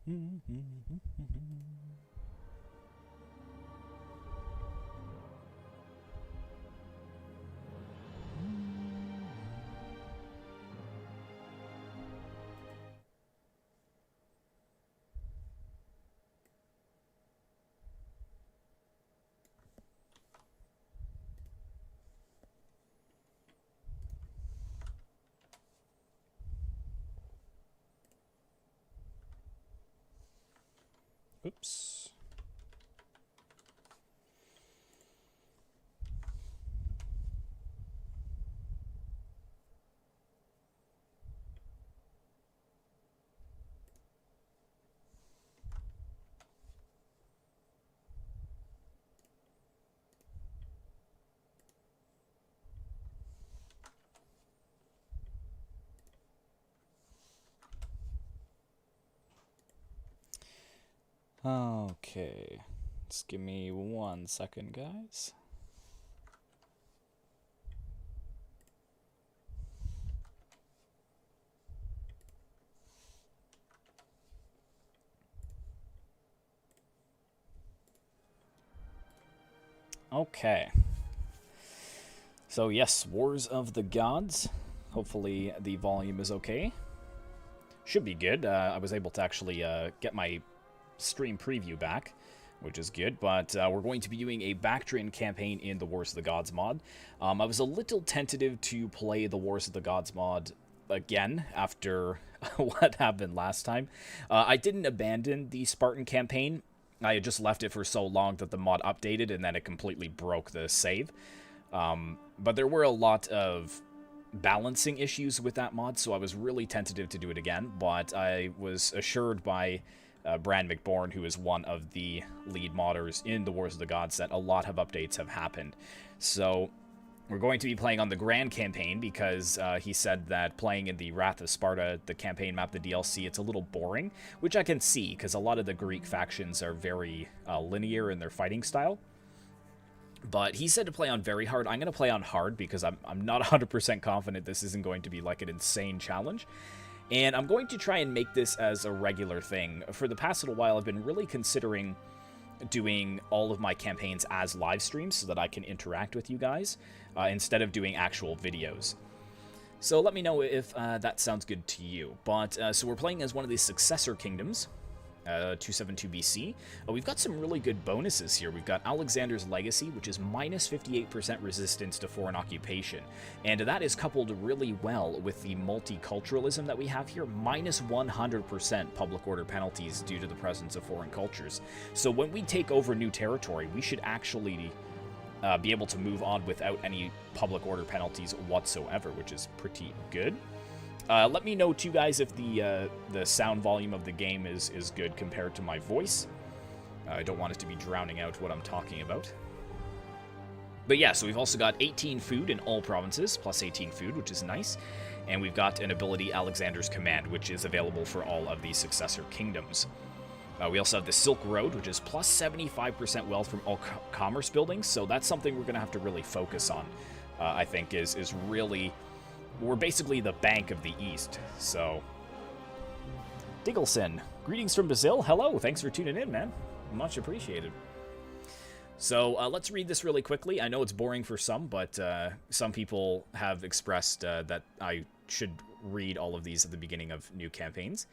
Oops. Okay. Just give me 1 second, guys. Okay. So yes, Wars of the Gods. Hopefully the volume is okay. Should be good. I was able to actually get my stream preview back, which is good, but we're going to be doing a Bactrian campaign in the Wars of the Gods mod. I was a little tentative to play the Wars of the Gods mod again after what happened last time. I didn't abandon the Spartan campaign. I had just left it for so long that the mod updated and then it completely broke the save. But there were a lot of balancing issues with that mod, so I was really tentative to do it again, but I was assured by Brand McBourne, who is one of the lead modders in the Wars of the Gods, that a lot of updates have happened. So we're going to be playing on the Grand campaign because he said that playing in the Wrath of Sparta, the campaign map, the DLC, it's a little boring, which I can see because a lot of the Greek factions are very linear in their fighting style. But he said to play on very hard. I'm going to play on hard because I'm not 100% confident this isn't going to be like an insane challenge. And I'm going to try and make this as a regular thing. For the past little while, I've been really considering doing all of my campaigns as live streams so that I can interact with you guys instead of doing actual videos. So let me know if that sounds good to you. But so we're playing as one of these successor kingdoms. 272 BC. We've got some really good bonuses here. We've got Alexander's Legacy, which is minus 58% resistance to foreign occupation. And that is coupled really well with the multiculturalism that we have here, minus 100% public order penalties due to the presence of foreign cultures. So when we take over new territory, we should actually be able to move on without any public order penalties whatsoever, which is pretty good. Let me know, too, guys, if the sound volume of the game is good compared to my voice. I don't want it to be drowning out what I'm talking about. But yeah, so we've also got 18 food in all provinces, plus 18 food, which is nice. And we've got an ability, Alexander's Command, which is available for all of the successor kingdoms. We also have the Silk Road, which is plus 75% wealth from all commerce buildings. So that's something we're going to have to really focus on, I think, is really... We're basically the Bank of the East, so... Diggleson, greetings from Brazil. Hello, thanks for tuning in, man. Much appreciated. So, let's read this really quickly. I know it's boring for some, but some people have expressed that I should read all of these at the beginning of new campaigns.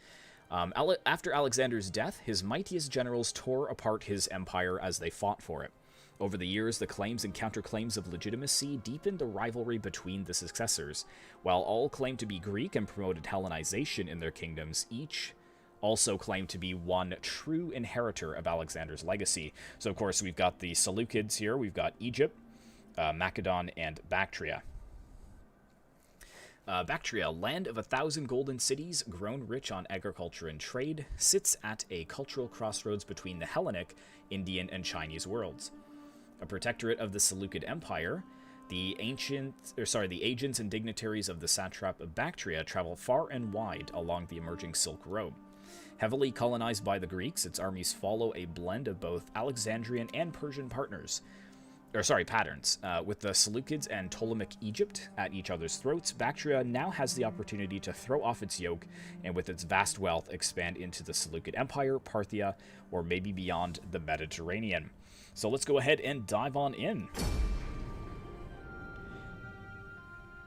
After Alexander's death, his mightiest generals tore apart his empire as they fought for it. Over the years, the claims and counterclaims of legitimacy deepened the rivalry between the successors. While all claimed to be Greek and promoted Hellenization in their kingdoms, each also claimed to be one true inheritor of Alexander's legacy. So, of course, we've got the Seleucids here, we've got Egypt, Macedon, and Baktria. Baktria, land of 1,000 golden cities, grown rich on agriculture and trade, sits at a cultural crossroads between the Hellenic, Indian, and Chinese worlds. A protectorate of the Seleucid Empire, the agents and dignitaries of the satrap of Baktria travel far and wide along the emerging Silk Road. Heavily colonized by the Greeks, its armies follow a blend of both Alexandrian and Persian partners. patterns. With the Seleucids and Ptolemaic Egypt at each other's throats, Bactria now has the opportunity to throw off its yoke and with its vast wealth expand into the Seleucid Empire, Parthia, or maybe beyond the Mediterranean. So let's go ahead and dive on in.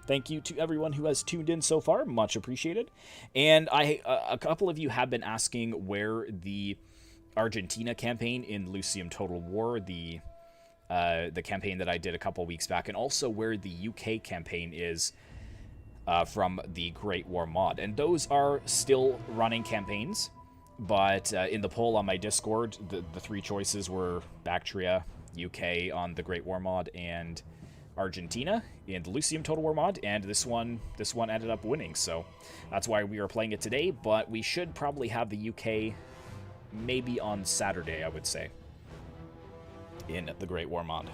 Thank you to everyone who has tuned in so far, much appreciated. And a couple of you have been asking where the Argentina campaign in Lucium Total War, the campaign that I did a couple weeks back, and also where the UK campaign is from the Great War mod. And those are still running campaigns, but in the poll on my Discord, the three choices were Baktria, UK on the Great War mod, and Argentina in the Lucium Total War mod, and this one ended up winning, so that's why we are playing it today. But we should probably have the UK maybe on Saturday, I would say, in the Great War mod.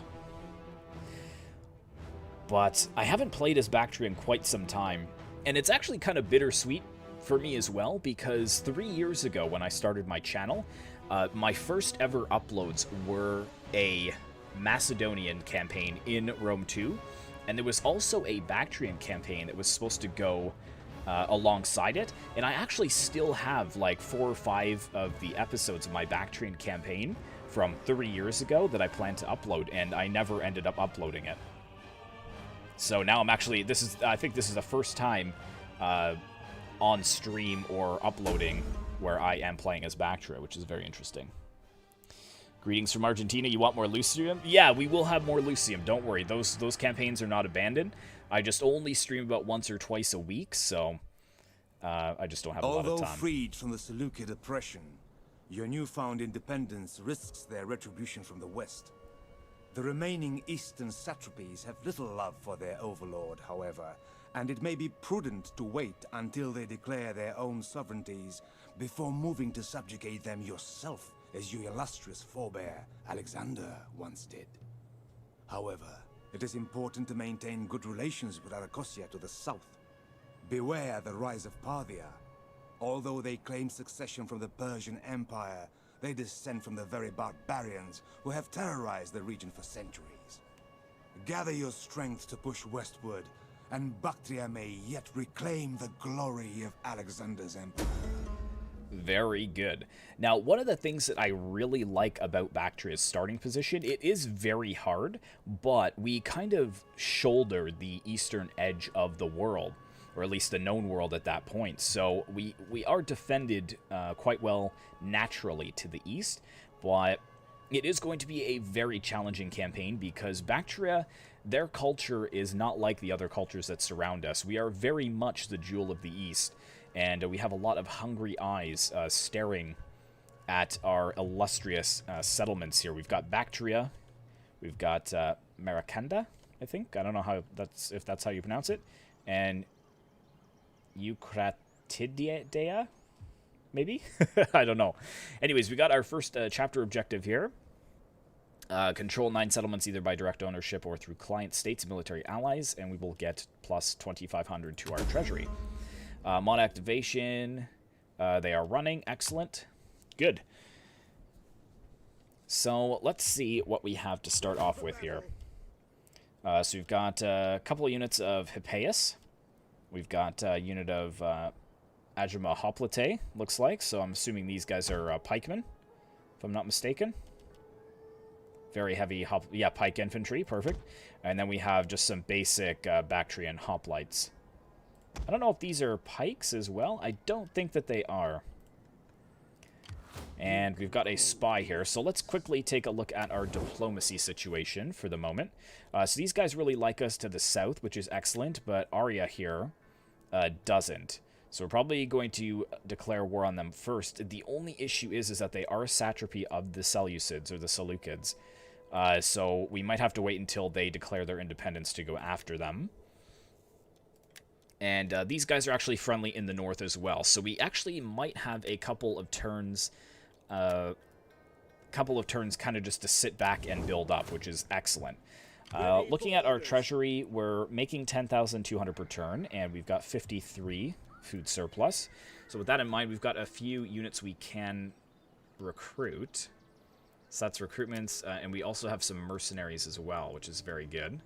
But I haven't played as Baktria in quite some time, and it's actually kind of bittersweet for me as well, because 3 years ago when I started my channel, my first ever uploads were a Macedonian campaign in Rome 2, and there was also a Bactrian campaign that was supposed to go alongside it, and I actually still have like 4 or 5 of the episodes of my Bactrian campaign from 3 years ago that I plan to upload, and I never ended up uploading it. So now I'm actually, I think this is the first time on stream or uploading where I am playing as Baktria, which is very interesting. Greetings from Argentina. You want more Lucium? Yeah, we will have more Lucium. Don't worry. Those campaigns are not abandoned. I just only stream about once or twice a week, so I just don't have a lot of time. Although freed from the Seleucid oppression, your newfound independence risks their retribution from the west. The remaining eastern satrapies have little love for their overlord, however, and it may be prudent to wait until they declare their own sovereignties before moving to subjugate them yourself, as your illustrious forebear, Alexander, once did. However, it is important to maintain good relations with Arachosia to the south. Beware the rise of Parthia. Although they claim succession from the Persian Empire, they descend from the very barbarians who have terrorized the region for centuries. Gather your strength to push westward, and Baktria may yet reclaim the glory of Alexander's empire. Very good. Now, one of the things that I really like about Bactria's starting position, it is very hard, but we kind of shoulder the eastern edge of the world, or at least the known world at that point. So we are defended quite well naturally to the east, but it is going to be a very challenging campaign because Baktria, their culture is not like the other cultures that surround us. We are very much the jewel of the east, and we have a lot of hungry eyes staring at our illustrious settlements here. We've got Baktria, we've got Maracanda, I think. I don't know if that's how you pronounce it, and Eucratidea, maybe? I don't know. Anyways, we got our first chapter objective here. Control 9 settlements either by direct ownership or through client states and military allies, and we will get plus 2,500 to our treasury. Mod activation, they are running. Excellent. Good. So let's see what we have to start off with here. So we've got a couple of units of Hippeus. We've got a unit of Ajuma Hoplite, looks like. So I'm assuming these guys are pikemen, if I'm not mistaken. Very heavy, pike infantry, perfect. And then we have just some basic Bactrian hoplites. I don't know if these are pikes as well. I don't think that they are. And we've got a spy here. So let's quickly take a look at our diplomacy situation for the moment. So these guys really like us to the south, which is excellent, but Arya here doesn't. So we're probably going to declare war on them first. The only issue is that they are a satrapy of the Seleucids, or the Seleucids. So we might have to wait until they declare their independence to go after them. And these guys are actually friendly in the north as well. So we actually might have a couple of turns kind of just to sit back and build up, which is excellent. Looking at our treasury, we're making 10,200 per turn, and we've got 53 food surplus. So with that in mind, we've got a few units we can recruit. So that's recruitments, and we also have some mercenaries as well, which is very good.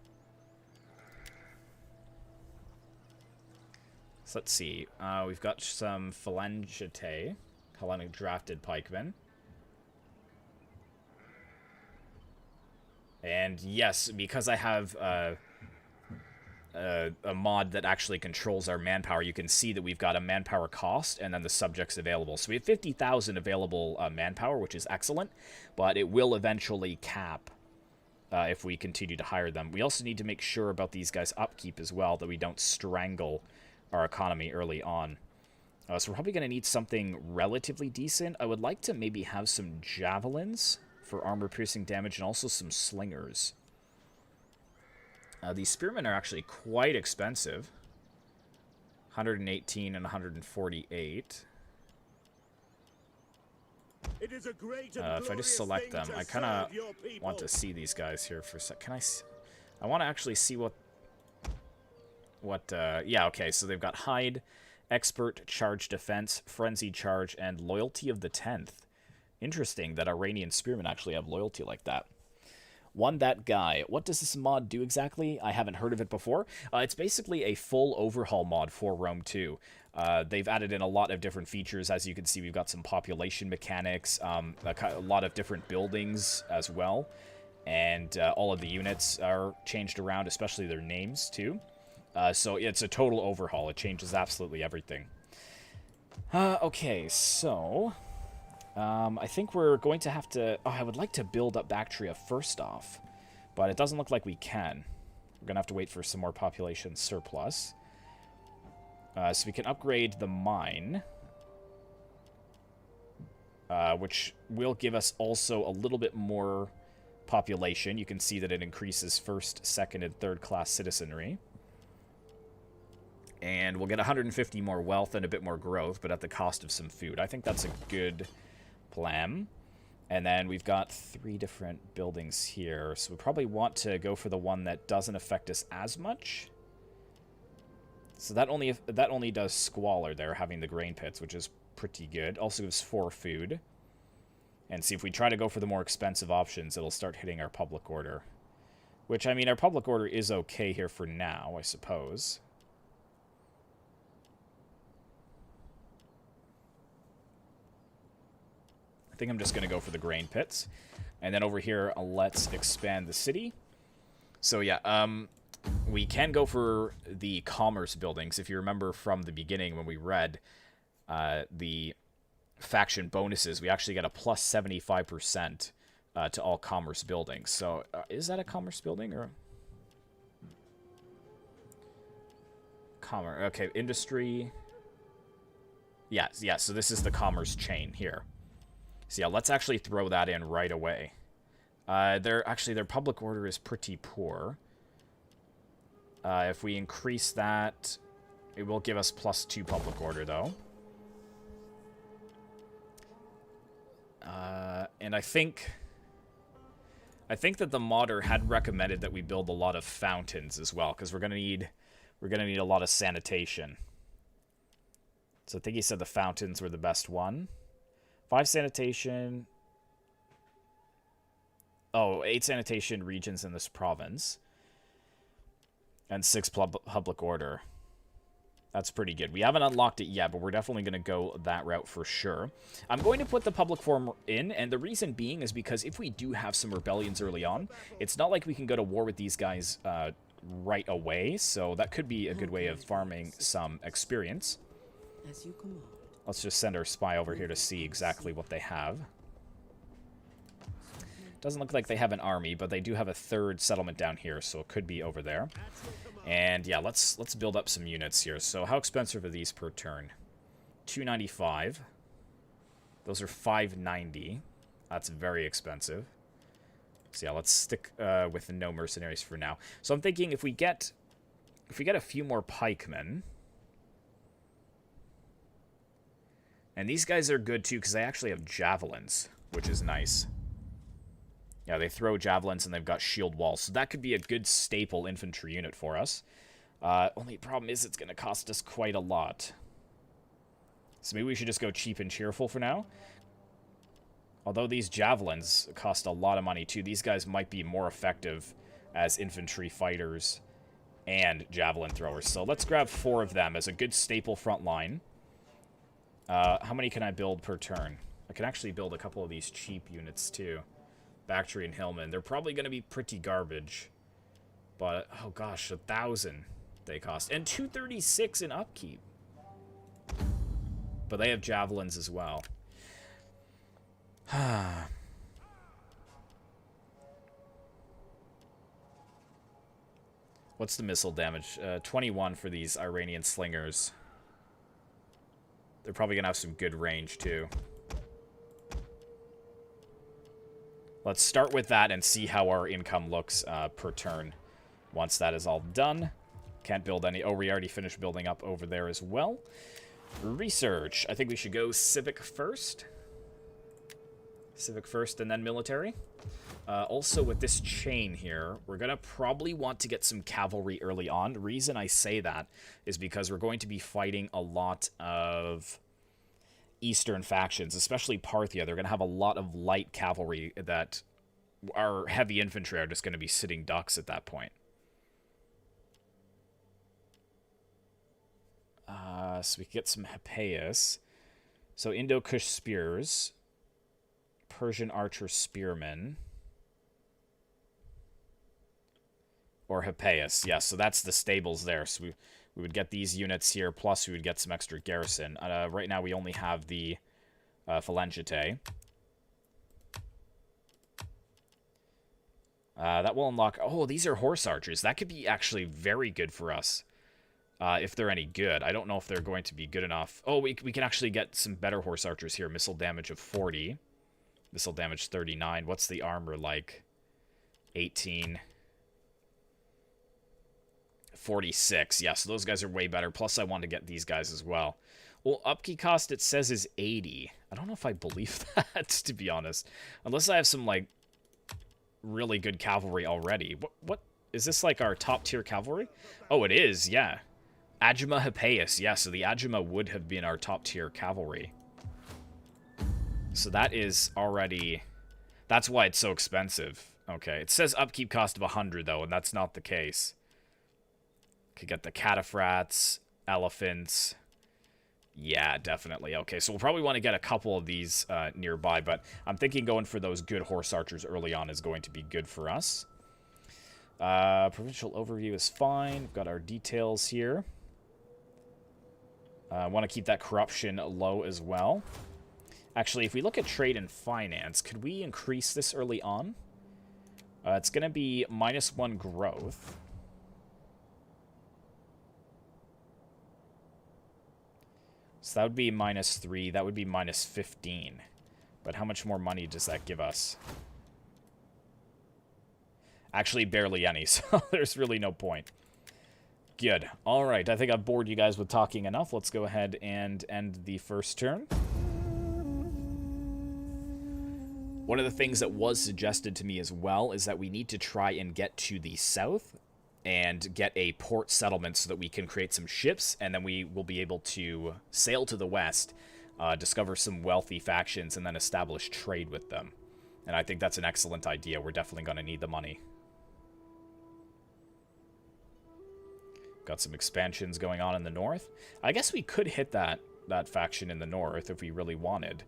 So let's see. We've got some phalangite, Hellenic drafted pikemen. And yes, because I have a mod that actually controls our manpower, you can see that we've got a manpower cost and then the subjects available. So we have 50,000 available manpower, which is excellent, but it will eventually cap if we continue to hire them. We also need to make sure about these guys' upkeep as well, that we don't strangle our economy early on. So we're probably going to need something relatively decent. I would like to maybe have some javelins for armor-piercing damage, and also some slingers. These spearmen are actually quite expensive. 118 and 148. It is a great If I just select them, I kind of want to see these guys here for a sec. Can I see? I want to actually see what... yeah, okay, so they've got Hide, Expert, Charge Defense, Frenzy Charge, and Loyalty of the 10th. Interesting that Iranian spearmen actually have loyalty like that. That guy. What does this mod do exactly? I haven't heard of it before. It's basically a full overhaul mod for Rome 2. They've added in a lot of different features. As you can see, we've got some population mechanics, a lot of different buildings as well. And all of the units are changed around, especially their names too. So it's a total overhaul. It changes absolutely everything. Okay, so... I think we're going to have to... Oh, I would like to build up Baktria first off, but it doesn't look like we can. We're going to have to wait for some more population surplus. So we can upgrade the mine, which will give us also a little bit more population. You can see that it increases first, second, and third class citizenry. And we'll get 150 more wealth and a bit more growth, but at the cost of some food. I think that's a good... plan. And then we've got 3 different buildings here, so we probably want to go for the one that doesn't affect us as much. So that only does squalor there, having the grain pits, which is pretty good. Also gives 4 food. And see, if we try to go for the more expensive options, it'll start hitting our public order. Which, I mean, our public order is okay here for now, I suppose. I think I'm just going to go for the grain pits. And then over here, let's expand the city. So yeah, we can go for the commerce buildings. If you remember from the beginning when we read the faction bonuses, we actually get a plus 75% to all commerce buildings. So is that a commerce building or... Commerce. Okay, industry. Yeah, so this is the commerce chain here. So yeah, let's actually throw that in right away. Their public order is pretty poor. If we increase that, it will give us plus 2 public order, though. And I think that the modder had recommended that we build a lot of fountains as well, because we're gonna need a lot of sanitation. So I think he said the fountains were the best one. 5 sanitation. Oh, 8 sanitation regions in this province. And 6 public order. That's pretty good. We haven't unlocked it yet, but we're definitely going to go that route for sure. I'm going to put the public forum in, and the reason being is because if we do have some rebellions early on, it's not like we can go to war with these guys right away, so that could be a good way of farming some experience. As you command. Let's just send our spy over here to see exactly what they have. Doesn't look like they have an army, but they do have a 3rd settlement down here, so it could be over there. And yeah, let's build up some units here. So how expensive are these per turn? 295. Those are 590. That's very expensive. So yeah, let's stick with no mercenaries for now. So I'm thinking if we get a few more pikemen. And these guys are good too, because they actually have javelins, which is nice. Yeah, they throw javelins and they've got shield walls. So that could be a good staple infantry unit for us. Only problem is it's going to cost us quite a lot. So maybe we should just go cheap and cheerful for now. Although these javelins cost a lot of money too, these guys might be more effective as infantry fighters and javelin throwers. So let's grab 4 of them as a good staple front line. How many can I build per turn? I can actually build a couple of these cheap units too. Baktria and Hillman. They're probably going to be pretty garbage. But, oh gosh, 1,000 they cost. And 236 in upkeep. But they have javelins as well. What's the missile damage? 21 for these Iranian slingers. They're probably going to have some good range, too. Let's start with that and see how our income looks per turn. Once that is all done. Can't build any... Oh, we already finished building up over there as well. Research. I think we should go civic first. Civic first and then military. Also, with this chain here, we're going to probably want to get some cavalry early on. The reason I say that is because we're going to be fighting a lot of eastern factions, especially Parthia. They're going to have a lot of light cavalry that our heavy infantry are just going to be sitting ducks at that point. So we can get some Hippeus. So Indo-Kush spears. Persian archer spearmen. Or Hippeus. Yeah, so that's the stables there. So we would get these units here, plus we would get some extra garrison. Right now we only have the Phalangite. That will unlock... Oh, these are horse archers. That could be actually very good for us. If they're any good. I don't know if they're going to be good enough. Oh, we can actually get some better horse archers here. Missile damage of 40. Missile damage 39. What's the armor like? 18. 46. Yeah, so those guys are way better. Plus, I want to get these guys as well. Well, upkeep cost, it says, is 80. I don't know if I believe that, to be honest. Unless I have some, like, really good cavalry already. What? Is this, like, our top-tier cavalry? Oh, it is, yeah. Agema Hippeus. Yeah, so the Agema would have been our top-tier cavalry. So that is already... That's why it's so expensive. Okay, it says upkeep cost of 100, though, and that's not the case. Could get the cataphracts, elephants. Yeah, definitely. Okay, so we'll probably want to get a couple of these nearby, but I'm thinking going for those good horse archers early on is going to be good for us. Provincial Overview is fine. We've got our details here. I want to keep that corruption low as well. Actually, if we look at trade and finance, could we increase this early on? It's going to be -1 growth. So that would be -3. That would be -15. But how much more money does that give us? Actually, barely any, so there's really no point. Good. All right, I think I've bored you guys with talking enough. Let's go ahead and end the first turn. One of the things that was suggested to me as well is that we need to try and get to the south and get a port settlement so that we can create some ships, and then we will be able to sail to the west, discover some wealthy factions, and then establish trade with them. And I think that's an excellent idea. We're definitely going to need the money. Got some expansions going on in the north. I guess we could hit that faction in the north if we really wanted,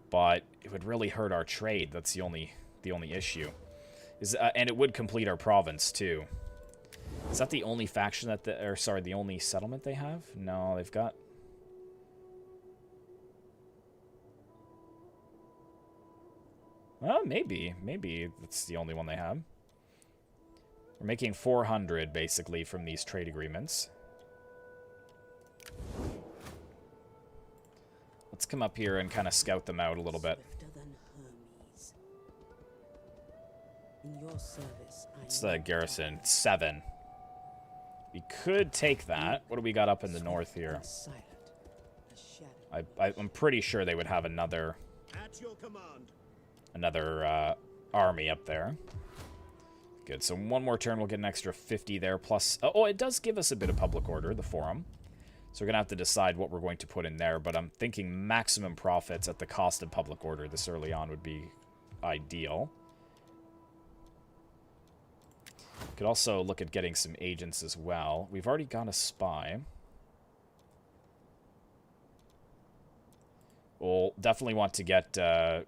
but it would really hurt our trade. That's the only issue. And it would complete our province too. Is that the only faction that the only settlement they have? No, they've got... Well, maybe that's the only one they have. We're making 400, basically, from these trade agreements. Let's come up here and kind of scout them out a little bit. It's the garrison. It's 7. We could take that. What do we got up in the north here? I'm pretty sure they would have another army up there. Good, so one more turn we'll get an extra 50 there, plus... Oh, it does give us a bit of public order, the forum. So we're going to have to decide what we're going to put in there, but I'm thinking maximum profits at the cost of public order this early on would be ideal. Could also look at getting some agents as well. We've already got a spy. We'll definitely want to get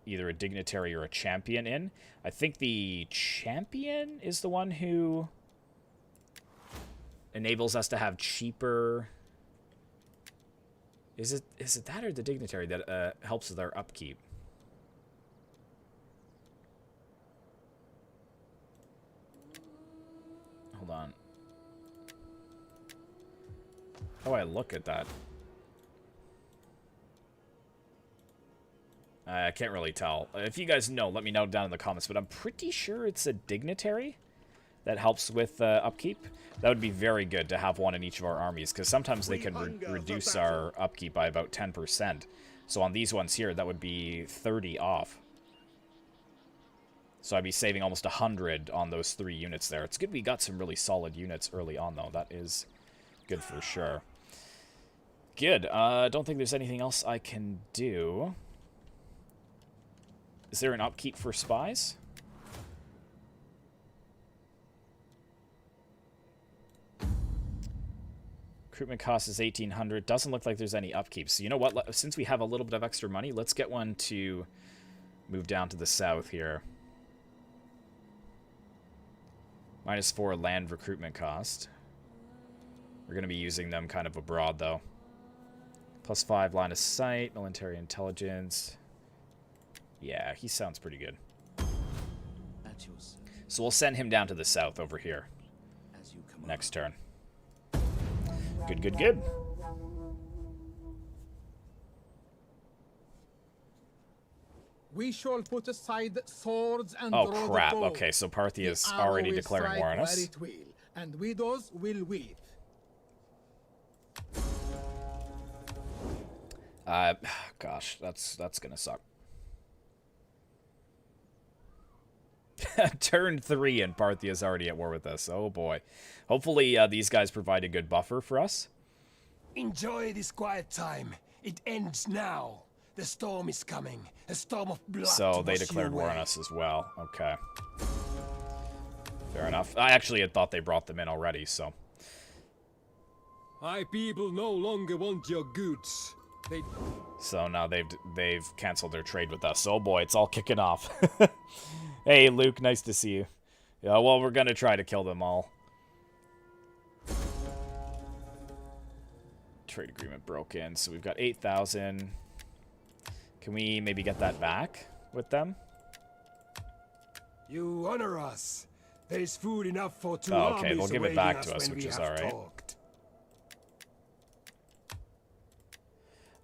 either a dignitary or a champion in. I think the champion is the one who enables us to have cheaper... Is it that or the dignitary that helps with our upkeep? Hold on. How do I look at that? I can't really tell. If you guys know, let me know down in the comments, but I'm pretty sure it's a dignitary that helps with upkeep. That would be very good to have one in each of our armies, because sometimes they can reduce our upkeep by about 10%. So on these ones here, that would be 30 off. So I'd be saving almost 100 on those 3 units there. It's good we got some really solid units early on, though. That is good for sure. Good. I don't think there's anything else I can do. Is there an upkeep for spies? Recruitment cost is 1,800. Doesn't look like there's any upkeep. So you know what? Since we have a little bit of extra money, let's get one to move down to the south here. -4 land recruitment cost. We're going to be using them kind of abroad, though. +5 line of sight, military intelligence. Yeah, he sounds pretty good. So we'll send him down to the south over here. Next turn. Good, good, good. We shall put aside swords and oh crap! Okay, so Parthia's already declaring war on us. And widows will weep. Gosh, that's gonna suck. Turn 3 and Parthia's already at war with us. Oh boy. Hopefully these guys provide a good buffer for us. Enjoy this quiet time. It ends now. The storm is coming. A storm of blood. So they declared war on us as well. Okay. Fair enough. I actually had thought they brought them in already, so. My people no longer want your goods. So now they've canceled their trade with us. Oh boy, it's all kicking off. Hey Luke, nice to see you. Yeah, well, we're gonna try to kill them all. Trade agreement broke in, so we've got 8,000. Can we maybe get that back with them? You honor us. There is food enough for 2 oh, okay, armies they'll give it back to us, when which we is have alright. talked.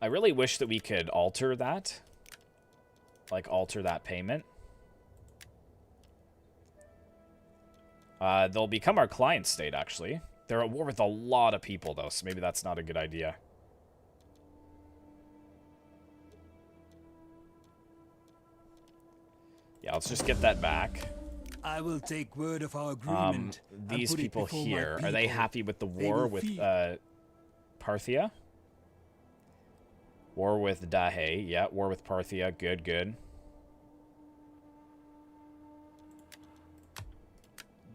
I really wish that we could alter that. Like, alter that payment. They'll become our client state, actually. They're at war with a lot of people, though, so maybe that's not a good idea. Yeah, let's just get that back. I will take word of our agreement. These people here, are they happy with the war with Parthia? War with Dahe. Yeah, war with Parthia. Good, good.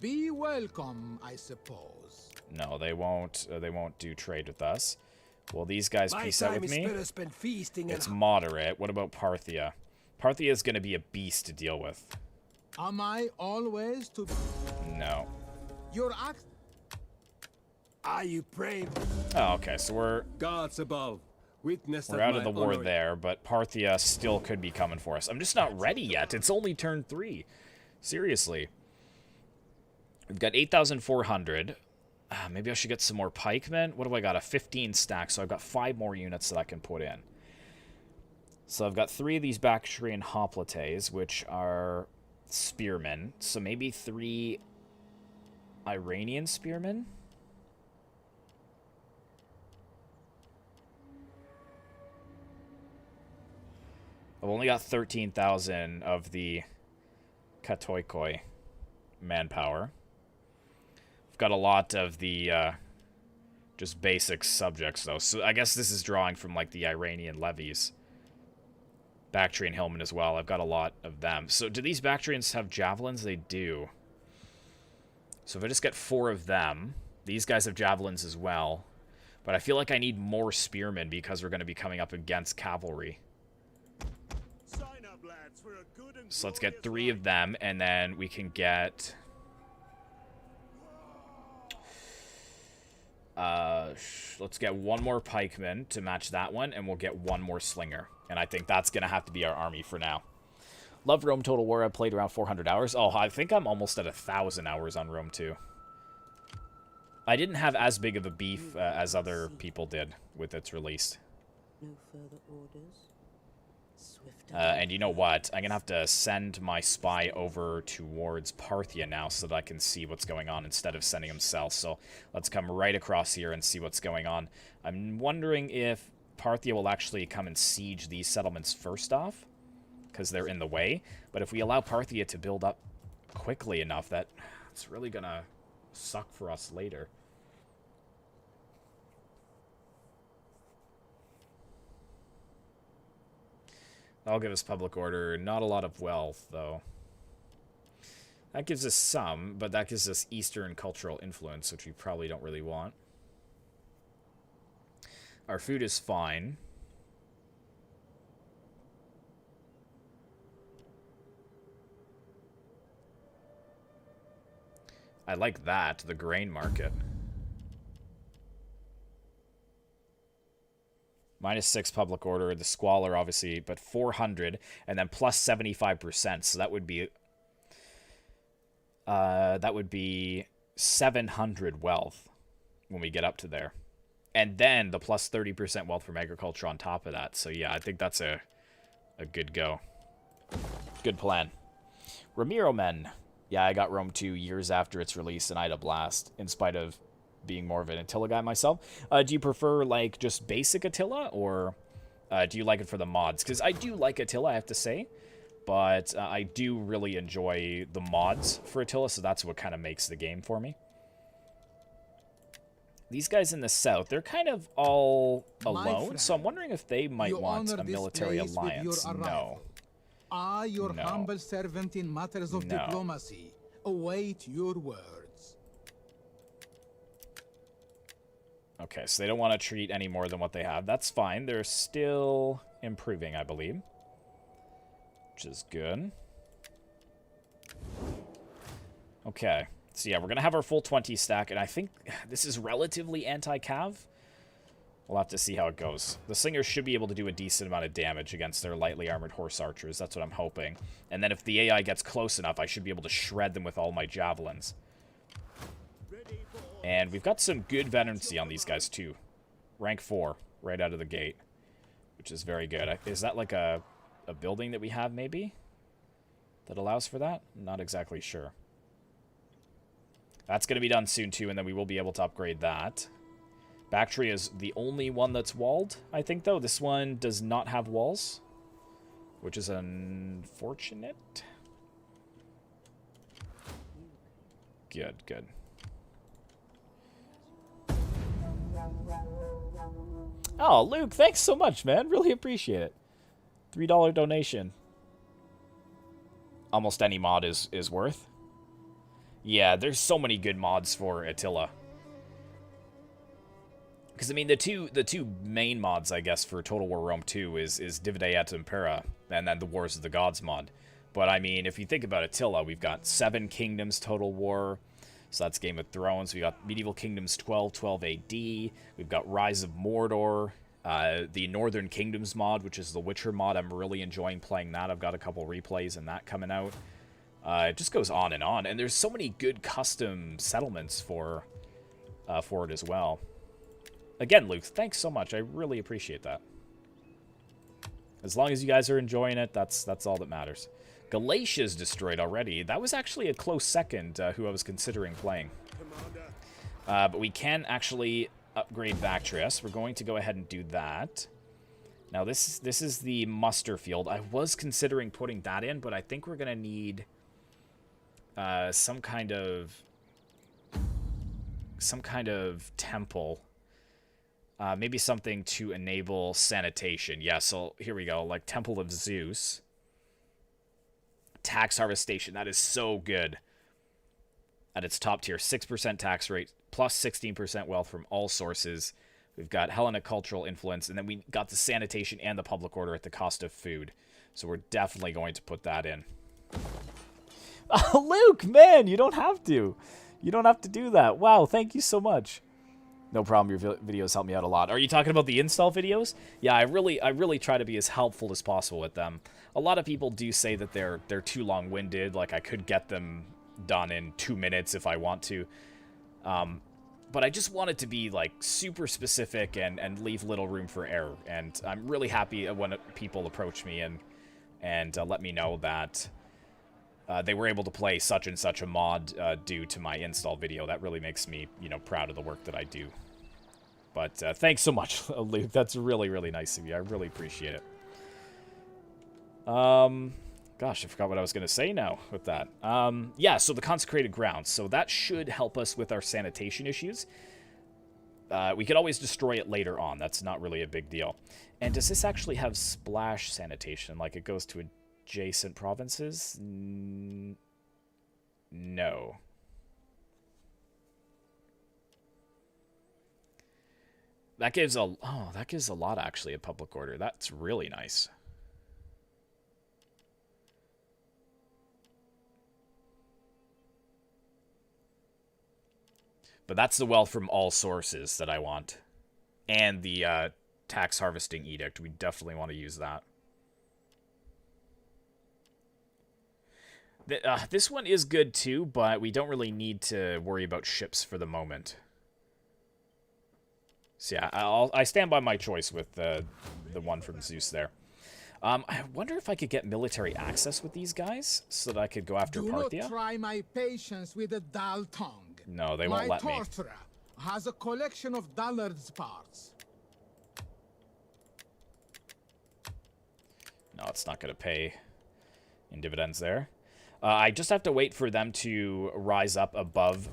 Be welcome, I suppose. No, they won't. They won't do trade with us. Will these guys peace out with me? It's moderate. What about Parthia? Parthia is going to be a beast to deal with. Am I always to be? No. Your act. Are you brave? Oh, okay. So we're gods above. Witness we're out of the war there, but Parthia still could be coming for us. I'm just not ready yet. It's only turn 3. Seriously. We've got 8,400. Maybe I should get some more pikemen. What do I got? A 15 stack, so I've got 5 more units that I can put in. So I've got 3 of these Bactrian hoplites, which are spearmen. So maybe 3 Iranian spearmen? I've only got 13,000 of the Katoikoi manpower. I've got a lot of the Just basic subjects, though. So I guess this is drawing from, like, the Iranian levies. Bactrian hillmen as well. I've got a lot of them. So do these Bactrians have javelins? They do. So if I just get 4 of them... These guys have javelins as well. But I feel like I need more spearmen because we're going to be coming up against cavalry. Sign up, lads, for a good and So let's get glorious 3 of life. them, and then we can get... let's get 1 more pikeman to match that one, and we'll get 1 more slinger. And I think that's going to have to be our army for now. Love Rome Total War. I played around 400 hours. Oh, I think I'm almost at 1,000 hours on Rome 2. I didn't have as big of a beef as other people did with its release. No further orders. Swift And you know what? I'm going to have to send my spy over towards Parthia now so that I can see what's going on instead of sending him south. So let's come right across here and see what's going on. I'm wondering if Parthia will actually come and siege these settlements first off, because they're in the way. But if we allow Parthia to build up quickly enough, it's really going to suck for us later. That'll give us public order. Not a lot of wealth, though. That gives us some, but that gives us Eastern cultural influence, which we probably don't really want. Our food is fine. I like that, the grain market. -6 public order, the squalor, obviously, but 400, and then plus 75%, so that would be 700 wealth when we get up to there. And then the plus 30% wealth from agriculture on top of that. So yeah, I think that's a good go. Good plan. Ramiro Men. Yeah, I got Rome 2 years after its release, and I had a blast, in spite of being more of an Attila guy myself. Do you prefer, like, just basic Attila, or do you like it for the mods? Because I do like Attila, I have to say, but I do really enjoy the mods for Attila, so that's what kind of makes the game for me. These guys in the south, they're kind of all alone, so I'm wondering if they might want a military alliance. No. I, your No. humble servant in matters of No. diplomacy, await your words. Okay, so they don't want to treat any more than what they have. That's fine. They're still improving, I believe, which is good. Okay, so yeah, we're going to have our full 20 stack, and I think this is relatively anti-cav. We'll have to see how it goes. The slingers should be able to do a decent amount of damage against their lightly armored horse archers. That's what I'm hoping. And then if the AI gets close enough, I should be able to shred them with all my javelins. And we've got some good veterancy on these guys, too. Rank 4, right out of the gate, which is very good. Is that like a building that we have, maybe, that allows for that? I'm not exactly sure. That's going to be done soon, too, and then we will be able to upgrade that. Baktria is the only one that's walled, I think, though. This one does not have walls, which is unfortunate. Good, good. Oh, Luke, thanks so much, man. Really appreciate it. $3 donation. Almost any mod is worth. Yeah, there's so many good mods for Attila. Because, I mean, the two main mods, I guess, for Total War Rome 2 is Divide et Impera, and then the Wars of the Gods mod. But, I mean, if you think about Attila, we've got 7 Kingdoms Total War, so that's Game of Thrones. We got Medieval Kingdoms 12 AD. We've got Rise of Mordor, the Northern Kingdoms mod, which is the Witcher mod. I'm really enjoying playing that. I've got a couple replays and that coming out. It just goes on, and there's so many good custom settlements for it as well. Again, Luke, thanks so much. I really appreciate that. As long as you guys are enjoying it, that's all that matters. Galatia's destroyed already. That was actually a close second who I was considering playing. But we can actually upgrade Baktria, so we're going to go ahead and do that. Now, this is the muster field. I was considering putting that in, but I think we're going to need some kind of temple Maybe something to enable sanitation. Yeah, so here we go. Like Temple of Zeus. Tax harvestation. That is so good. At its top tier. 6% tax rate. Plus 16% wealth from all sources. We've got Hellenic cultural influence. And then we got the sanitation and the public order at the cost of food. So we're definitely going to put that in. Luke, man, you don't have to. You don't have to do that. Wow, thank you so much. No problem. Your videos help me out a lot. Are you talking about the install videos? Yeah, I really try to be as helpful as possible with them. A lot of people do say that they're too long-winded. Like I could get them done in 2 minutes if I want to. But I just want it to be like super specific and leave little room for error. And I'm really happy when people approach me and let me know that they were able to play such and such a mod due to my install video. That really makes me, proud of the work that I do. But thanks so much, Luke. That's really, really nice of you. I really appreciate it. Gosh, I forgot what I was going to say now with that. Yeah, so the consecrated grounds. So that should help us with our sanitation issues. We could always destroy it later on. That's not really a big deal. And does this actually have splash sanitation? Like it goes to adjacent provinces? No. That gives a lot actually of public order. That's really nice. But that's the wealth from all sources that I want. And the tax harvesting edict. We definitely want to use that. This one is good too, but we don't really need to worry about ships for the moment. So yeah, I stand by my choice with the one from Zeus there. I wonder if I could get military access with these guys so that I could go after Parthia. Do not try my patience with a dull tongue. No, they won't let me. My torturer has a collection of Dullard's parts. No, it's not going to pay in dividends there. I just have to wait for them to rise up above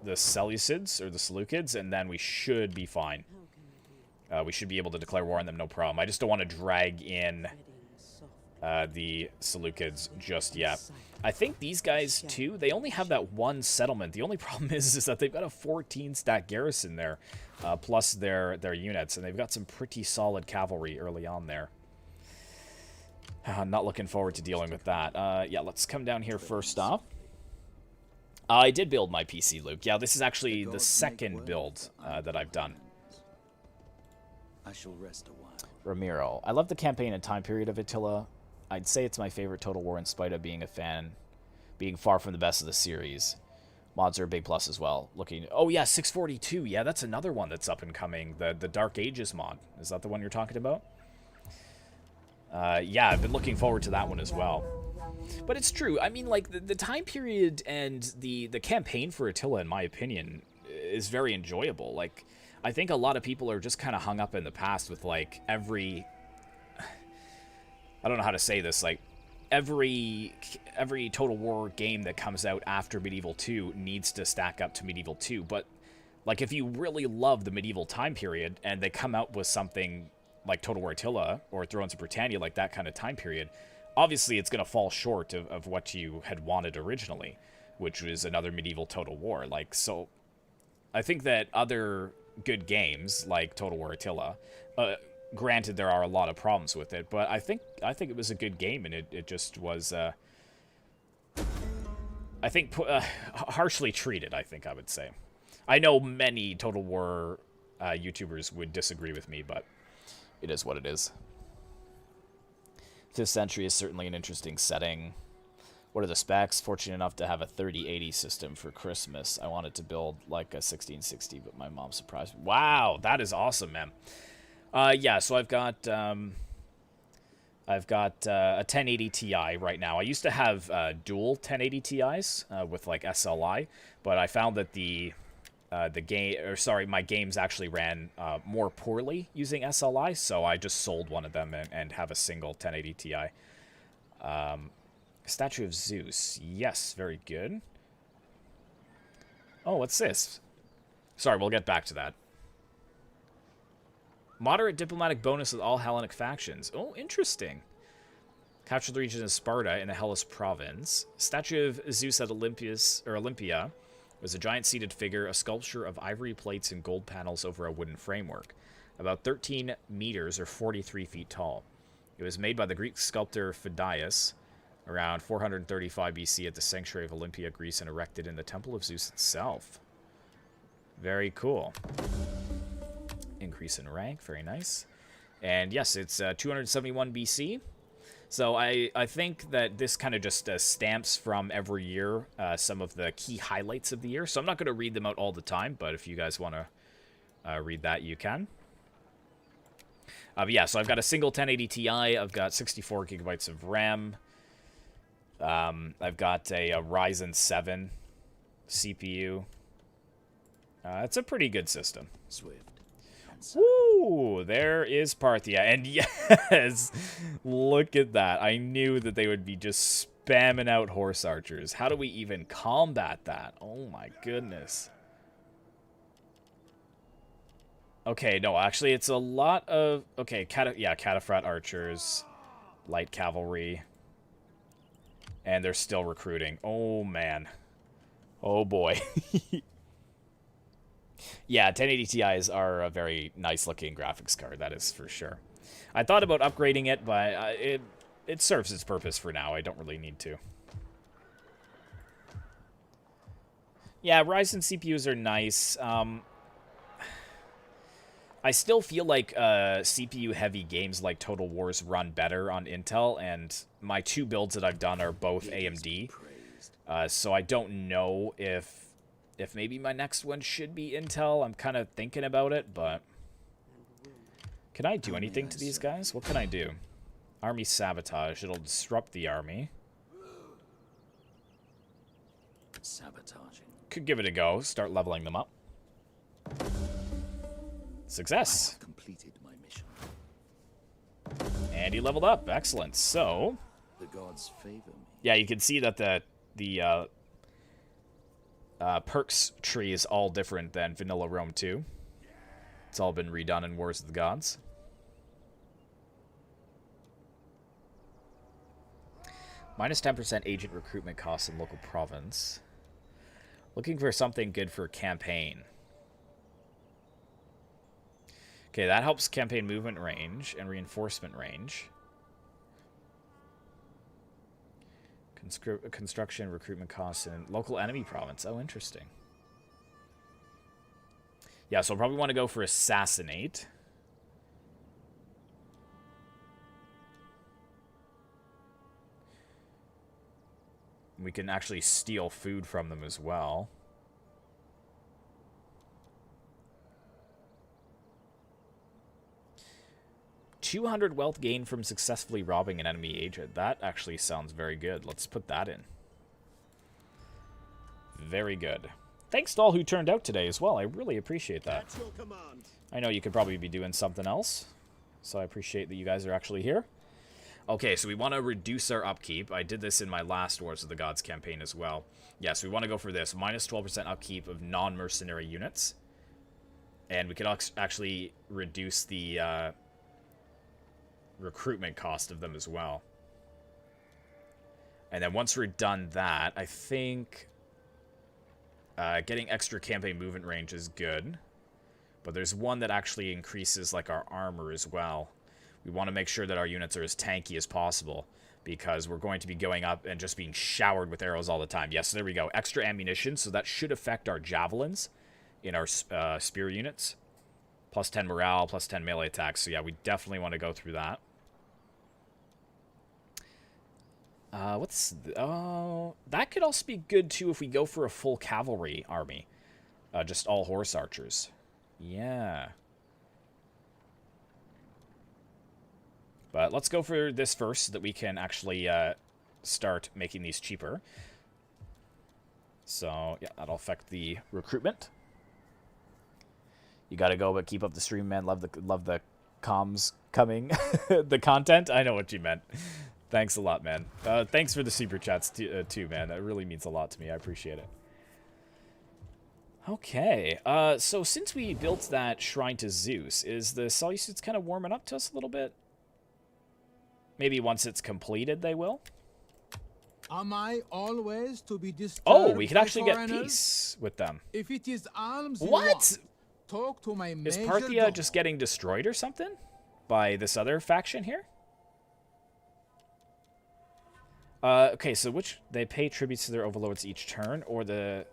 the Seleucids, or the Seleucids, and then we should be fine. We should be able to declare war on them, no problem. I just don't want to drag in the Seleucids just yet. I think these guys, too, they only have that one settlement. The only problem is that they've got a 14-stat garrison there, plus their units, and they've got some pretty solid cavalry early on there. I'm not looking forward to dealing with that. Yeah, let's come down here first off. I did build my PC, Luke. Yeah, this is actually the second build that I've done. I shall rest a while. Ramiro. I love the campaign and time period of Attila. I'd say it's my favorite Total War in spite of being far from the best of the series. Mods are a big plus as well. Oh yeah, 642. Yeah, that's another one that's up and coming. The Dark Ages mod. Is that the one you're talking about? Yeah, I've been looking forward to that one as well. But it's true. I mean, like, the time period and the campaign for Attila, in my opinion, is very enjoyable. Like, I think a lot of people are just kind of hung up in the past with, like, every... I don't know how to say this. Like, every Total War game that comes out after Medieval 2 needs to stack up to Medieval 2. But, like, if you really love the medieval time period and they come out with something like Total War Attila or Thrones of Britannia, like that kind of time period, obviously it's going to fall short of what you had wanted originally, which was another medieval Total War. Like, so I think that other good games like Total War Attila, granted there are a lot of problems with it, but I think it was a good game, and it just was I think harshly treated, I think I would say. I know many Total War YouTubers would disagree with me, but it is what it is. 5th century is certainly an interesting setting. What are the specs? Fortunate enough to have a 3080 system for Christmas. I wanted to build like a 1660, but my mom surprised me. Wow, that is awesome, man. Yeah, so I've got a 1080 Ti right now. I used to have dual 1080 Ti's with like SLI, but I found that my games actually ran more poorly using SLI, so I just sold one of them and have a single 1080 Ti. Statue of Zeus. Yes, very good. Oh, what's this? Sorry, we'll get back to that. Moderate diplomatic bonus with all Hellenic factions. Oh, interesting. Capture the region of Sparta in the Hellas province. Statue of Zeus at Olympia was a giant seated figure, a sculpture of ivory plates and gold panels over a wooden framework, about 13 meters or 43 feet tall. It was made by the Greek sculptor Phidias around 435 BC at the sanctuary of Olympia, Greece, and erected in the Temple of Zeus itself. Very cool. Increase in rank, very nice. And yes, it's 271 BC. So I think that this kind of just stamps from every year some of the key highlights of the year. So I'm not going to read them out all the time, but if you guys want to read that, you can. But yeah, so I've got a single 1080 Ti. I've got 64 gigabytes of RAM. I've got a Ryzen 7 CPU. It's a pretty good system. Swift. Woo! There is Parthia. And yes! Look at that. I knew that they would be just spamming out horse archers. How do we even combat that? Oh my goodness. Okay, no, actually it's a lot of... Okay, Cataphat archers. Light cavalry. And they're still recruiting. Oh, man. Oh, boy. Yeah, 1080 Ti's are a very nice-looking graphics card, that is for sure. I thought about upgrading it, but it serves its purpose for now. I don't really need to. Yeah, Ryzen CPUs are nice. I still feel like CPU-heavy games like Total Wars run better on Intel, and my two builds that I've done are both AMD. So I don't know if maybe my next one should be Intel. I'm kind of thinking about it, but... Can I do anything to these guys? What can I do? Army sabotage. It'll disrupt the army. Sabotaging. Could give it a go. Start leveling them up. Success. I have completed my mission. And he leveled up. Excellent. So... The gods favor me. Yeah, you can see that the perks tree is all different than Vanilla Rome 2. It's all been redone in Wars of the Gods. Minus 10% agent recruitment costs in local province. Looking for something good for campaign. Okay, that helps campaign movement range and reinforcement range. Construction recruitment costs in local enemy province. Oh, interesting. Yeah, so I'll probably want to go for assassinate. We can actually steal food from them as well. $200 wealth gain from successfully robbing an enemy agent. That actually sounds very good. Let's put that in. Very good. Thanks to all who turned out today as well. I really appreciate that. That's your command. I know you could probably be doing something else, so I appreciate that you guys are actually here. Okay, so we want to reduce our upkeep. I did this in my last Wars of the Gods campaign as well. Yes, we want to go for this. Minus 12% upkeep of non-mercenary units. And we could actually reduce the... recruitment cost of them as well. And then once we're done that, I think getting extra campaign movement range is good. But there's one that actually increases like our armor as well. We want to make sure that our units are as tanky as possible, because we're going to be going up and just being showered with arrows all the time. Yes, there we go. Extra ammunition, so that should affect our javelins in our spear units. Plus 10 morale, plus 10 melee attacks. So yeah, we definitely want to go through that. That could also be good too if we go for a full cavalry army. Just all horse archers. Yeah. But let's go for this first so that we can actually start making these cheaper. So, yeah, that'll affect the recruitment. You gotta go, but keep up the stream, man. Love the comms coming. The content? I know what you meant. Thanks a lot, man. Thanks for the super chats, too, man. That really means a lot to me. I appreciate it. Okay, so since we built that shrine to Zeus, is the Seleucids kind of warming up to us a little bit? Maybe once it's completed, they will? Am I always to be disturbed Oh, we can by actually get foreigners? peace with them. If it is alms you What? want, talk to my Is major Parthia domo. just getting destroyed or something? By this other faction here? Okay, so which... They pay tributes to their overlords each turn, or the...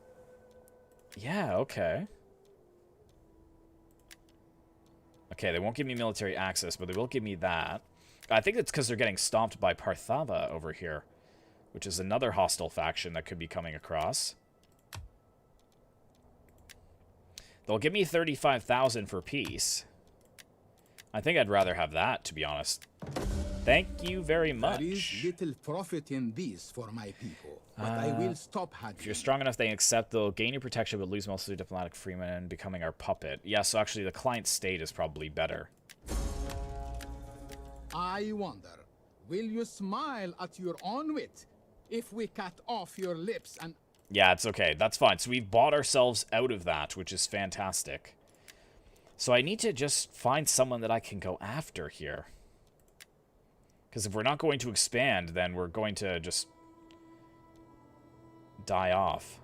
Yeah, okay. Okay, they won't give me military access, but they will give me that. I think it's because they're getting stomped by Parthava over here, which is another hostile faction that could be coming across. They'll give me 35,000 for peace. I think I'd rather have that, to be honest. Thank you very much. There is little profit in this for my people, but I will stop If haggling. you're strong enough, they accept. They'll gain your protection, but lose most of their diplomatic freemen and becoming our puppet. Yeah, so actually the client state is probably better. I wonder, will you smile at your own wit if we cut off your lips and... Yeah, it's okay. That's fine. So we've bought ourselves out of that, which is fantastic. So I need to just find someone that I can go after here. Because if we're not going to expand, then we're going to just die off.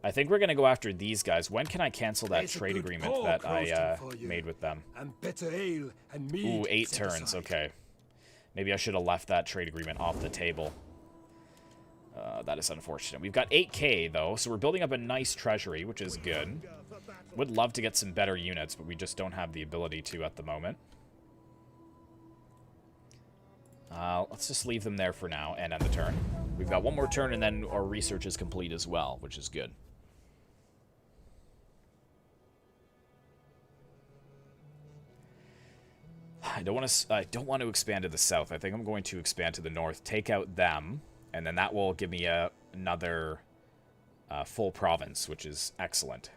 I think we're going to go after these guys. When can I cancel that There's a trade good agreement pork that I roasting for you. made with them? And better ale and mead. Ooh, 8 set turns. aside. Okay. Maybe I should have left that trade agreement off the table. That is unfortunate. We've got 8k, though, so we're building up a nice treasury, which is good. Would love to get some better units, but we just don't have the ability to at the moment. Let's just leave them there for now and end the turn. We've got one more turn, and then our research is complete as well, which is good. I don't want to expand to the south. I think I'm going to expand to the north, take out them, and then that will give me another full province, which is excellent.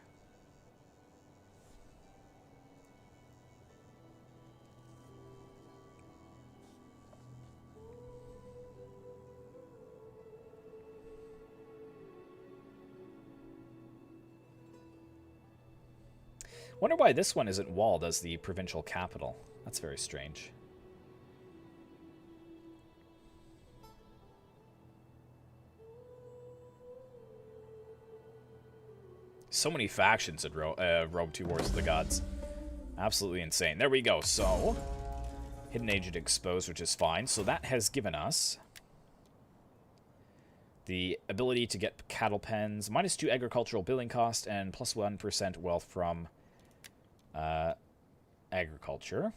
Wonder why this one isn't walled as the provincial capital. That's very strange. So many factions at Rome 2 Wars of the Gods. Absolutely insane. There we go. So, Hidden Agent exposed, which is fine. So that has given us the ability to get cattle pens, -2 agricultural building cost, and +1% wealth from agriculture.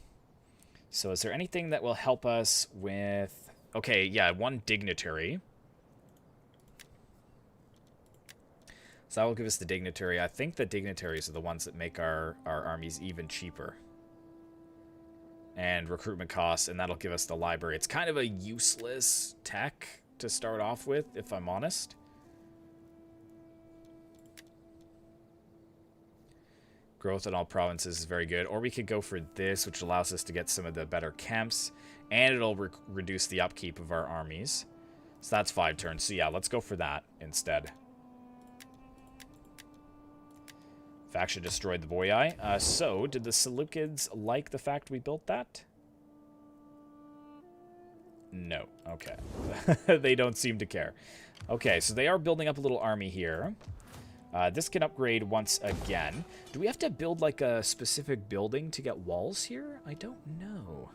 So is there anything that will help us with... Okay, yeah, 1 dignitary. So that will give us the dignitary. I think the dignitaries are the ones that make our armies even cheaper. And recruitment costs, and that'll give us the library. It's kind of a useless tech to start off with, if I'm honest. Growth in all provinces is very good. Or we could go for this, which allows us to get some of the better camps. And it'll reduce the upkeep of our armies. So that's 5 turns. So yeah, let's go for that instead. Faction destroyed the Boyai. So, did the Seleucids like the fact we built that? No. Okay. They don't seem to care. Okay, so they are building up a little army here. This can upgrade once again. Do we have to build like a specific building to get walls here? I don't know.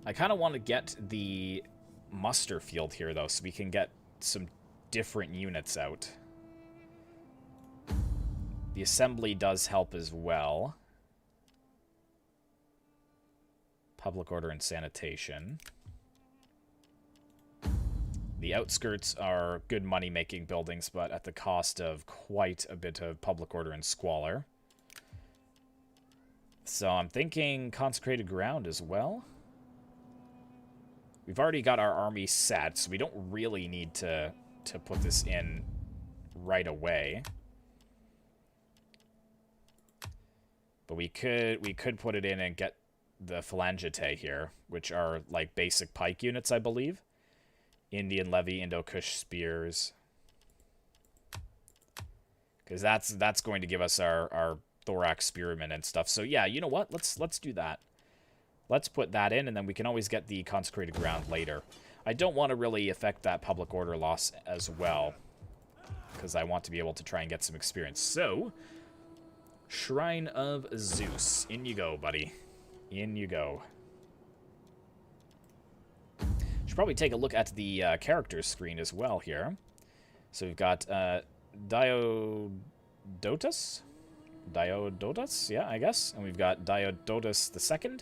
I kind of want to get the muster field here, though, so we can get some different units out. The assembly does help as well. Public order and sanitation. The outskirts are good money-making buildings, but at the cost of quite a bit of public order and squalor. So I'm thinking consecrated ground as well. We've already got our army set, so we don't really need to put this in right away. But we could put it in and get the phalangitae here, which are like basic pike units, I believe. Indian levy, Indo-Kush spears. Because that's going to give us our thorax spearmen and stuff. So yeah, you know what? Let's do that. Let's put that in, and then we can always get the consecrated ground later. I don't want to really affect that public order loss as well, because I want to be able to try and get some experience. So, Shrine of Zeus. In you go, buddy. In you go. Should probably take a look at the characters screen as well here. So we've got Diodotus? Diodotus, yeah, I guess. And we've got Diodotus II.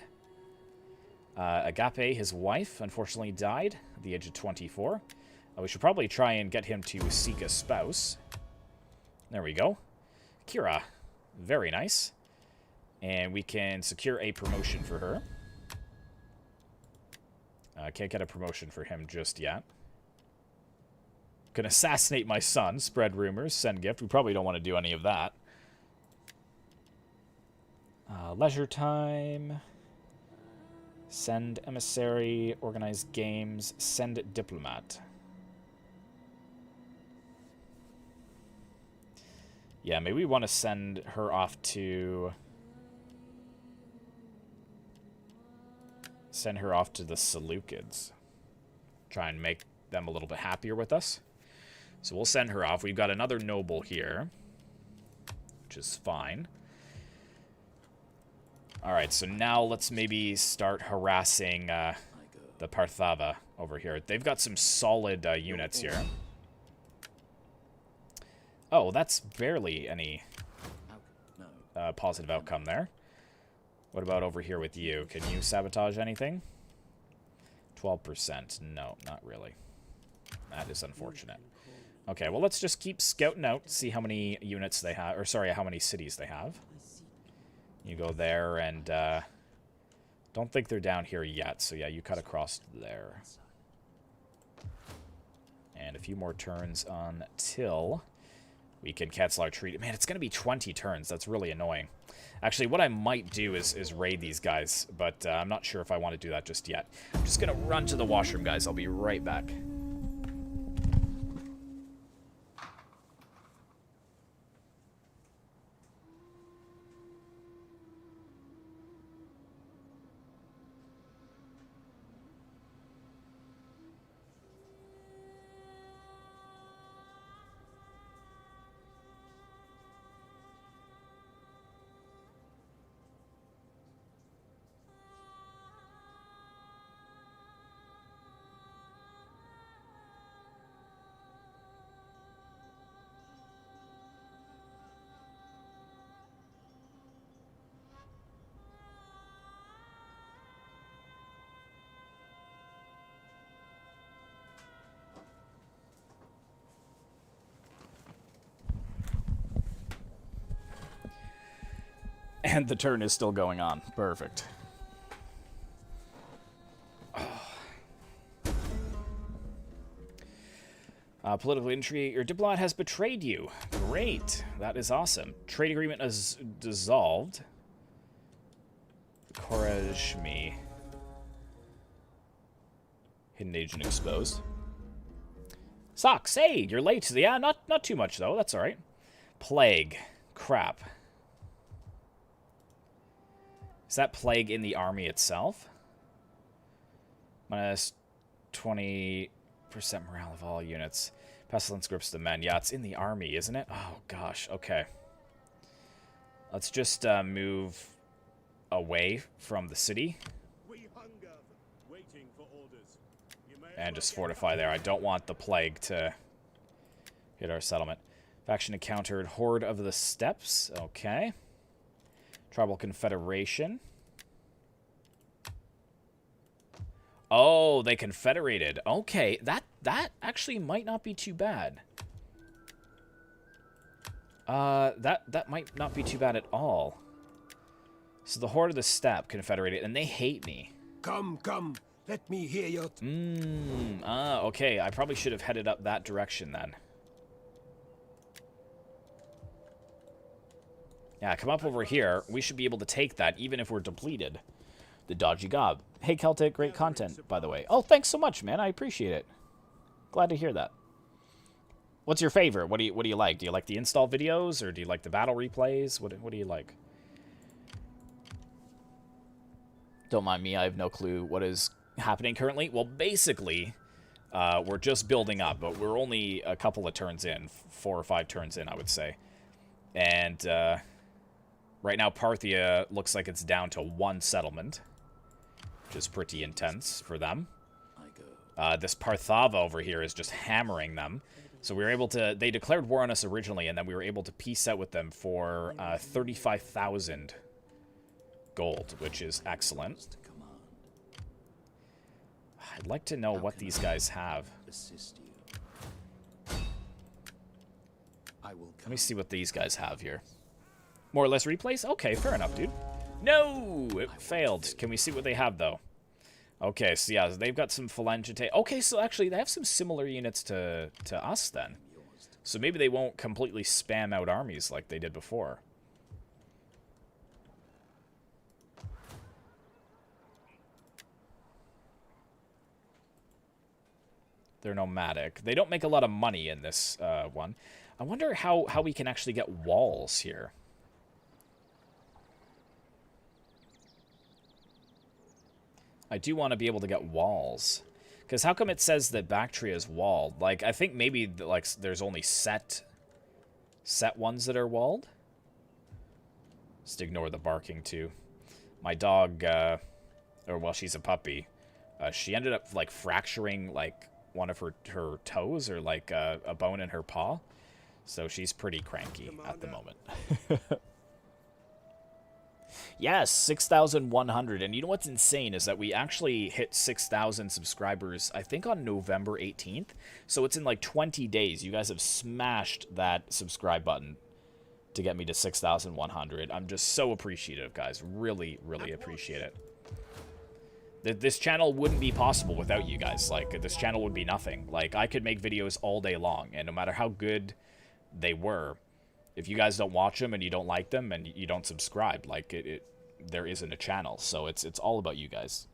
Agape, his wife, unfortunately died at the age of 24. We should probably try and get him to seek a spouse. There we go. Kira. Very nice. And we can secure a promotion for her. Can't get a promotion for him just yet. Can assassinate my son, spread rumors, send gift. We probably don't want to do any of that. Leisure time. Send emissary, organize games, send diplomat. Yeah, maybe we want to send her off to... Send her off to the Seleucids. Try and make them a little bit happier with us. So we'll send her off. We've got another noble here, which is fine. Alright, so now let's maybe start harassing the Parthava over here. They've got some solid units here. Oh, that's barely any positive outcome there. What about over here with you? Can you sabotage anything? 12%. No, not really. That is unfortunate. Okay, well, let's just keep scouting out, see how many units they have, or sorry, how many cities they have. You go there, and don't think they're down here yet, so yeah, you cut across there. And a few more turns until we can cancel our treaty. Man, it's going to be 20 turns. That's really annoying. Actually, what I might do is raid these guys, but I'm not sure if I want to do that just yet. I'm just going to run to the washroom, guys. I'll be right back. And the turn is still going on. Perfect. Political intrigue. Your diplomat has betrayed you. Great. That is awesome. Trade agreement is dissolved. Korajmi. Hidden agent exposed. Socks. Hey, you're late. Yeah, not too much, though. That's all right. Plague. Crap. Is that plague in the army itself? Minus 20% morale of all units. Pestilence grips the men. Yeah, it's in the army, isn't it? Oh, gosh. Okay. Let's just move away from the city. We hunger, waiting for orders. And just fortify there. I don't want the plague to hit our settlement. Faction encountered Horde of the Steppes. Okay. Tribal Confederation. Oh, they confederated. Okay, that actually might not be too bad. That might not be too bad at all. So the Horde of the Steppe confederated, and they hate me. Come, let me hear your... Okay, I probably should have headed up that direction then. Yeah, come up over here. We should be able to take that, even if we're depleted. The Dodgy Gob. Hey, Celtic, great content, by the way. Oh, thanks so much, man. I appreciate it. Glad to hear that. What's your favorite? What do you like? Do you like the install videos, or do you like the battle replays? What do you like? Don't mind me, I have no clue what is happening currently. Well, basically, we're just building up, but we're only a couple of turns in, 4 or 5 turns in, I would say. And right now, Parthia looks like it's down to 1 settlement, which is pretty intense for them. This Parthava over here is just hammering them. So we were able to... They declared war on us originally, and then we were able to peace out with them for 35,000 gold, which is excellent. I'd like to know what these guys have. Let me see what these guys have here. More or less replays? Okay, fair enough, dude. No! It failed. Can we see what they have, though? Okay, so yeah, they've got some phalangite. Okay, so actually, they have some similar units to us, then. So maybe they won't completely spam out armies like they did before. They're nomadic. They don't make a lot of money in this one. I wonder how we can actually get walls here. I do want to be able to get walls. Because how come it says that Baktria is walled? Like, I think maybe, like, there's only set ones that are walled. Just ignore the barking, too. My dog, or, well, she's a puppy. She ended up, like, fracturing, like, one of her toes, or, like, a bone in her paw. So she's pretty cranky at the moment. Yes, 6,100. And you know what's insane is that we actually hit 6,000 subscribers, I think, on November 18th. So it's in like 20 days. You guys have smashed that subscribe button to get me to 6,100. I'm just so appreciative, guys. Really, really appreciate it. This channel wouldn't be possible without you guys. Like, this channel would be nothing. Like, I could make videos all day long, and no matter how good they were, if you guys don't watch them and you don't like them and you don't subscribe, like, there isn't a channel. So it's all about you guys.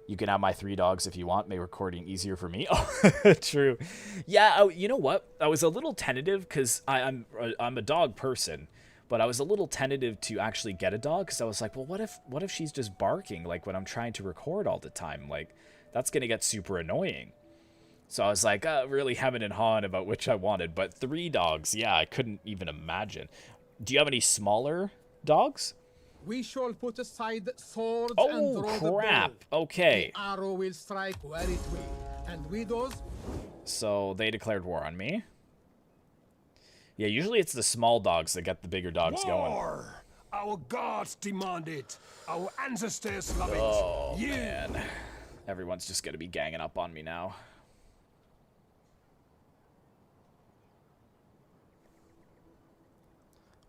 You can have my 3 dogs if you want. Make recording easier for me. Oh, true. Yeah, you know what? I was a little tentative because I'm a dog person, but I was a little tentative to actually get a dog because I was like, well, what if she's just barking like when I'm trying to record all the time? Like, that's gonna get super annoying. So I was like, really hemming and hawing about which I wanted. But 3 dogs, yeah, I couldn't even imagine. Do you have any smaller dogs? We shall put aside swords Oh, and draw the crap. bow. Okay. The arrow will strike where it will. And widows... So they declared war on me. Yeah, usually it's the small dogs that get the bigger dogs going. War! Our gods demand it. Our ancestors love Oh, it. man. Everyone's just going to be ganging up on me now.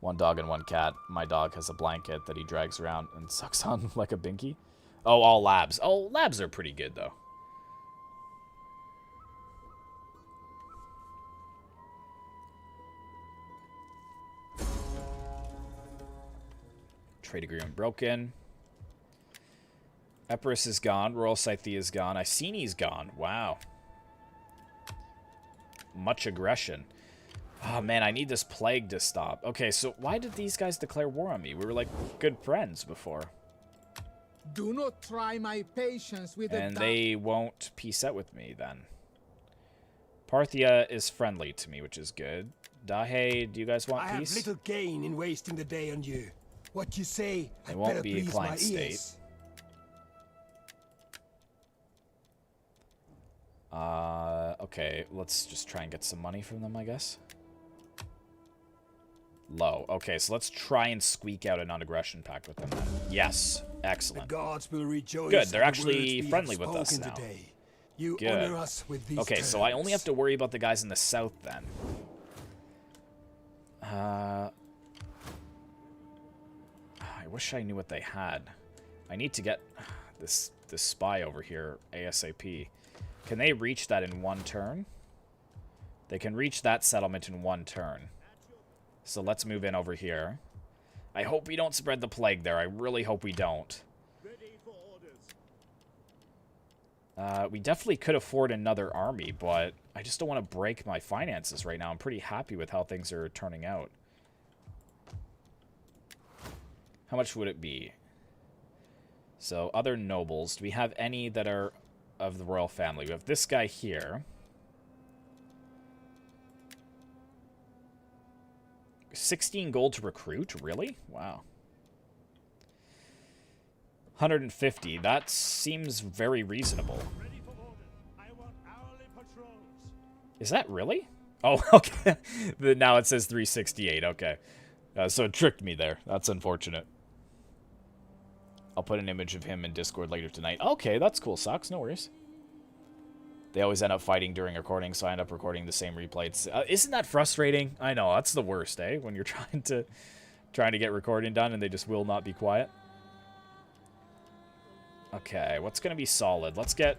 One dog and one cat. My dog has a blanket that he drags around and sucks on like a binky. Oh, all labs. Oh, labs are pretty good, though. Trade agreement broken. Epirus is gone. Royal Scythia is gone. Iceni's gone. Wow. Much aggression. Oh, man, I need this plague to stop. Okay, so why did these guys declare war on me? We were, like, good friends before. Do not try my patience with And they won't peace out with me, then. Parthia is friendly to me, which is good. Dahe, do you guys want I peace? have little gain in wasting the day on you. What you say, It I won't better be a please my client state. ears. Okay, let's just try and get some money from them, I guess. Low. Okay, so let's try and squeak out a non-aggression pact with them then. Yes. The Excellent. gods will rejoice. Good, at they're the actually words we friendly have with us spoken now. today. You Good. honor us with these Okay, so I only have terms. to worry about the guys in the south then. I wish I knew what they had. I need to get this spy over here ASAP. Can they reach that in 1 turn? They can reach that settlement in 1 turn. So let's move in over here. I hope we don't spread the plague there. I really hope we don't. Ready for orders. We definitely could afford another army, but I just don't want to break my finances right now. I'm pretty happy with how things are turning out. How much would it be? So, other nobles. Do we have any that are of the royal family? We have this guy here. 16 gold to recruit? Really? Wow. 150. That seems very reasonable. Ready for orders. I want hourly patrols. Is that really? Oh, okay. Now it says 368. Okay. So it tricked me there. That's unfortunate. I'll put an image of him in Discord later tonight. Okay, that's cool, Socks. No worries. They always end up fighting during recording, so I end up recording the same replays. Isn't that frustrating? I know, that's the worst, eh? When you're trying to get recording done and they just will not be quiet. Okay, what's going to be solid? Let's get...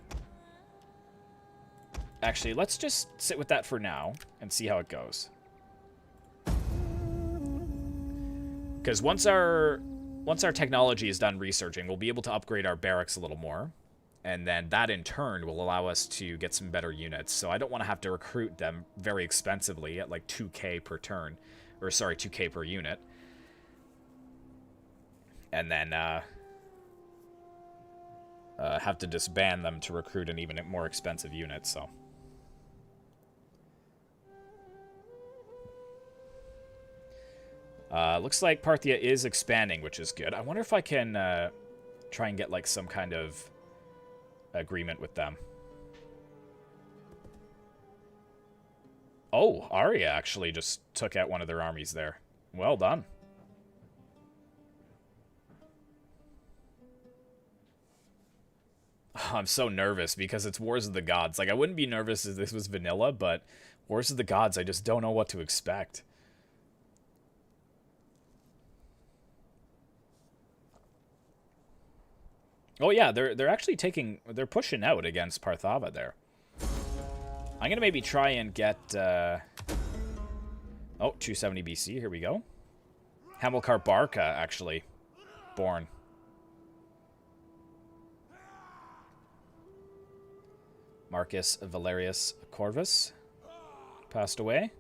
Actually, let's just sit with that for now and see how it goes. Because once our technology is done researching, we'll be able to upgrade our barracks a little more. And then that, in turn, will allow us to get some better units. So I don't want to have to recruit them very expensively at like 2k per turn. Or, sorry, 2k per unit. And then have to disband them to recruit an even more expensive unit, so... looks like Parthia is expanding, which is good. I wonder if I can try and get like some kind of agreement with them. Oh, Arya actually just took out one of their armies there. Well done. I'm so nervous because it's Wars of the Gods. Like, I wouldn't be nervous if this was vanilla, but Wars of the Gods, I just don't know what to expect. Oh yeah, they're actually they're pushing out against Parthava there. I'm gonna maybe try and get oh, 270 BC, here we go. Hamilcar Barca actually born. Marcus Valerius Corvus passed away.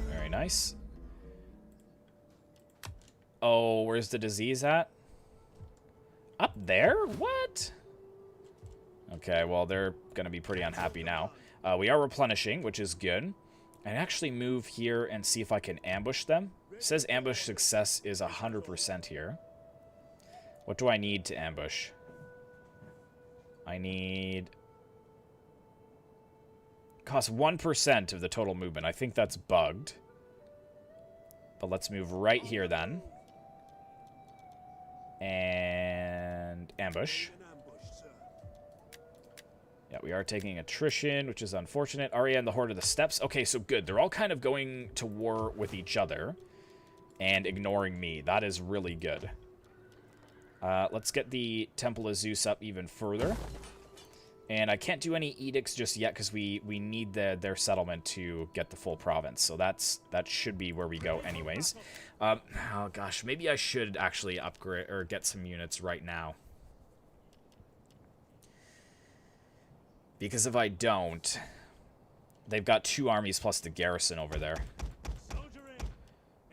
Very nice. Oh, where's the disease at? Up there? What? Okay, well, they're going to be pretty unhappy now. We are replenishing, which is good. And actually move here and see if I can ambush them. It says ambush success is 100% here. What do I need to ambush? I need... Costs 1% of the total movement. I think that's bugged. But let's move right here then. And ambush. Yeah, we are taking attrition, which is unfortunate. Arya and the Horde of the Steppes. Okay, so good. They're all kind of going to war with each other and ignoring me. That is really good. Let's get the Temple of Zeus up even further. And I can't do any edicts just yet because we need their settlement to get the full province. So that should be where we go anyways. Oh gosh, maybe I should actually upgrade or get some units right now. Because if I don't, they've got 2 armies plus the garrison over there.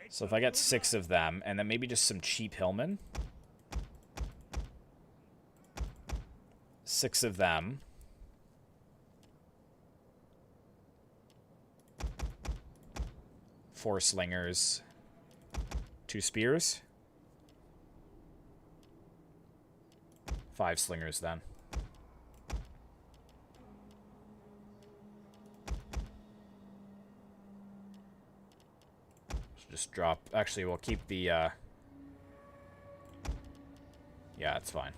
So if I get 6 of them, and then maybe just some cheap hillmen. 6 of them. Four slingers. 2 spears. 5 slingers then. Just drop... Actually, we'll keep the... Yeah, it's fine.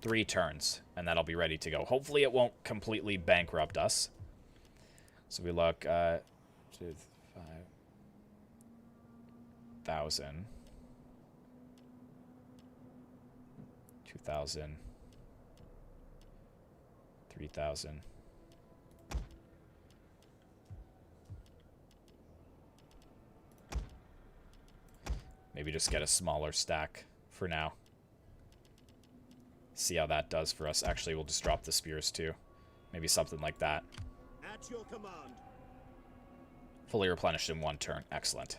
3 turns, and that'll be ready to go. Hopefully it won't completely bankrupt us. So we look... 5,000. 2,000. 3,000. Maybe just get a smaller stack for now. See how that does for us. Actually, we'll just drop the spears too. Maybe something like that. At your command. Fully replenished in 1 turn. Excellent.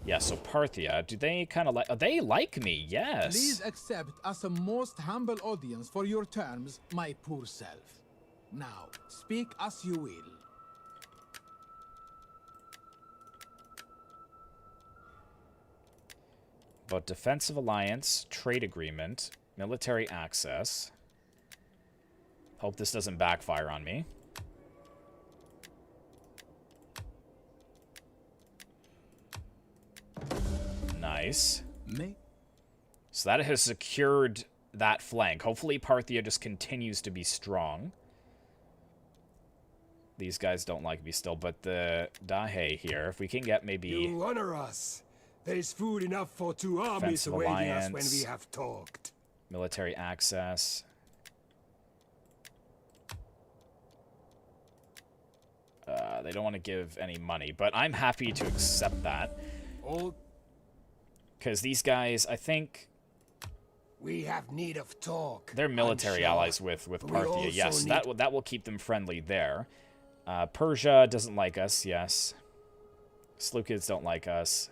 Yeah, so Parthia, do they kind of like... Oh, they like me, yes. Please accept as a most humble audience for your terms, my poor self. Now, speak as you will. But defensive alliance, trade agreement, military access. Hope this doesn't backfire on me. Nice. So that has secured that flank. Hopefully Parthia just continues to be strong. These guys don't like me still, but the Dahe here, if we can get maybe... You honor us. There is food enough for 2 armies Defensive awaiting us alliance. when we have talked. Military access. They don't want to give any money, but I'm happy to accept that. All Because these guys, I think... we have need of talk. They're military I'm sure. allies with But we Parthia, also yes. need- That will keep them friendly there. Persia doesn't like us, yes. Seleucids don't like us.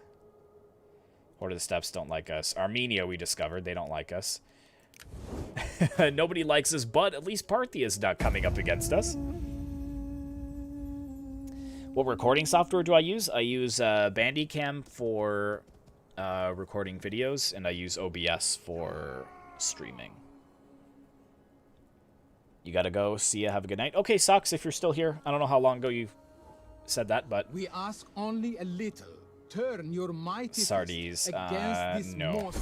Horde of the Steppes don't like us. Armenia, we discovered, they don't like us. Nobody likes us, but at least Parthia is not coming up against us. What recording software do I use? I use Bandicam for recording videos, and I use OBS for streaming. You gotta go. See ya. Have a good night. Okay, Socks, if you're still here. I don't know how long ago you said that, but... We ask only a little. Turn your mighty fist Sardes, against this no. most...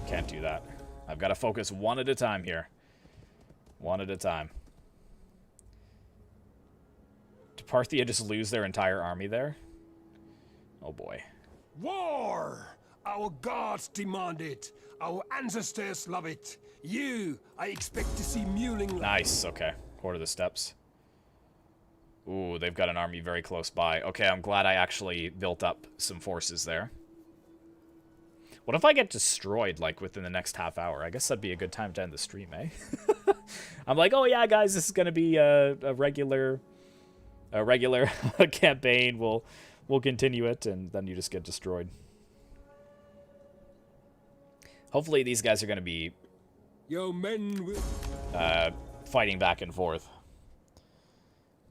Can't do that. I've got to focus one at a time here. One at a time. Did Parthia just lose their entire army there? Oh boy. War! Our gods demand it. Our ancestors love it. You, I expect to see muling. Nice, okay. Horde of the Steppes. Ooh, they've got an army very close by. Okay, I'm glad I actually built up some forces there. What if I get destroyed, like, within the next half hour? I guess that'd be a good time to end the stream, eh? I'm like, oh yeah, guys, this is gonna be a regular campaign. We'll continue it, and then you just get destroyed. Hopefully these guys are gonna be Your men will... fighting back and forth.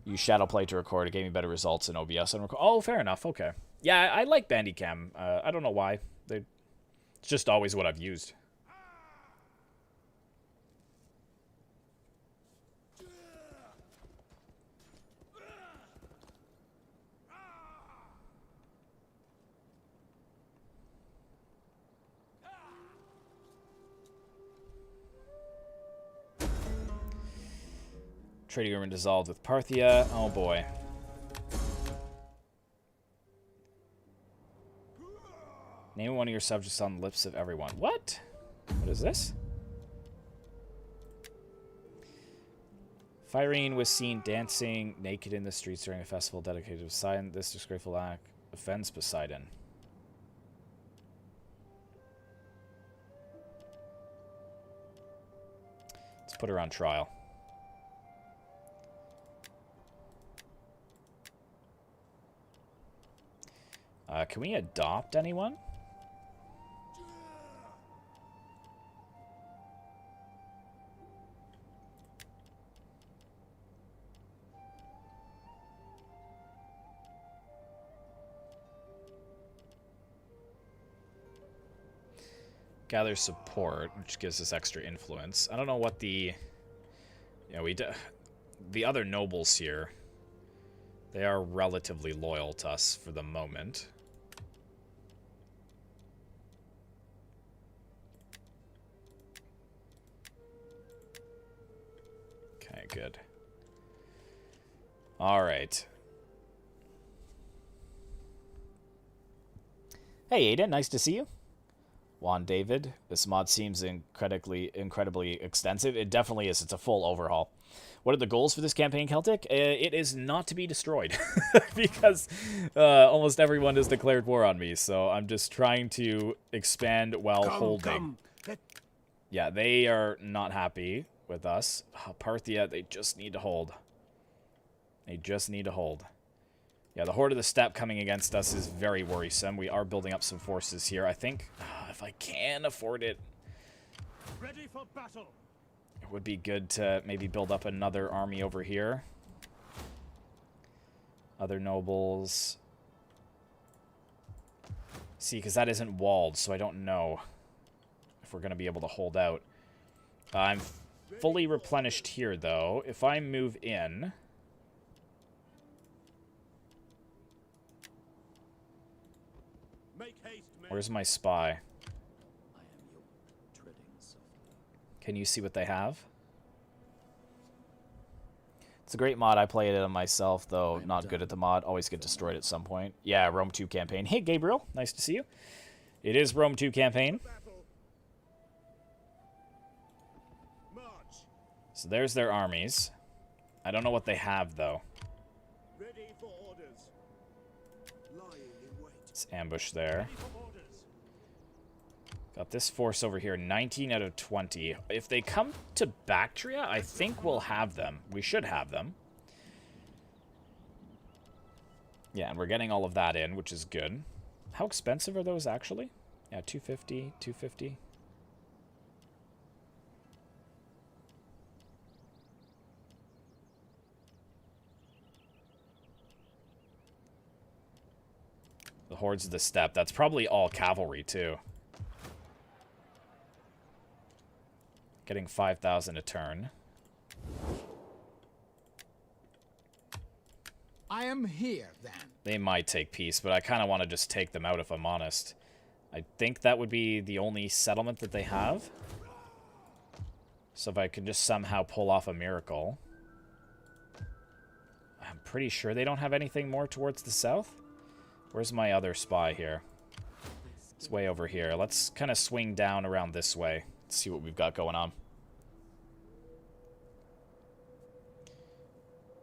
Use Shadowplay to record. It gave me better results in OBS and record. Oh, fair enough. Okay. Yeah, I like Bandicam. I don't know why. It's just always what I've used. Trading agreement dissolved with Parthia. Oh boy. Name one of your subjects on the lips of everyone. What? What is this? Irene was seen dancing naked in the streets during a festival dedicated to Poseidon. This disgraceful act offends Poseidon. Let's put her on trial. Can we adopt anyone? Gather support, which gives us extra influence. I don't know what the... Yeah, the other nobles here, they are relatively loyal to us for the moment. Okay, good. All right. Hey, Aiden, nice to see you. Juan David, this mod seems incredibly extensive. It definitely is. It's a full overhaul. What are the goals for this campaign, Celtic? It is not to be destroyed, because almost everyone has declared war on me, so I'm just trying to expand while holding. Yeah, they are not happy with us. Parthia, they just need to hold. They just need to hold. Yeah, the Horde of the Steppe coming against us is very worrisome. We are building up some forces here. I think if I can afford it, Ready for battle. it would be good to maybe build up another army over here. Other nobles. See, because that isn't walled, so I don't know if we're going to be able to hold out. I'm fully replenished here, though. If I move in... Make haste, men. Where's my spy? I am your treading softly. Can you see what they have? It's a great mod. I played it on myself, though not good at the mod. Always get destroyed at some point. Yeah, Rome 2 campaign. Hey, Gabriel. Nice to see you. It is Rome 2 campaign. Battle. March. So there's their armies. I don't know what they have, though. Ready for orders. Lying in wait. Let's ambush there. Ready for orders. Got this force over here, 19 out of 20. If they come to Baktria, I think we'll have them. We should have them. Yeah, and we're getting all of that in, which is good. How expensive are those, actually? Yeah, 250, 250. The Hordes of the Steppe. That's probably all cavalry, too. Getting 5,000 a turn. I am here, then. They might take peace, but I kind of want to just take them out if I'm honest. I think that would be the only settlement that they have. So if I can just somehow pull off a miracle. I'm pretty sure they don't have anything more towards the south. Where's my other spy here? It's way over here. Let's kind of swing down around this way. Let's see what we've got going on.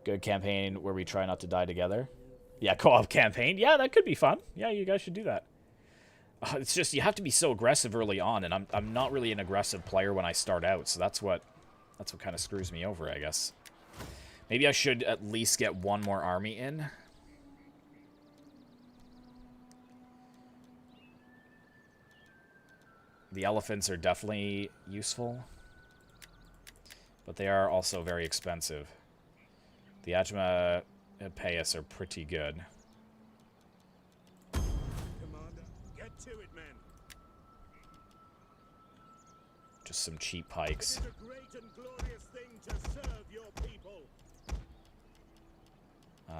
Good campaign where we try not to die together. Yeah, co-op campaign. Yeah, that could be fun. Yeah, you guys should do that. It's just you have to be so aggressive early on, and I'm not really an aggressive player when I start out, so that's what kind of screws me over, I guess. Maybe I should at least get one more army in. The elephants are definitely useful, but they are also very expensive. The Ajma pay us are pretty good. Commander, get to it, men. Just some cheap pikes. It is a great and glorious thing to serve your people.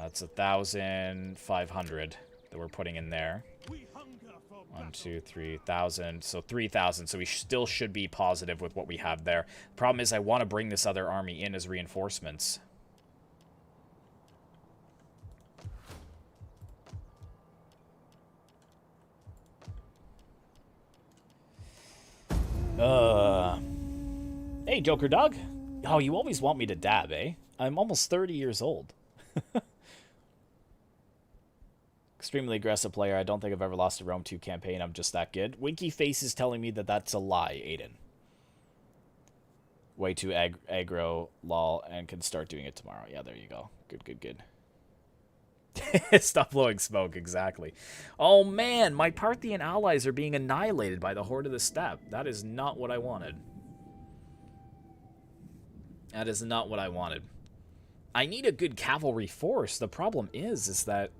It's 1,500 that we're putting in there. We hunger for 1, 2, 3,000. So 3,000. So we still should be positive with what we have there. Problem is, I want to bring this other army in as reinforcements. Hey, Joker Dog. Oh, you always want me to dab, eh? I'm almost 30 years old. Extremely aggressive player. I don't think I've ever lost a Rome 2 campaign. I'm just that good. Winky Face is telling me that that's a lie, Aiden. Way too aggro, lol, and can start doing it tomorrow. Yeah, there you go. Good, good, good. Stop blowing smoke, exactly. Oh man, my Parthian allies are being annihilated by the Horde of the Steppe. That is not what I wanted. That is not what I wanted. I need a good cavalry force. The problem is that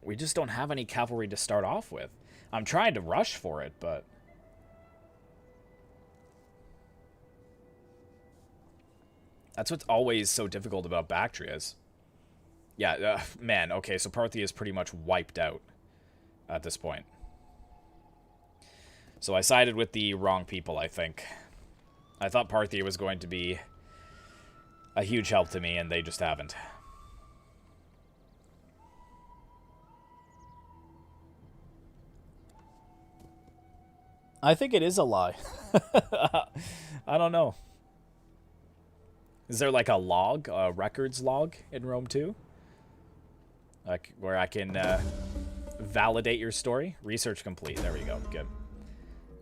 we just don't have any cavalry to start off with. I'm trying to rush for it, but... That's what's always so difficult about Bactrias. Yeah, man, okay, so Parthia is pretty much wiped out at this point. So I sided with the wrong people, I think. I thought Parthia was going to be a huge help to me, and they just haven't. I think it is a lie. I don't know. Is there like a log, a records log in Rome 2? Like, where I can validate your story? Research complete. There we go. Good.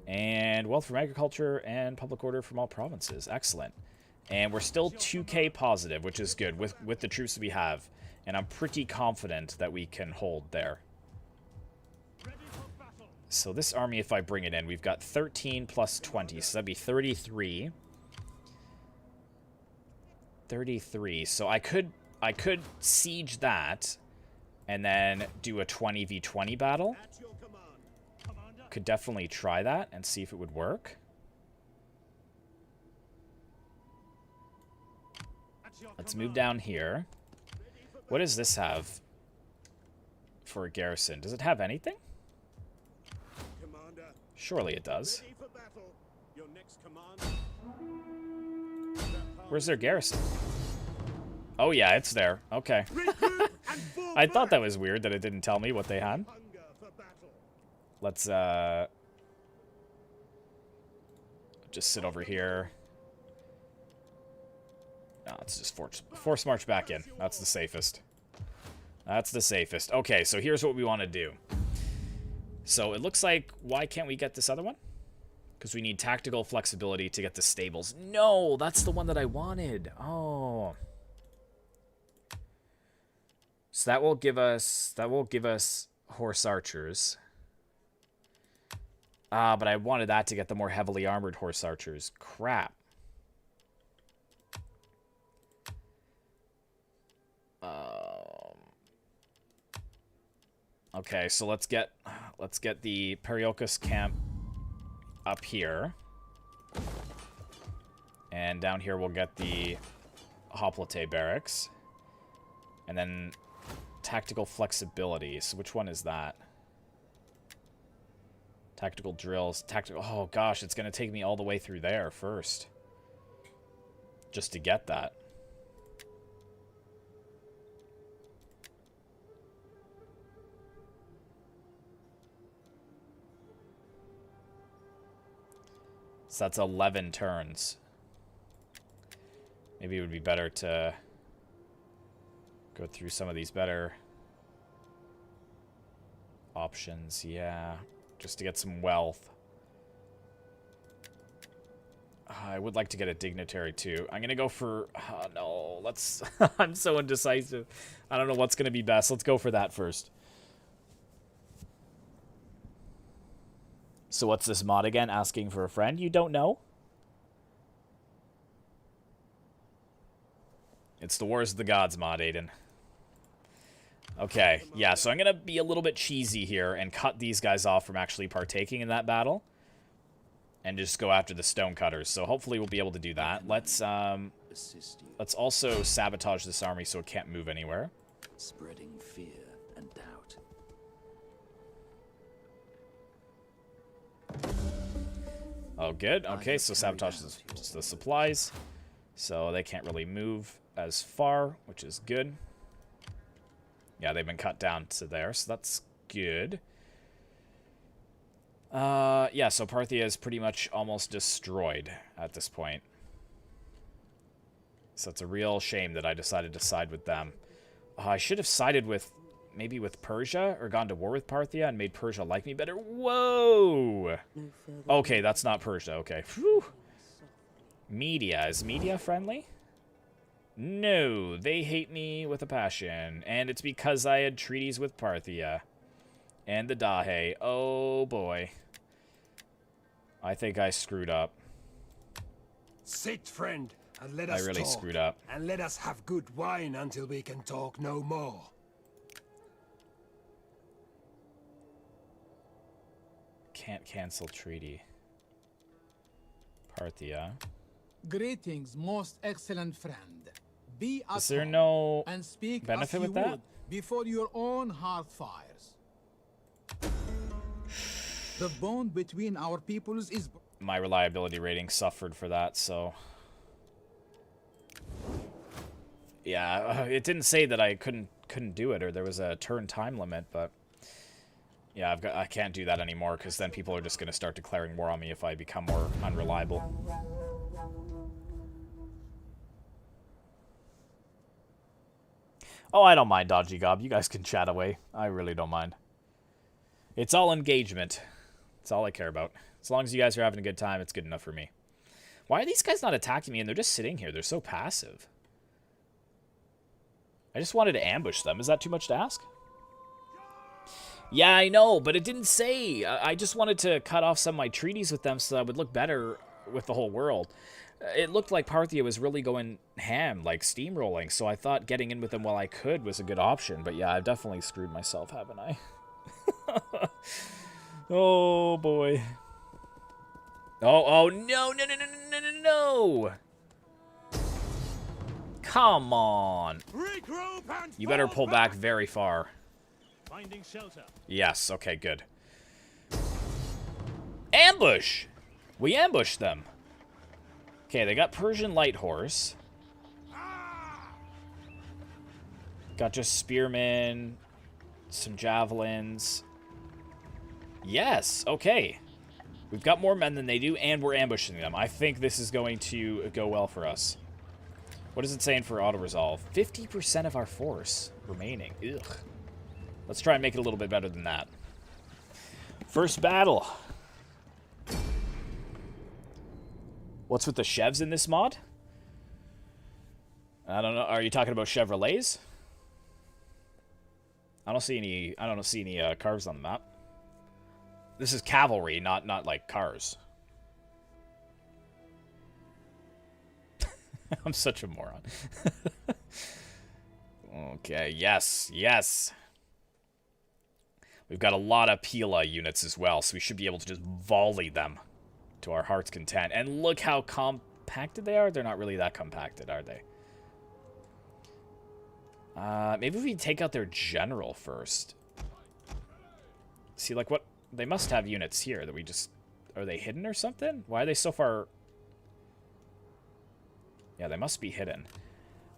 And wealth from agriculture and public order from all provinces. Excellent. And we're still 2k positive, which is good with the troops we have. And I'm pretty confident that we can hold there. So this army, if I bring it in, we've got 13 plus 20, so that'd be 33. 33. So I could siege that and then do a 20v20 battle. Could definitely try that and see if it would work. Let's move down here. What does this have for a garrison? Does it have anything? Surely it does. Where's their garrison? Oh yeah, it's there. Okay. I thought that was weird that it didn't tell me what they had. Let's just sit over here. No, let's just force march back in. That's the safest. That's the safest. Okay, so here's what we want to do. So it looks like, why can't we get this other one? Because we need tactical flexibility to get the stables. No, that's the one that I wanted. Oh. So that will give us horse archers. But I wanted that to get the more heavily armored horse archers. Crap. Okay, so let's get the Periokus camp up here. And down here we'll get the Hoplite barracks. And then tactical flexibility. So which one is that? Tactical drills. Tactical... Oh, gosh, it's going to take me all the way through there first. Just to get that. So that's 11 turns. Maybe it would be better to go through some of these better options. Yeah. Just to get some wealth. I would like to get a dignitary too. I'm going to go for... Oh, no, let's... I'm so indecisive. I don't know what's going to be best. Let's go for that first. So what's this mod again? Asking for a friend? You don't know? It's the Wars of the Gods mod, Aiden. Okay, yeah, so I'm going to be a little bit cheesy here and cut these guys off from actually partaking in that battle. And just go after the stonecutters. So hopefully we'll be able to do that. Let's also sabotage this army so it can't move anywhere. Spreading fear and doubt. Oh, good. Okay, so sabotage the supplies. So they can't really move as far, which is good. Yeah, they've been cut down to there, so that's good. Yeah, so Parthia is pretty much almost destroyed at this point. So it's a real shame that I decided to side with them. I should have sided with, maybe with Persia, or gone to war with Parthia and made Persia like me better. Whoa! Okay, that's not Persia, okay. Whew. Media. Is Media friendly? No, they hate me with a passion. And it's because I had treaties with Parthia. And the Dahe. Oh, boy. I think I screwed up. Sit, friend, and let us I really talk, screwed up. and let us have good wine until we can talk no more. Can't cancel treaty. Parthia. Greetings, most excellent friend. Be at Is there home no and speak benefit as with you that? would before your own hearth fires. The bond between our peoples is... My reliability rating suffered for that, so... Yeah, it didn't say that I couldn't do it, or there was a turn time limit, but... Yeah, I can't do that anymore, because then people are just going to start declaring war on me if I become more unreliable. Oh, I don't mind, Dodgy Gob. You guys can chat away. I really don't mind. It's all engagement. It's all I care about. As long as you guys are having a good time, it's good enough for me. Why are these guys not attacking me and they're just sitting here? They're so passive. I just wanted to ambush them. Is that too much to ask? Yeah, I know, but it didn't say. I just wanted to cut off some of my treaties with them so that I would look better with the whole world. It looked like Parthia was really going ham, like steamrolling, so I thought getting in with them while I could was a good option. But yeah, I've definitely screwed myself, haven't I? Oh, boy. Oh, no. Come on. You better pull back very far. Finding shelter. Yes, okay, good. Ambush! We ambushed them. Okay, they got Persian Light Horse. Got just spearmen, some javelins. Yes, okay. We've got more men than they do, and we're ambushing them. I think this is going to go well for us. What is it saying for auto-resolve? 50% of our force remaining. Ugh. Let's try and make it a little bit better than that. First battle. What's with the Chevs in this mod? I don't know. Are you talking about Chevrolets? I don't see any cars on the map. This is cavalry, not like cars. I'm such a moron. Okay, yes. We've got a lot of Pila units as well, so we should be able to just volley them to our heart's content. And look how compacted they are. They're not really that compacted, are they? Maybe we take out their general first. See, like, what? They must have units here that we just... Are they hidden or something? Why are they so far... Yeah, they must be hidden.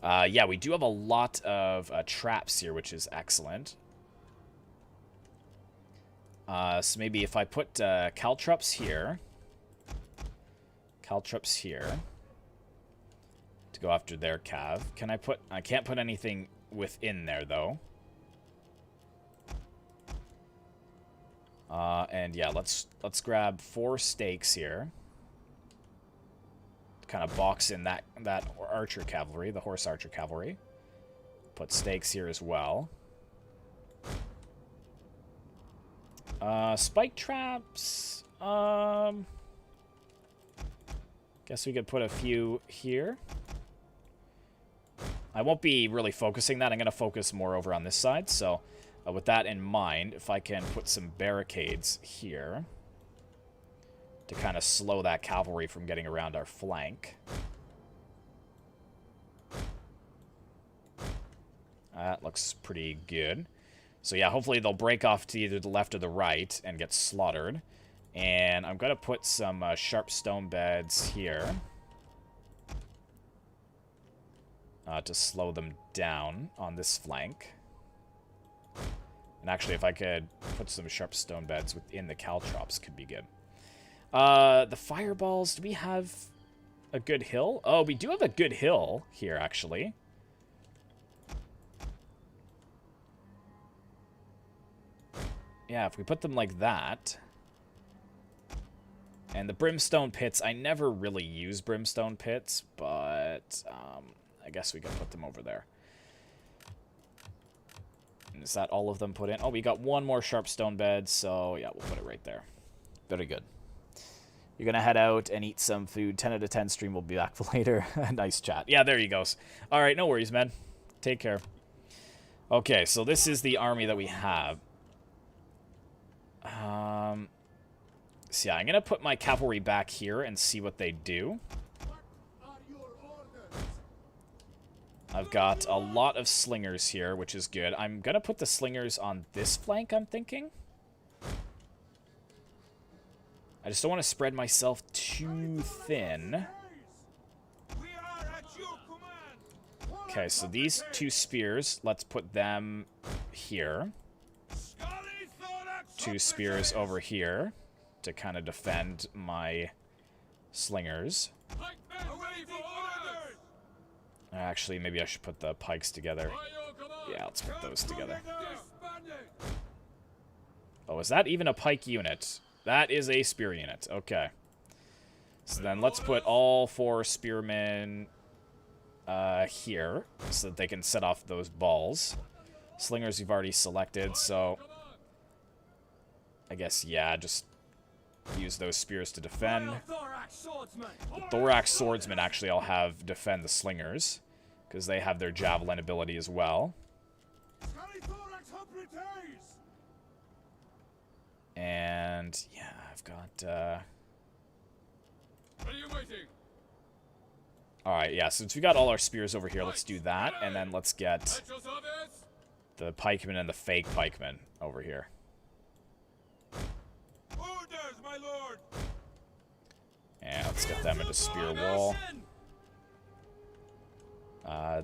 Yeah, we do have a lot of traps here, which is excellent. So maybe if I put caltrops here... Caltrops here... To go after their cav. Can I put... I can't put anything within there, though. And yeah, let's grab 4 stakes here. Kind of box in that archer cavalry, the horse archer cavalry. Put stakes here as well. Spike traps. Guess we could put a few here. I won't be really focusing that. I'm going to focus more over on this side. So with that in mind, if I can put some barricades here to kind of slow that cavalry from getting around our flank. That looks pretty good. So yeah, hopefully they'll break off to either the left or the right and get slaughtered. And I'm going to put some sharp stone beds here to slow them down on this flank. And actually, if I could put some sharp stone beds within the caltrops, could be good. The fireballs, do we have a good hill? Oh, we do have a good hill here, actually. Yeah, if we put them like that. And the brimstone pits, I never really use brimstone pits, but I guess we could put them over there. And is that all of them put in? Oh, we got one more sharp stone bed, so yeah, we'll put it right there. Very good. You're going to head out and eat some food. 10 out of 10 stream. We'll be back for later. Nice chat. Yeah, there you go. All right, no worries, man. Take care. Okay, so this is the army that we have. So yeah, I'm going to put my cavalry back here and see what they do. I've got a lot of slingers here, which is good. I'm going to put the slingers on this flank, I'm thinking. I just don't want to spread myself too thin. Okay, so these 2 spears, let's put them here. 2 spears over here to kind of defend my slingers. Actually, maybe I should put the pikes together. Yeah, let's put those together. Oh, is that even a pike unit? That is a spear unit. Okay. So then let's put all 4 spearmen here so that they can set off those balls. Slingers you've already selected, so I guess, yeah, just use those spears to defend. The thorax swordsmen, actually, I'll have defend the slingers, because they have their javelin ability as well. And, yeah, I've got, Alright, yeah, since we got all our spears over here, let's do that, and then let's get the pikemen and the fake pikemen over here. Orders, my lord. And let's get them into spear wall.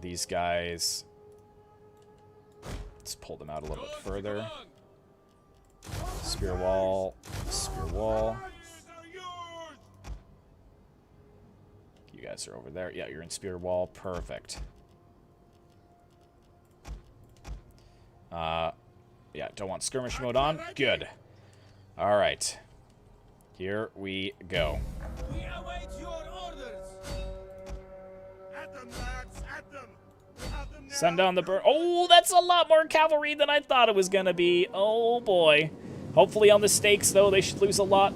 These guys, let's pull them out a little bit further. Spear wall, spear wall. You guys are over there. Yeah, you're in spear wall. Perfect. Yeah, don't want skirmish mode on. Good. All right. Here we go. We await your orders. At them, lads, at them. We have them now. Send down the bird. Oh, that's a lot more cavalry than I thought it was going to be. Oh, boy. Hopefully on the stakes, though, they should lose a lot.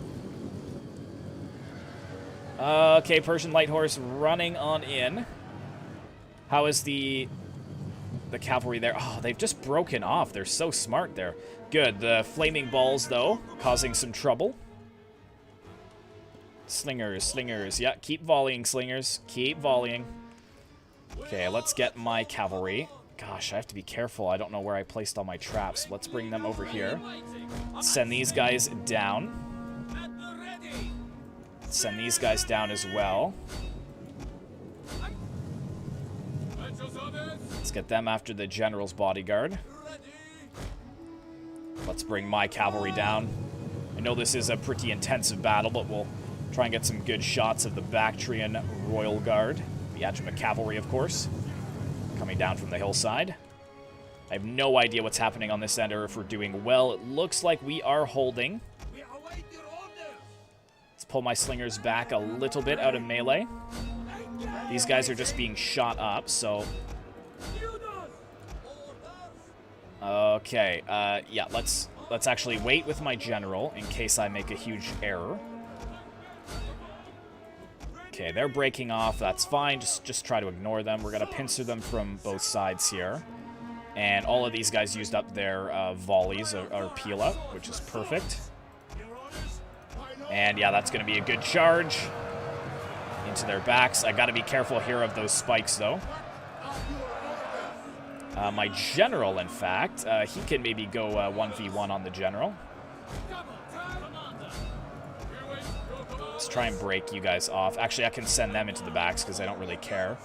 Okay, Persian Light Horse running on in. How is the cavalry there? Oh, they've just broken off. They're so smart there. Good. The flaming balls, though, causing some trouble. Slingers, slingers. Yeah, keep volleying, slingers. Keep volleying. Okay, let's get my cavalry. Gosh, I have to be careful. I don't know where I placed all my traps. Let's bring them over here. Send these guys down. Send these guys down as well. Let's get them after the general's bodyguard. Let's bring my cavalry down. I know this is a pretty intensive battle, but we'll try and get some good shots of the Bactrian Royal Guard. The Adjumant Cavalry, of course, coming down from the hillside. I have no idea what's happening on this end or if we're doing well. It looks like we are holding. Let's pull my slingers back a little bit out of melee. These guys are just being shot up, so... Okay, yeah, let's actually wait with my general in case I make a huge error. Okay, they're breaking off. That's fine. Just try to ignore them. We're going to pincer them from both sides here. And all of these guys used up their volleys or peel out, which is perfect. And yeah, that's going to be a good charge into their backs. I got to be careful here of those spikes, though. My general, in fact, he can maybe go 1v1 on the general. Let's try and break you guys off. Actually, I can send them into the backs because I don't really care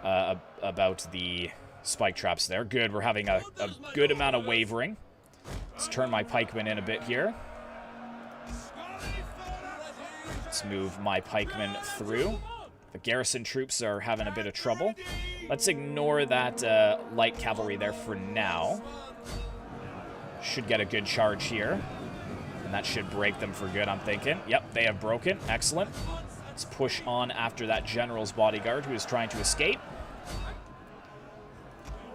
about the spike traps there. Good, we're having a good amount of wavering. Let's turn my pikemen in a bit here. Let's move my pikemen through. The garrison troops are having a bit of trouble. Let's ignore that light cavalry there for now. Should get a good charge here. And that should break them for good, I'm thinking. Yep, they have broken. Excellent. Let's push on after that general's bodyguard who is trying to escape.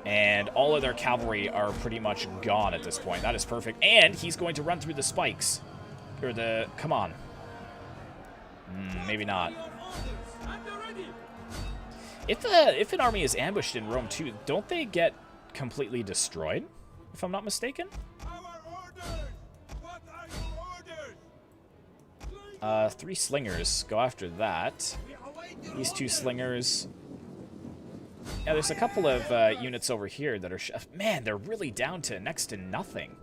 And all of their cavalry are pretty much gone at this point. That is perfect. And he's going to run through the spikes. Or the... Come on. Maybe not. If an army is ambushed in Rome too, don't they get completely destroyed? If I'm not mistaken? What are your orders? 3 slingers. Go after that. These 2 slingers. Yeah, there's a couple of units over here that are... Man, they're really down to next to nothing.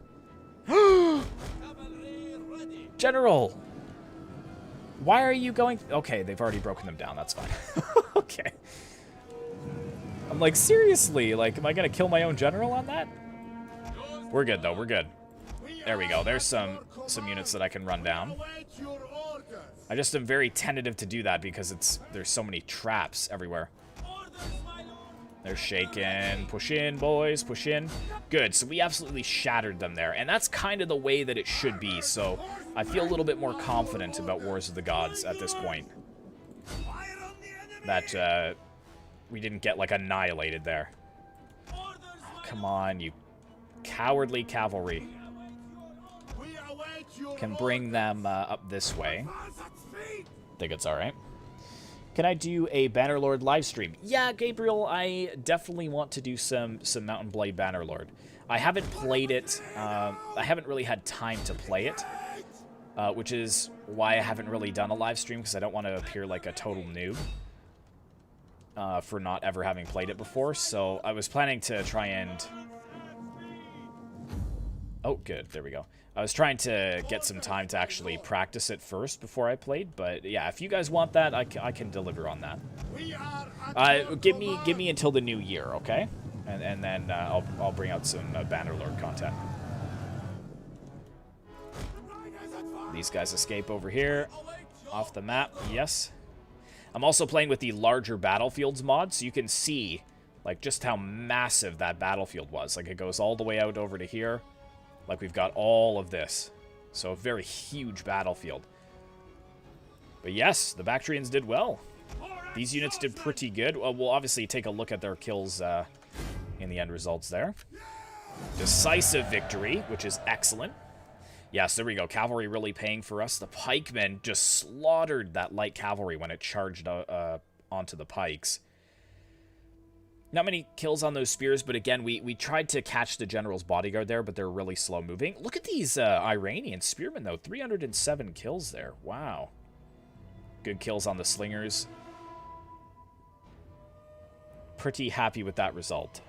General! Why are you going... Okay, they've already broken them down. That's fine. Okay. I'm like, seriously? Like, am I going to kill my own general on that? We're good, though. We're good. There we go. There's some units that I can run down. I just am very tentative to do that because there's so many traps everywhere. They're shaking. Push in, boys. Push in. Good. So we absolutely shattered them there. And that's kind of the way that it should be. So I feel a little bit more confident about Wars of the Gods at this point. That we didn't get, like, annihilated there. Oh, come on, you cowardly cavalry. Can bring them up this way. Think it's alright. Can I do a Bannerlord livestream? Yeah, Gabriel, I definitely want to do some Mountain Blade Bannerlord. I haven't played it. I haven't really had time to play it, which is why I haven't really done a live stream, because I don't want to appear like a total noob for not ever having played it before. So I was planning to try and... Oh, good. There we go. I was trying to get some time to actually practice it first before I played, but yeah, if you guys want that, I can deliver on that. Give me until the new year, okay? And then I'll bring out some Bannerlord content. These guys escape over here, off the map. Yes. I'm also playing with the larger battlefields mod, so you can see like just how massive that battlefield was. Like it goes all the way out over to here. Like, we've got all of this. So, a very huge battlefield. But yes, the Bactrians did well. These units did pretty good. Well, we'll obviously take a look at their kills in the end results there. Decisive victory, which is excellent. Yes, there we go. Cavalry really paying for us. The pikemen just slaughtered that light cavalry when it charged onto the pikes. Not many kills on those spears, but again, we tried to catch the general's bodyguard there, but they're really slow moving. Look at these Iranian spearmen, though. 307 kills there. Wow. Good kills on the slingers. Pretty happy with that result.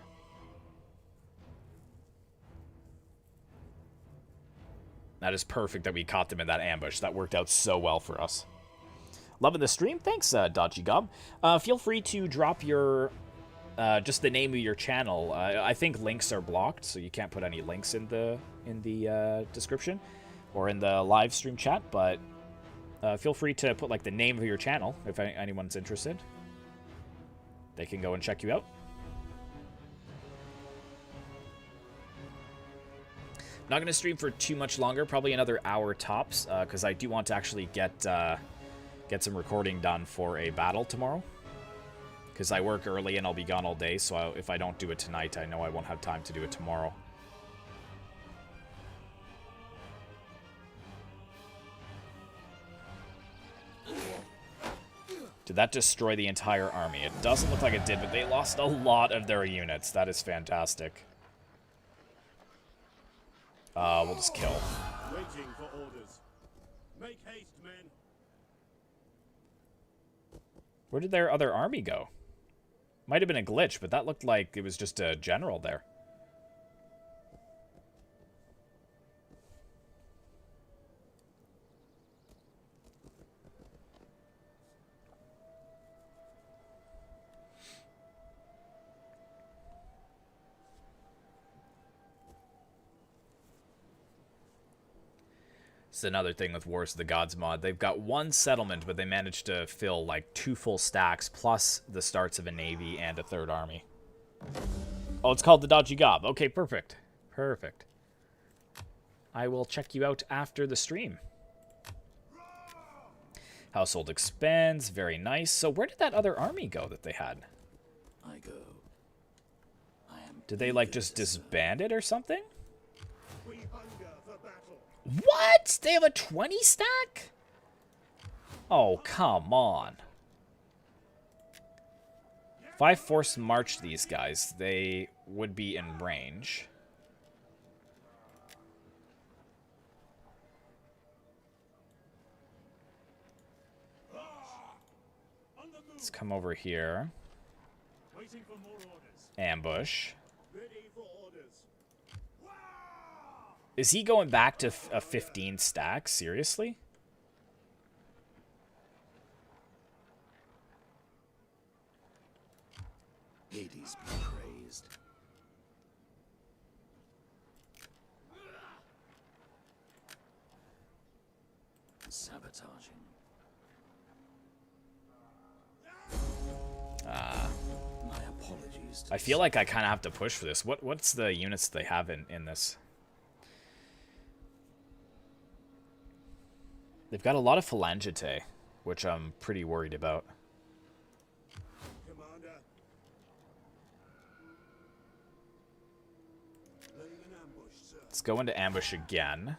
That is perfect that we caught them in that ambush. That worked out so well for us. Loving the stream. Thanks, Dodgy Gob. Feel free to drop your... just the name of your channel. I think links are blocked, so you can't put any links in the description or in the live stream chat. But feel free to put like the name of your channel if anyone's interested. They can go and check you out. I'm not going to stream for too much longer, probably another hour tops, because I do want to actually get some recording done for a battle tomorrow. Because I work early and I'll be gone all day, so if I don't do it tonight, I know I won't have time to do it tomorrow. Did that destroy the entire army? It doesn't look like it did, but they lost a lot of their units. That is fantastic. We'll just kill. Waiting for orders. Make haste, men. Where did their other army go? Might have been a glitch, but that looked like it was just a general there. It's another thing with Wars of the Gods mod. They've got one settlement, but they managed to fill like 2 full stacks, plus the starts of a navy and a third army. Oh, it's called the Dodgy Gob. Okay, perfect. Perfect. I will check you out after the stream. Household expands. Very nice. So where did that other army go that they had? I go. I am. Did they like just disband it or something? We hunger for battle. What? They have a 20 stack? Oh, come on. If I force march these guys, they would be in range. Let's come over here. Waiting for more orders. Ambush. Ready for orders. Is he going back to a 15 stack? Seriously? Hades be praised. Sabotaging. Ah. My apologies pleased. I feel like I kind of have to push for this. What's the units they have in this? They've got a lot of phalangite, which I'm pretty worried about. Commander. Laying an ambush, sir. Let's go into ambush again.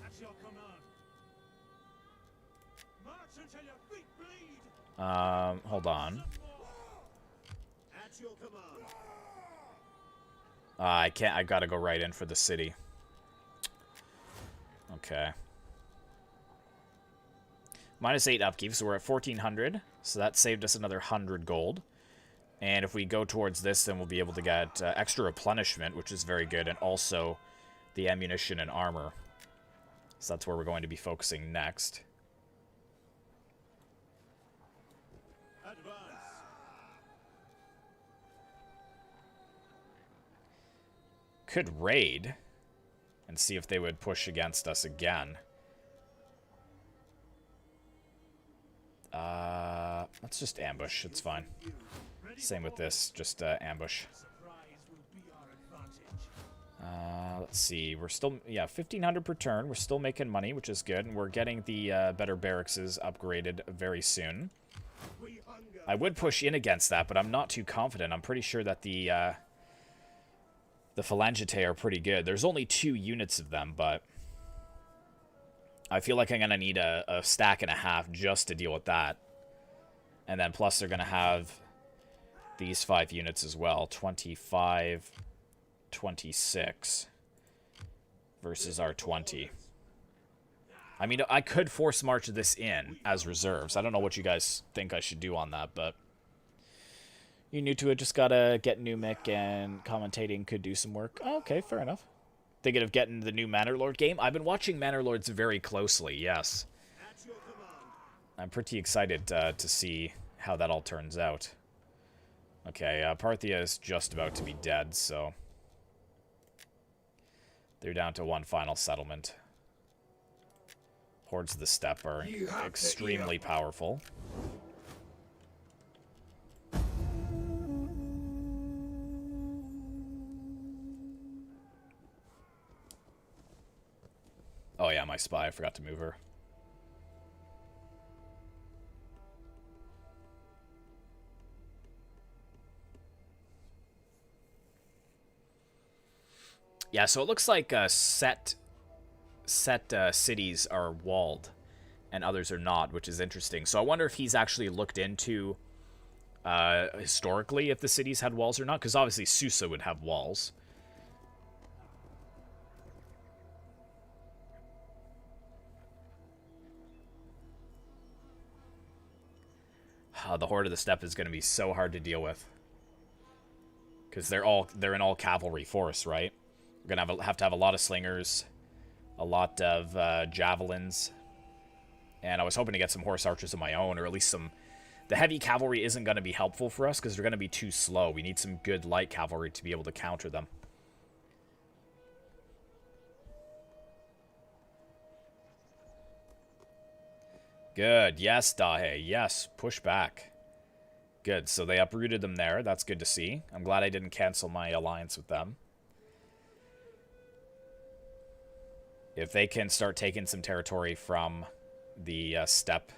At your command. March until your feet bleed. Hold on. At your command. I can't. I gotta go right in for the city. Okay. -8 upkeep, so we're at 1400. So that saved us another 100 gold. And if we go towards this, then we'll be able to get extra replenishment, which is very good, and also the ammunition and armor. So that's where we're going to be focusing next. Advance. Could raid and see if they would push against us again. Let's just ambush. It's fine. Same with this. Just ambush. Surprise will be our advantage. Let's see. We're still, yeah, 1500 per turn. We're still making money, which is good. And we're getting the better barracks upgraded very soon. We hunger. I would push in against that, but I'm not too confident. I'm pretty sure that the phalangite are pretty good. There's only 2 units of them, but I feel like I'm going to need a stack and a half just to deal with that. And then plus they're going to have these 5 units as well. 25, 26 versus our 20. I mean, I could force march this in as reserves. I don't know what you guys think I should do on that, but you're new to it, just gotta get new mic, and commentating could do some work. Oh, okay, fair enough. Thinking of getting the new Manor Lord game? I've been watching Manor Lords very closely, yes. At your command. I'm pretty excited to see how that all turns out. Okay, Parthia is just about to be dead, so they're down to 1 final settlement. Hordes of the Steppe are extremely powerful. Oh yeah, my spy. I forgot to move her. Yeah, so it looks like set cities are walled and others are not, which is interesting. So I wonder if he's actually looked into historically if the cities had walls or not, because obviously Susa would have walls. The Horde of the Steppe is going to be so hard to deal with, because they're in all cavalry force, right? We're going to have a lot of slingers, a lot of javelins, and I was hoping to get some horse archers of my own, or at least some. The heavy cavalry isn't going to be helpful for us because they're going to be too slow. We need some good light cavalry to be able to counter them. Good. Yes, Dahe. Yes. Push back. Good. So they uprooted them there. That's good to see. I'm glad I didn't cancel my alliance with them. If they can start taking some territory from the steppe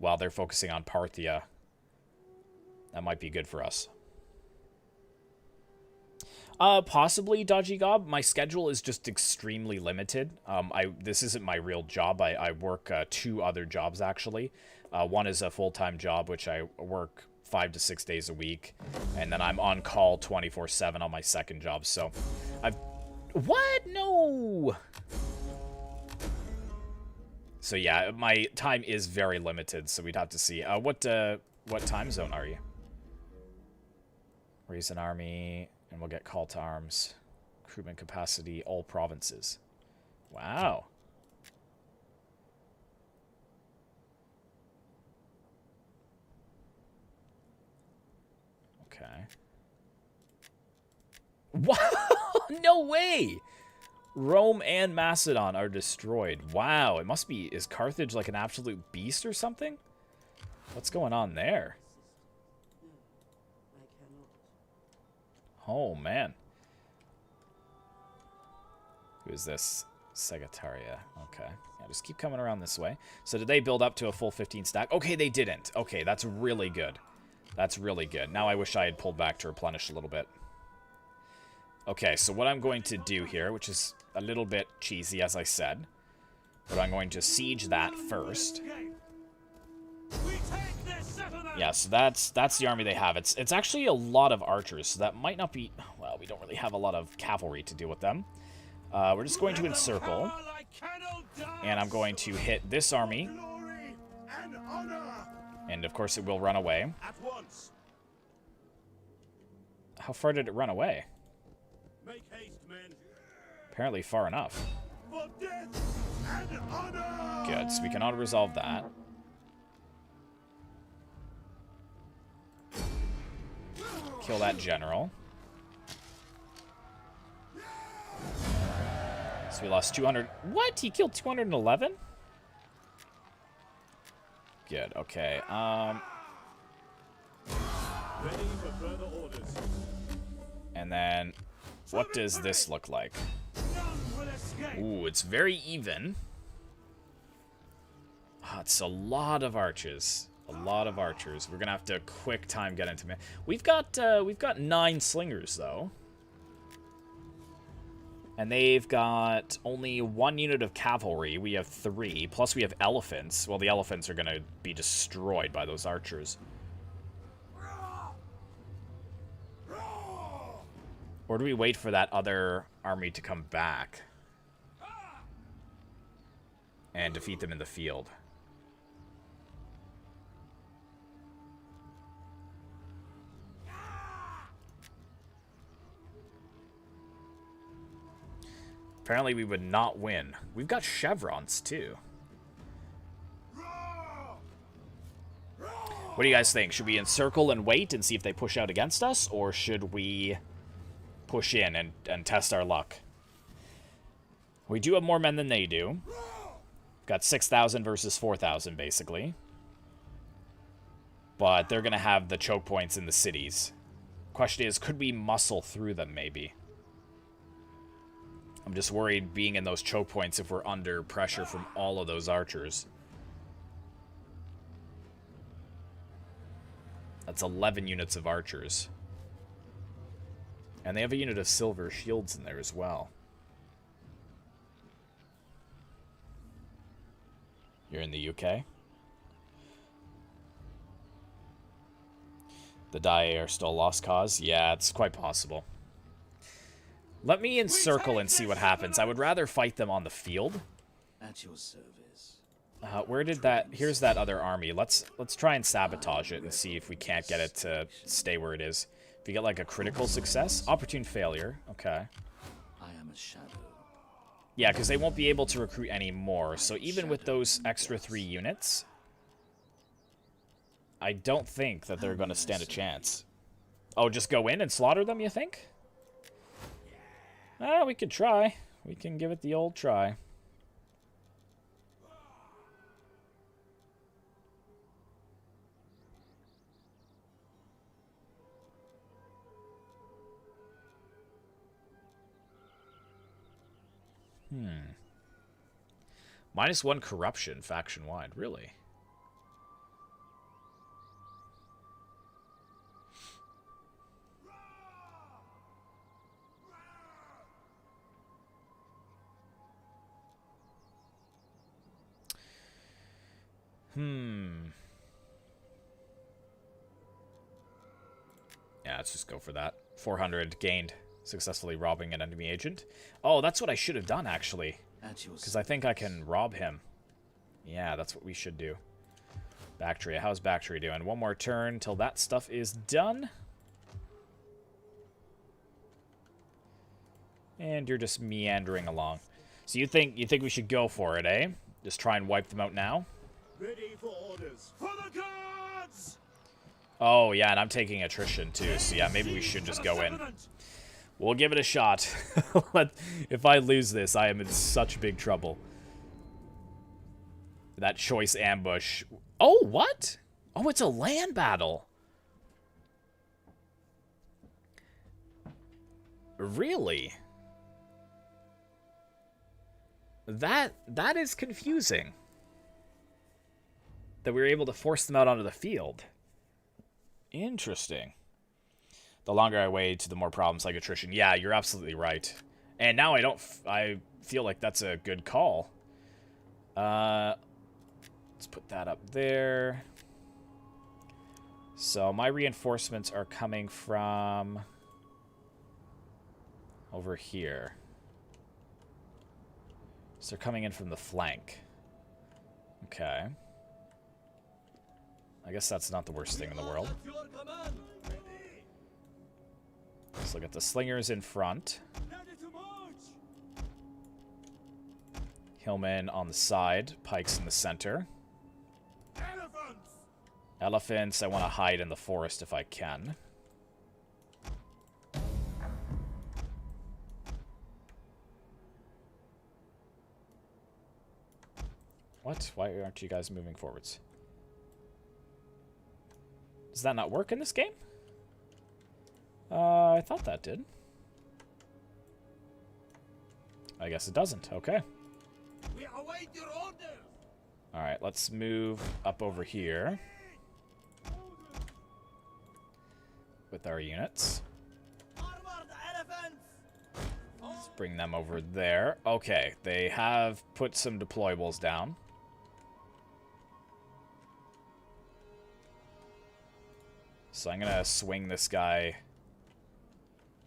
while they're focusing on Parthia, that might be good for us. Possibly, Dodgy Gob. My schedule is just extremely limited. This isn't my real job. I work 2 other jobs, actually. One is a full-time job, which I work 5 to 6 days a week. And then I'm on call 24/7 on my second job. So, What? No! So, yeah, my time is very limited, so we'd have to see. What time zone are you? Raise an army, and we'll get call to arms. Recruitment capacity, all provinces. Wow. Okay. Wow! No way! Rome and Macedon are destroyed. Wow, it must be... Is Carthage like an absolute beast or something? What's going on there? No, I cannot. Oh, man. Who is this? Segataria. Okay. Yeah, just keep coming around this way. So did they build up to a full 15 stack? Okay, they didn't. Okay, that's really good. That's really good. Now I wish I had pulled back to replenish a little bit. Okay, so what I'm going to do here, which is a little bit cheesy, as I said, but I'm going to siege that first. Yeah, so that's the army they have. It's actually a lot of archers, so that might not be... Well, we don't really have a lot of cavalry to deal with them. We're just going to encircle, and I'm going to hit this army, and of course it will run away. How far did it run away? Make haste, men. Apparently far enough. For death and honor. Good, so we can auto-resolve that. Kill that general. So we lost 200. What? He killed 211? Good, okay. Ready for further orders. And then, what does this look like? None will escape. Ooh, it's very even. Ah, it's a lot of archers. A lot of archers. We're gonna have to quick time get into. We've got 9 slingers though, and they've got only 1 unit of cavalry. We have 3. Plus we have elephants. Well, the elephants are gonna be destroyed by those archers. Or do we wait for that other army to come back and defeat them in the field? Apparently we would not win. We've got chevrons, too. What do you guys think? Should we encircle and wait and see if they push out against us? Or should we push in and test our luck? We do have more men than they do. Got 6,000 versus 4,000, basically. But they're going to have the choke points in the cities. Question is, could we muscle through them, maybe? I'm just worried being in those choke points if we're under pressure from all of those archers. That's 11 units of archers. And they have a unit of silver shields in there as well. You're in the UK? The Dai are still a lost cause? Yeah, it's quite possible. Let me encircle and see what happens. I would rather fight them on the field. At your service. Where did that... Here's that other army. Let's try and sabotage it and see if we can't get it to stay where it is. If you get, like, a critical success. Opportune failure. Okay. I am a shadow. Yeah, because they won't be able to recruit any more. So even with those extra 3 units, I don't think that they're going to stand a chance. Oh, just go in and slaughter them, you think? We could try. We can give it the old try. -1 corruption faction-wide, really? Yeah, let's just go for that. 400 gained, successfully robbing an enemy agent. Oh, that's what I should have done, actually. Because I think I can rob him. Yeah, that's what we should do. Baktria, how's Baktria doing? 1 more turn till that stuff is done. And you're just meandering along. So you think we should go for it, eh? Just try and wipe them out now? Ready for orders. For the gods! Oh, yeah, and I'm taking attrition, too. So, yeah, maybe we should just go in. We'll give it a shot. If I lose this, I am in such big trouble. That choice ambush. Oh, what? Oh, it's a land battle. Really? That is confusing. That we were able to force them out onto the field. Interesting. The longer I wait, the more problems like attrition. Yeah, you're absolutely right. And now I feel like that's a good call. Let's put that up there. So my reinforcements are coming from over here. So they're coming in from the flank. Okay. I guess that's not the worst thing in the world. Let's look at the slingers in front. Hillmen on the side. Pikes in the center. Elephants, I want to hide in the forest if I can. What? Why aren't you guys moving forwards? Does that not work in this game? I thought that did. I guess it doesn't. Okay. We await your orders. Alright, let's move up over here with our units. Armored elephants. Let's bring them over there. Okay, they have put some deployables down. So I'm going to swing this guy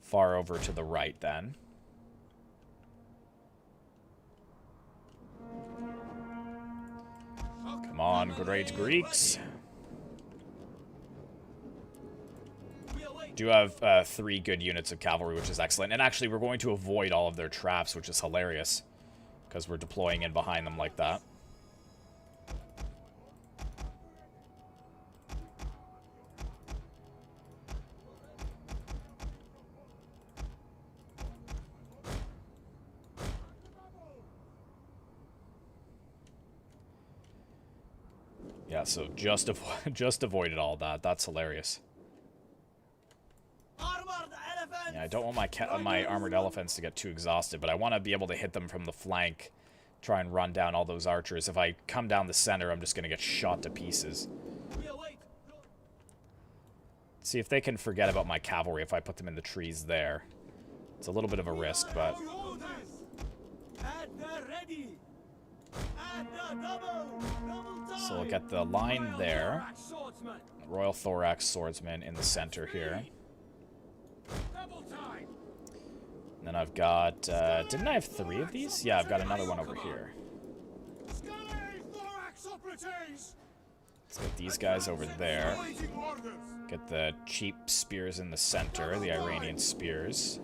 far over to the right then. Come on, great Greeks. Do have 3 good units of cavalry, which is excellent. And actually, we're going to avoid all of their traps, which is hilarious. Because we're deploying in behind them like that. Yeah, so just avoided all that. That's hilarious. Yeah, I don't want my armored elephants to get too exhausted, but I want to be able to hit them from the flank, try and run down all those archers. If I come down the center, I'm just going to get shot to pieces. See if they can forget about my cavalry if I put them in the trees there. It's a little bit of a risk, but... So we'll get the line there. Royal Thorax Swordsman in the center here. And then I've got... didn't I have 3 of these? Yeah, I've got another one over here. Let's get these guys over there. Get the cheap spears in the center, the Iranian spears.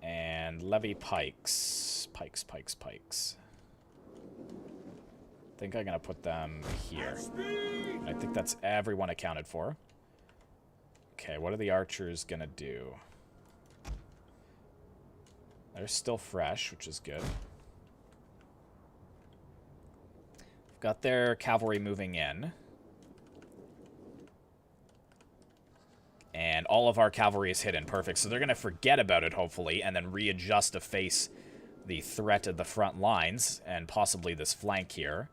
And levy pikes. Pikes. I think I'm going to put them here. I think that's everyone accounted for. Okay, what are the archers going to do? They're still fresh, which is good. Got their cavalry moving in. And all of our cavalry is hidden. Perfect. So they're going to forget about it, hopefully, and then readjust to face the threat of the front lines and possibly this flank here.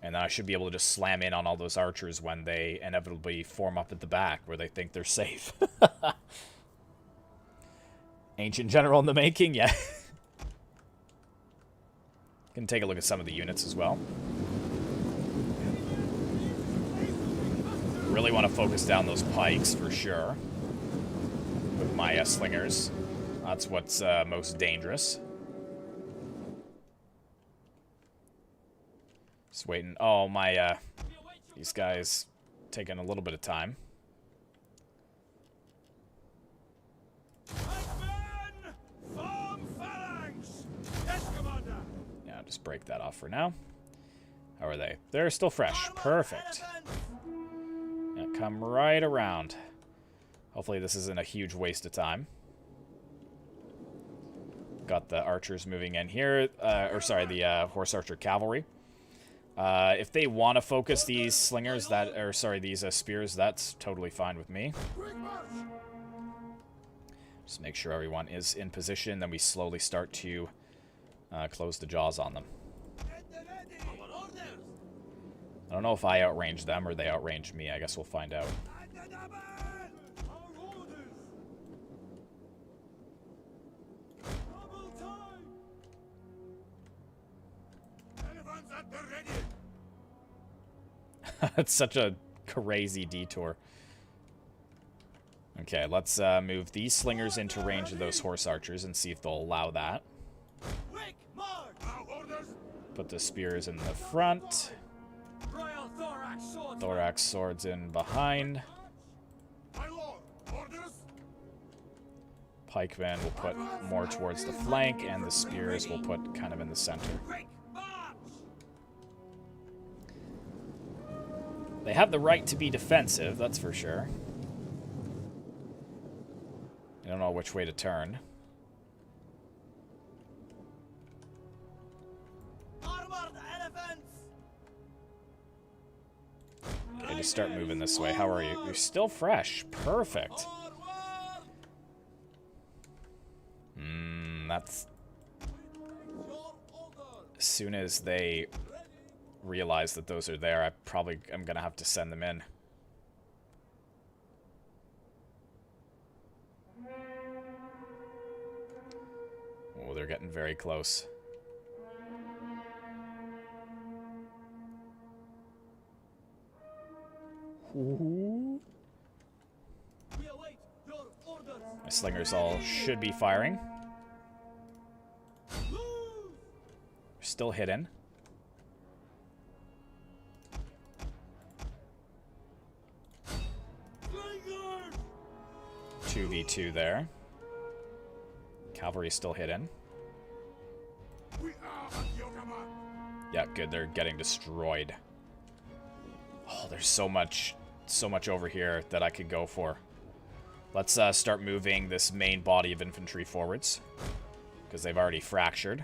And then I should be able to just slam in on all those archers when they inevitably form up at the back where they think they're safe. Ancient general in the making, yeah. Can take a look at some of the units as well. Really want to focus down those pikes for sure. With my slingers. That's what's most dangerous. Just waiting. Oh, my, these guys taking a little bit of time. Yeah, just break that off for now. How are they? They're still fresh. Perfect. Yeah, come right around. Hopefully this isn't a huge waste of time. Got the archers moving in here. The horse archer cavalry. If they want to focus these slingers, these spears, that's totally fine with me. Just make sure everyone is in position, then we slowly start to close the jaws on them. I don't know if I outranged them or they outranged me. I guess we'll find out. It's such a crazy detour. Okay, let's move these slingers into range of those horse archers and see if they'll allow that. Put the spears in the front. Thorax swords in behind. Pikemen will put more towards the flank, and the spears will put kind of in the center. They have the right to be defensive, that's for sure. I don't know which way to turn. Okay, just start moving this way. How are you? You're still fresh. Perfect. That's... As soon as they realize that those are there, I'm gonna have to send them in. Oh, they're getting very close. Ooh. My slingers all should be firing. We're still hidden. 2v2 there. Cavalry still hidden. Yeah, good. They're getting destroyed. Oh, there's so much over here that I could go for. Let's start moving this main body of infantry forwards, because they've already fractured.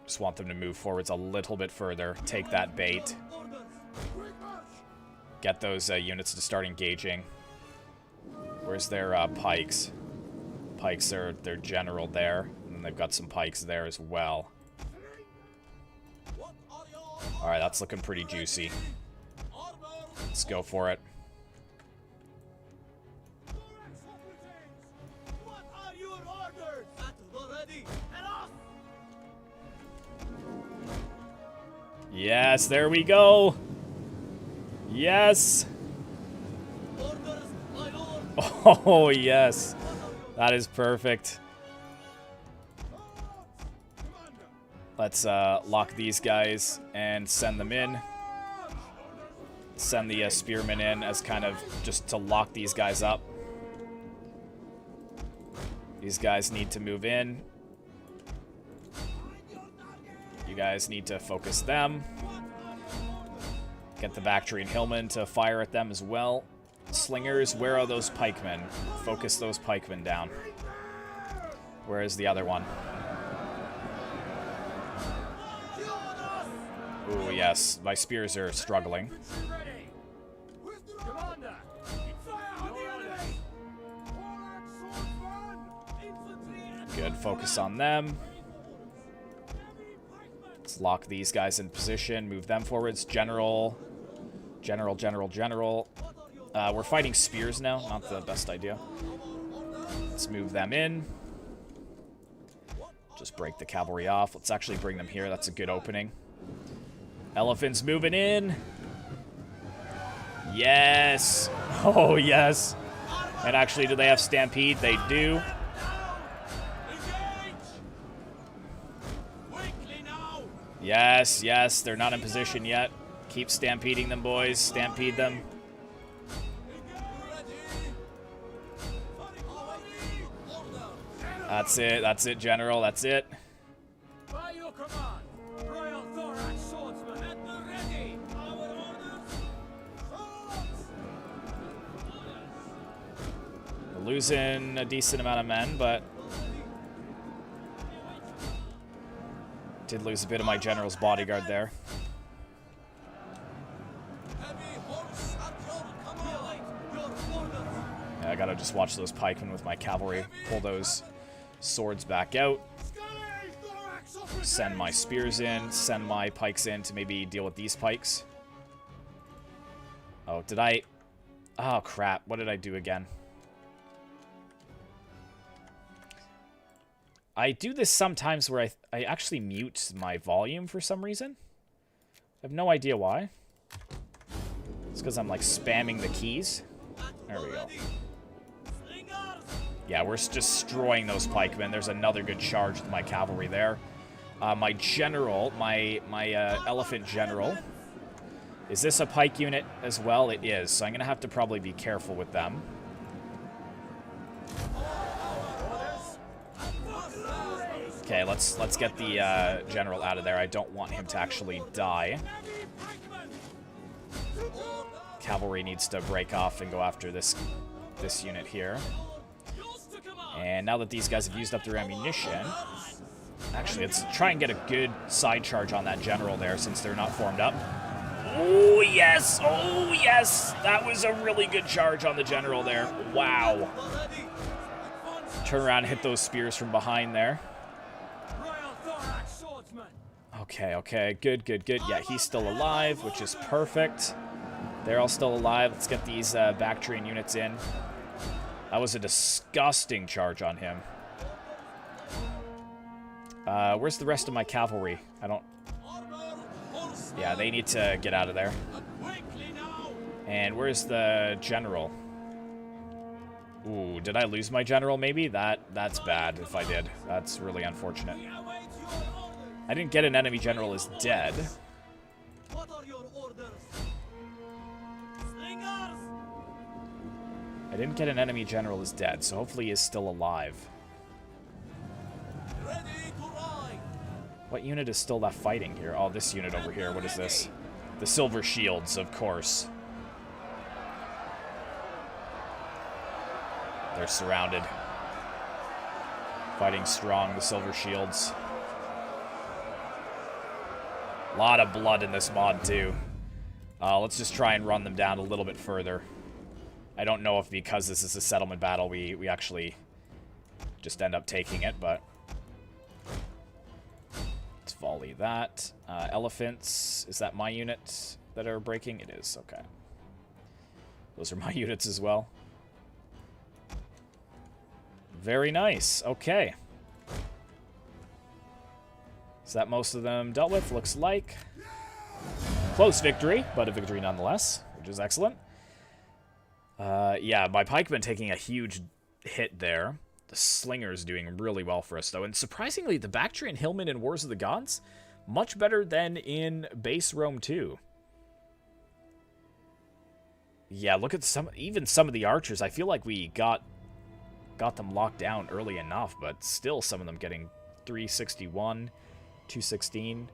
Just want them to move forwards a little bit further. Take that bait. Get those units to start engaging. Where's their pikes? Pikes are their general there, and then they've got some pikes there as well. Alright, that's looking pretty juicy. Let's go for it. Yes, there we go. Yes. Oh, yes. That is perfect. Let's lock these guys and send them in. Send the spearmen in as kind of just to lock these guys up. These guys need to move in. You guys need to focus them. Get the Baktria and Hillmen to fire at them as well. Slingers, where are those pikemen? Focus those pikemen down. Where is the other one? Ooh, yes. My spears are struggling. Good. Focus on them. Let's lock these guys in position. Move them forwards. General. We're fighting spears now. Not the best idea. Let's move them in. Just break the cavalry off. Let's actually bring them here. That's a good opening. Elephants moving in. Yes. Oh, yes. And actually, do they have Stampede? They do. Yes, yes. They're not in position yet. Keep stampeding them, boys. Stampede them. That's it. That's it, General. That's it. By your command, Royal Thorax Swordsman at the ready. Our orders. We're losing a decent amount of men, but Did lose a bit of my general's bodyguard there. Yeah, I gotta just watch those pikemen with my cavalry. Pull those swords back out. Send my spears in. Send my pikes in to maybe deal with these pikes. Oh, did I... Oh, crap. What did I do again? I do this sometimes where I actually mute my volume for some reason. I have no idea why. It's because I'm, like, spamming the keys. There we go. Yeah, we're just destroying those pikemen. There's another good charge with my cavalry there. My general, my elephant general. Is this a pike unit as well? It is, so I'm going to have to probably be careful with them. Okay, let's get the general out of there. I don't want him to actually die. Cavalry needs to break off and go after this unit here. And now that these guys have used up their ammunition... Actually, let's try and get a good side charge on that general there since they're not formed up. Oh, yes! Oh, yes! That was a really good charge on the general there. Wow. Turn around and hit those spears from behind there. Okay, okay. Good, good, good. Yeah, he's still alive, which is perfect. They're all still alive. Let's get these Bactrian units in. That was a disgusting charge on him. Where's the rest of my cavalry? I don't... Yeah, they need to get out of there. And where's the general? Ooh, did I lose my general maybe? That's bad if I did. That's really unfortunate. I didn't get an enemy general as dead. I didn't get an enemy general as dead, so hopefully he is still alive. What unit is still left fighting here? Oh, this unit over here. What is this? The Silver Shields, of course. They're surrounded. Fighting strong, the Silver Shields. A lot of blood in this mod, too. Let's just try and run them down a little bit further. I don't know if because this is a settlement battle, we actually just end up taking it, but... Let's volley that. Elephants. Is that my unit that are breaking? It is. Okay. Those are my units as well. Very nice. Okay. Is that most of them dealt with? Looks like. Close victory, but a victory nonetheless, which is excellent. Yeah, my pikemen taking a huge hit there. The Slinger's doing really well for us, though. And surprisingly, the Bactrian Hillmen in Wars of the Gods, much better than in Base Rome 2. Yeah, look at even some of the archers. I feel like we got them locked down early enough, but still some of them getting 361, 216,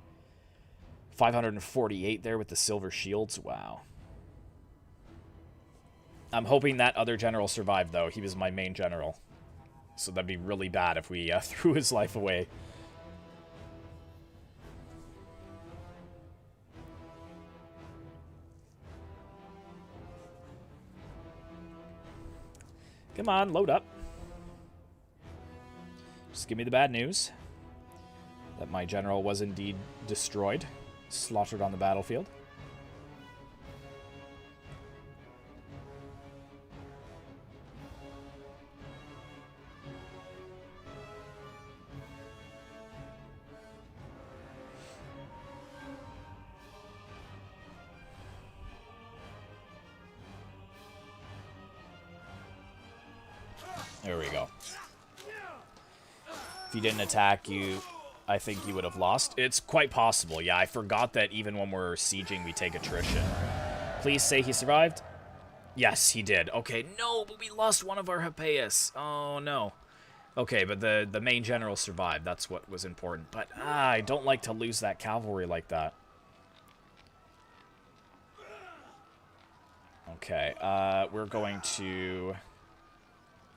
548 there with the Silver Shields. Wow. I'm hoping that other general survived, though. He was my main general. So that'd be really bad if we threw his life away. Come on, load up. Just give me the bad news. That my general was indeed destroyed. Slaughtered on the battlefield. There we go. If he didn't attack you, I think you would have lost. It's quite possible. Yeah, I forgot that even when we're sieging, we take attrition. Please say he survived. Yes, he did. Okay, no, but we lost one of our Hippeus. Oh, no. Okay, but the main general survived. That's what was important. But I don't like to lose that cavalry like that. Okay, we're going to...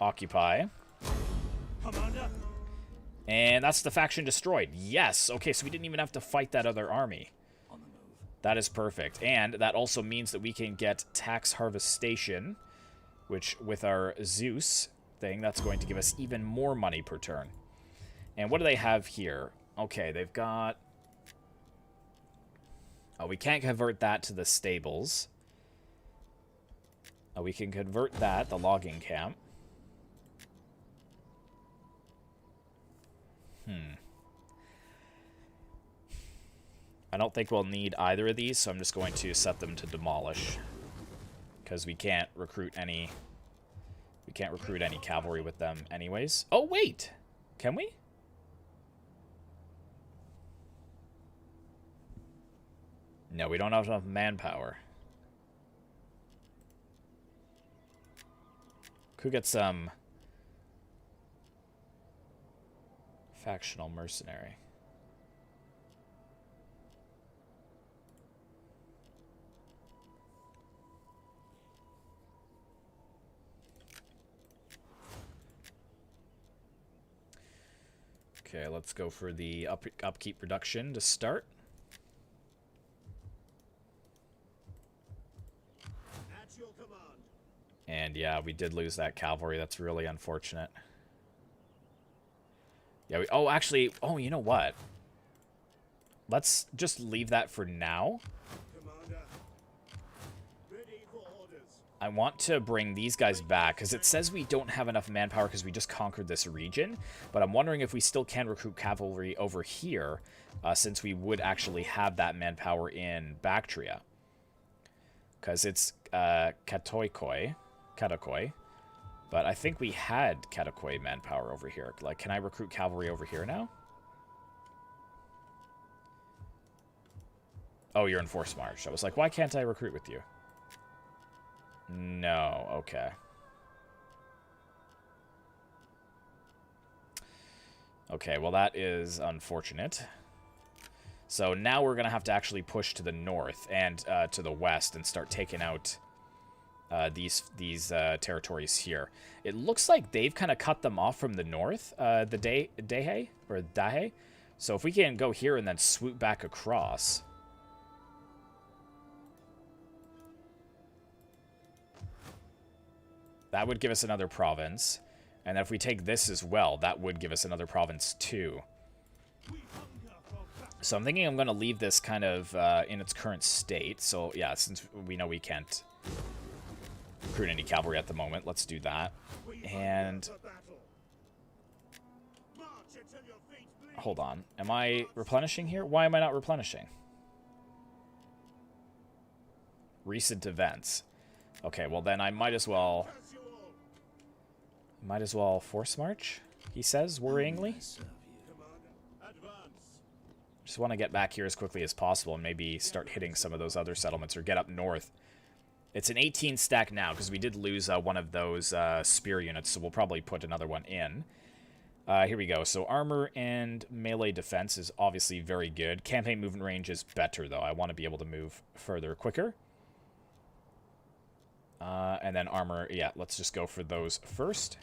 occupy. And that's the faction destroyed. Yes. Okay, so we didn't even have to fight that other army. On the move. That is perfect. And that also means that we can get tax harvestation, which with our Zeus thing, that's going to give us even more money per turn. And what do they have here? Okay, they've got... Oh, we can't convert that to the stables. Oh, we can convert that, the logging camp. I don't think we'll need either of these, so I'm just going to set them to demolish. Because we can't recruit any... We can't recruit any cavalry with them anyways. Oh, wait! Can we? No, we don't have enough manpower. Could get some... factional mercenary. Okay, let's go for the upkeep reduction to start. At your command. And yeah, we did lose that cavalry. That's really unfortunate. Yeah, oh, actually, oh, you know what? Let's just leave that for now. Commander. Ready for orders. I want to bring these guys back, because it says we don't have enough manpower because we just conquered this region. But I'm wondering if we still can recruit cavalry over here, since we would actually have that manpower in Baktria. Because it's Katakoi. But I think we had Katakoi manpower over here. Like, can I recruit cavalry over here now? Oh, you're in forced march. I was like, why can't I recruit with you? No, okay. Okay, well that is unfortunate. So now we're going to have to actually push to the north and to the west and start taking out these territories here. It looks like they've kind of cut them off from the north, the Dahe, or Dahe. So if we can go here and then swoop back across... That would give us another province. And if we take this as well, that would give us another province too. So I'm thinking I'm going to leave this kind of in its current state. So yeah, since we know we can't recruit any cavalry at the moment, let's do that. And hold on. Am I replenishing here? Why am I not replenishing? Recent events. Okay, well then I might as well force march, he says worryingly. Just want to get back here as quickly as possible and maybe start hitting some of those other settlements or get up north. It's an 18 stack now because we did lose one of those spear units, so we'll probably put another one in. Here we go. So armor and melee defense is obviously very good. Campaign movement range is better, though. I want to be able to move further quicker. And then armor, yeah, let's just go for those first.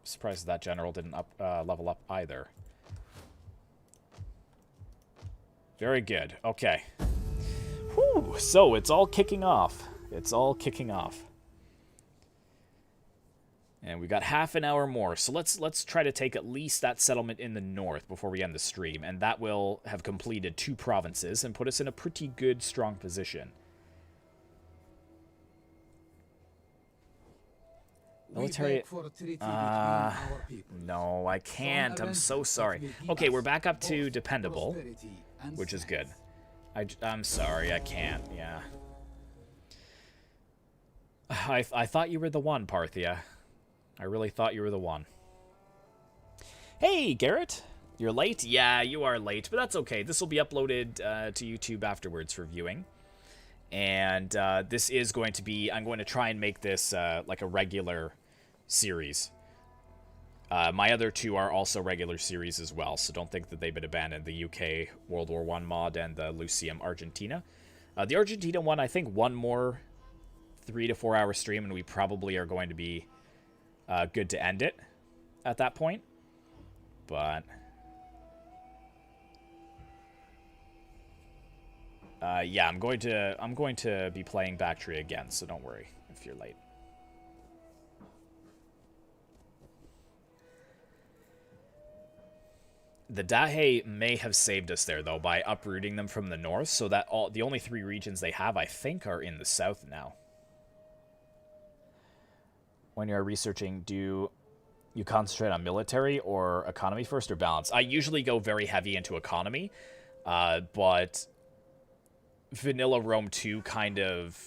Surprised that general didn't level up either. Very good. Okay. Whew, so it's all kicking off. It's all kicking off. And we got half an hour more, so let's try to take at least that settlement in the north before we end the stream, and that will have completed 2 provinces and put us in a pretty good, strong position. Military... no, I can't. I'm so sorry. Okay, we're back up to dependable, which is good. I'm sorry, I can't, yeah. I thought you were the one, Parthia. I really thought you were the one. Hey, Garrett. You're late? Yeah, you are late, but that's okay. This will be uploaded to YouTube afterwards for viewing. And this is going to be... I'm going to try and make this like a regular series. My other 2 are also regular series as well, so don't think that they've been abandoned. The UK World War I mod and the Lucium Argentina. The Argentina one, I think one more 3 to 4 hour stream, and we probably are going to be good to end it. at that point. But yeah, I'm going to be playing Baktria again, so don't worry if you're late. The Dahe may have saved us there, though, by uprooting them from the north, so that the only 3 regions they have, I think, are in the south now. When you're researching, do you concentrate on military or economy first, or balance? I usually go very heavy into economy, but Vanilla Rome 2 kind of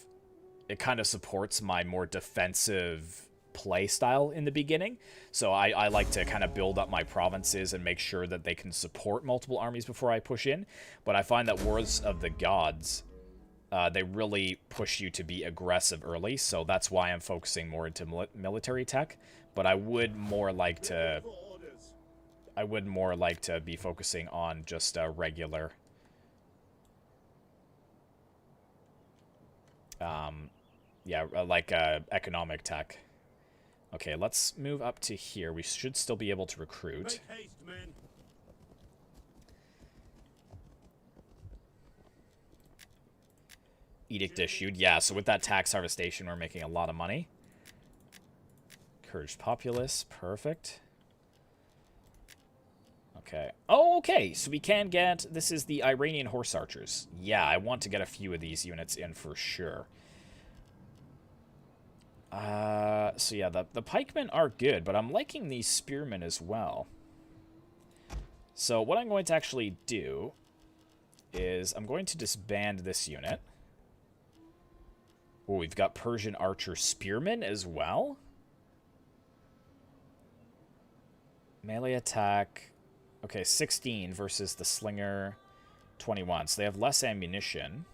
supports my more defensive play style in the beginning, so I like to kind of build up my provinces and make sure that they can support multiple armies before I push in. But I find that Wars of the Gods, they really push you to be aggressive early, so that's why I'm focusing more into military tech. But I would more like to be focusing on just regular economic tech. Okay, let's move up to here. We should still be able to recruit. Make haste, men. Edict issued. Yeah, so with that tax harvestation, we're making a lot of money. Encouraged populace. Perfect. Okay. Oh, okay. So we can get... This is the Iranian horse archers. Yeah, I want to get a few of these units in for sure. So yeah, the pikemen are good, but I'm liking these spearmen as well. So what I'm going to actually do is I'm going to disband this unit. Oh, we've got Persian archer spearmen as well. Melee attack. Okay, 16 versus the slinger 21. So they have less ammunition.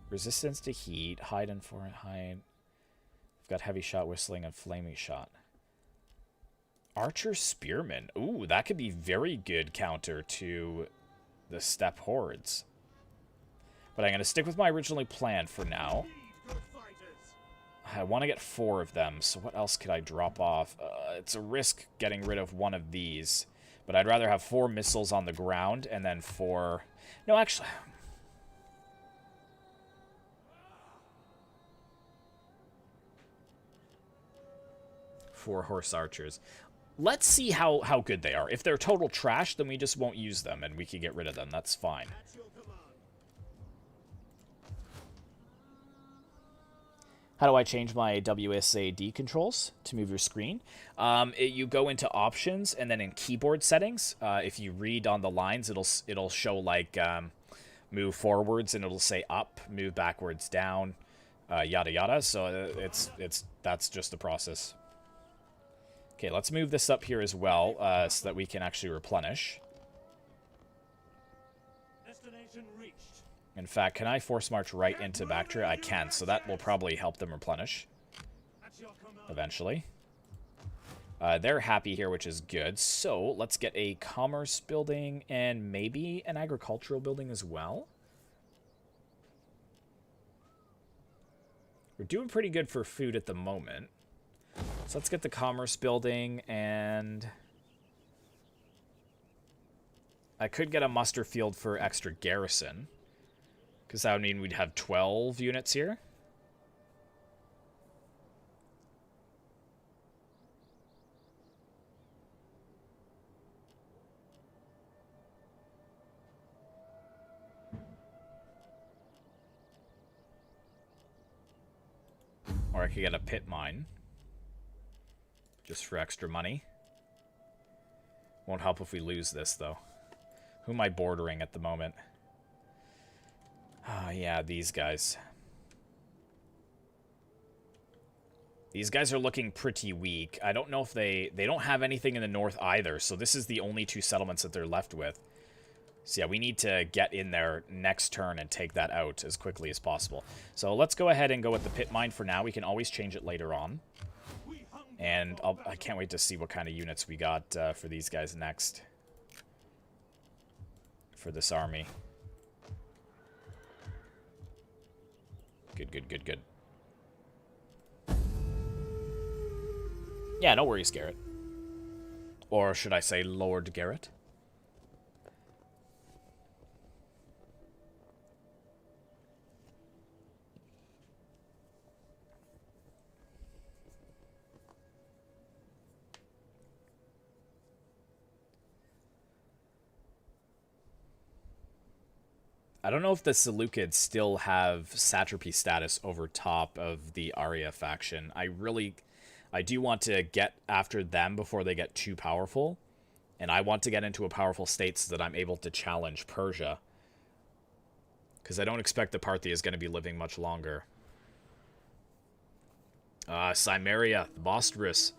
Resistance to heat, hide and foreign hide. We've got heavy shot, whistling, and flaming shot. Archer spearmen. Ooh, that could be very good counter to the steppe hordes. But I'm going to stick with my originally planned for now. I want to get 4 of them, so what else could I drop off? It's a risk getting rid of one of these. But I'd rather have 4 missiles on the ground and then 4... No, actually... 4 horse archers. Let's see how good they are. If they're total trash, then we just won't use them and we can get rid of them. That's fine. How do I change my WSAD controls to move your screen? You go into options and then in keyboard settings, if you read on the lines, it'll show like move forwards and it'll say up, move backwards, down, yada yada. So that's just the process. Okay, let's move this up here as well, so that we can actually replenish. Destination reached. In fact, can I force march right into Baktria? I can, so that will probably help them replenish eventually. They're happy here, which is good. So let's get a commerce building and maybe an agricultural building as well. We're doing pretty good for food at the moment. So let's get the commerce building, and I could get a muster field for extra garrison, because that would mean we'd have 12 units here. Or I could get a pit mine. Just for extra money. Won't help if we lose this, though. Who am I bordering at the moment? Ah, yeah, these guys. These guys are looking pretty weak. I don't know if they don't have anything in the north either, so this is the only 2 settlements that they're left with. So yeah, we need to get in there next turn and take that out as quickly as possible. So let's go ahead and go with the pit mine for now. We can always change it later on. And I can't wait to see what kind of units we got for these guys next. For this army. Good, good, good, good. Yeah, no worries, Garrett. Or should I say Lord Garrett? I don't know if the Seleucids still have satrapy status over top of the Arya faction. I do want to get after them before they get too powerful. And I want to get into a powerful state so that I'm able to challenge Persia. Because I don't expect the Parthia is going to be living much longer. Cimmeria, the Bosporus.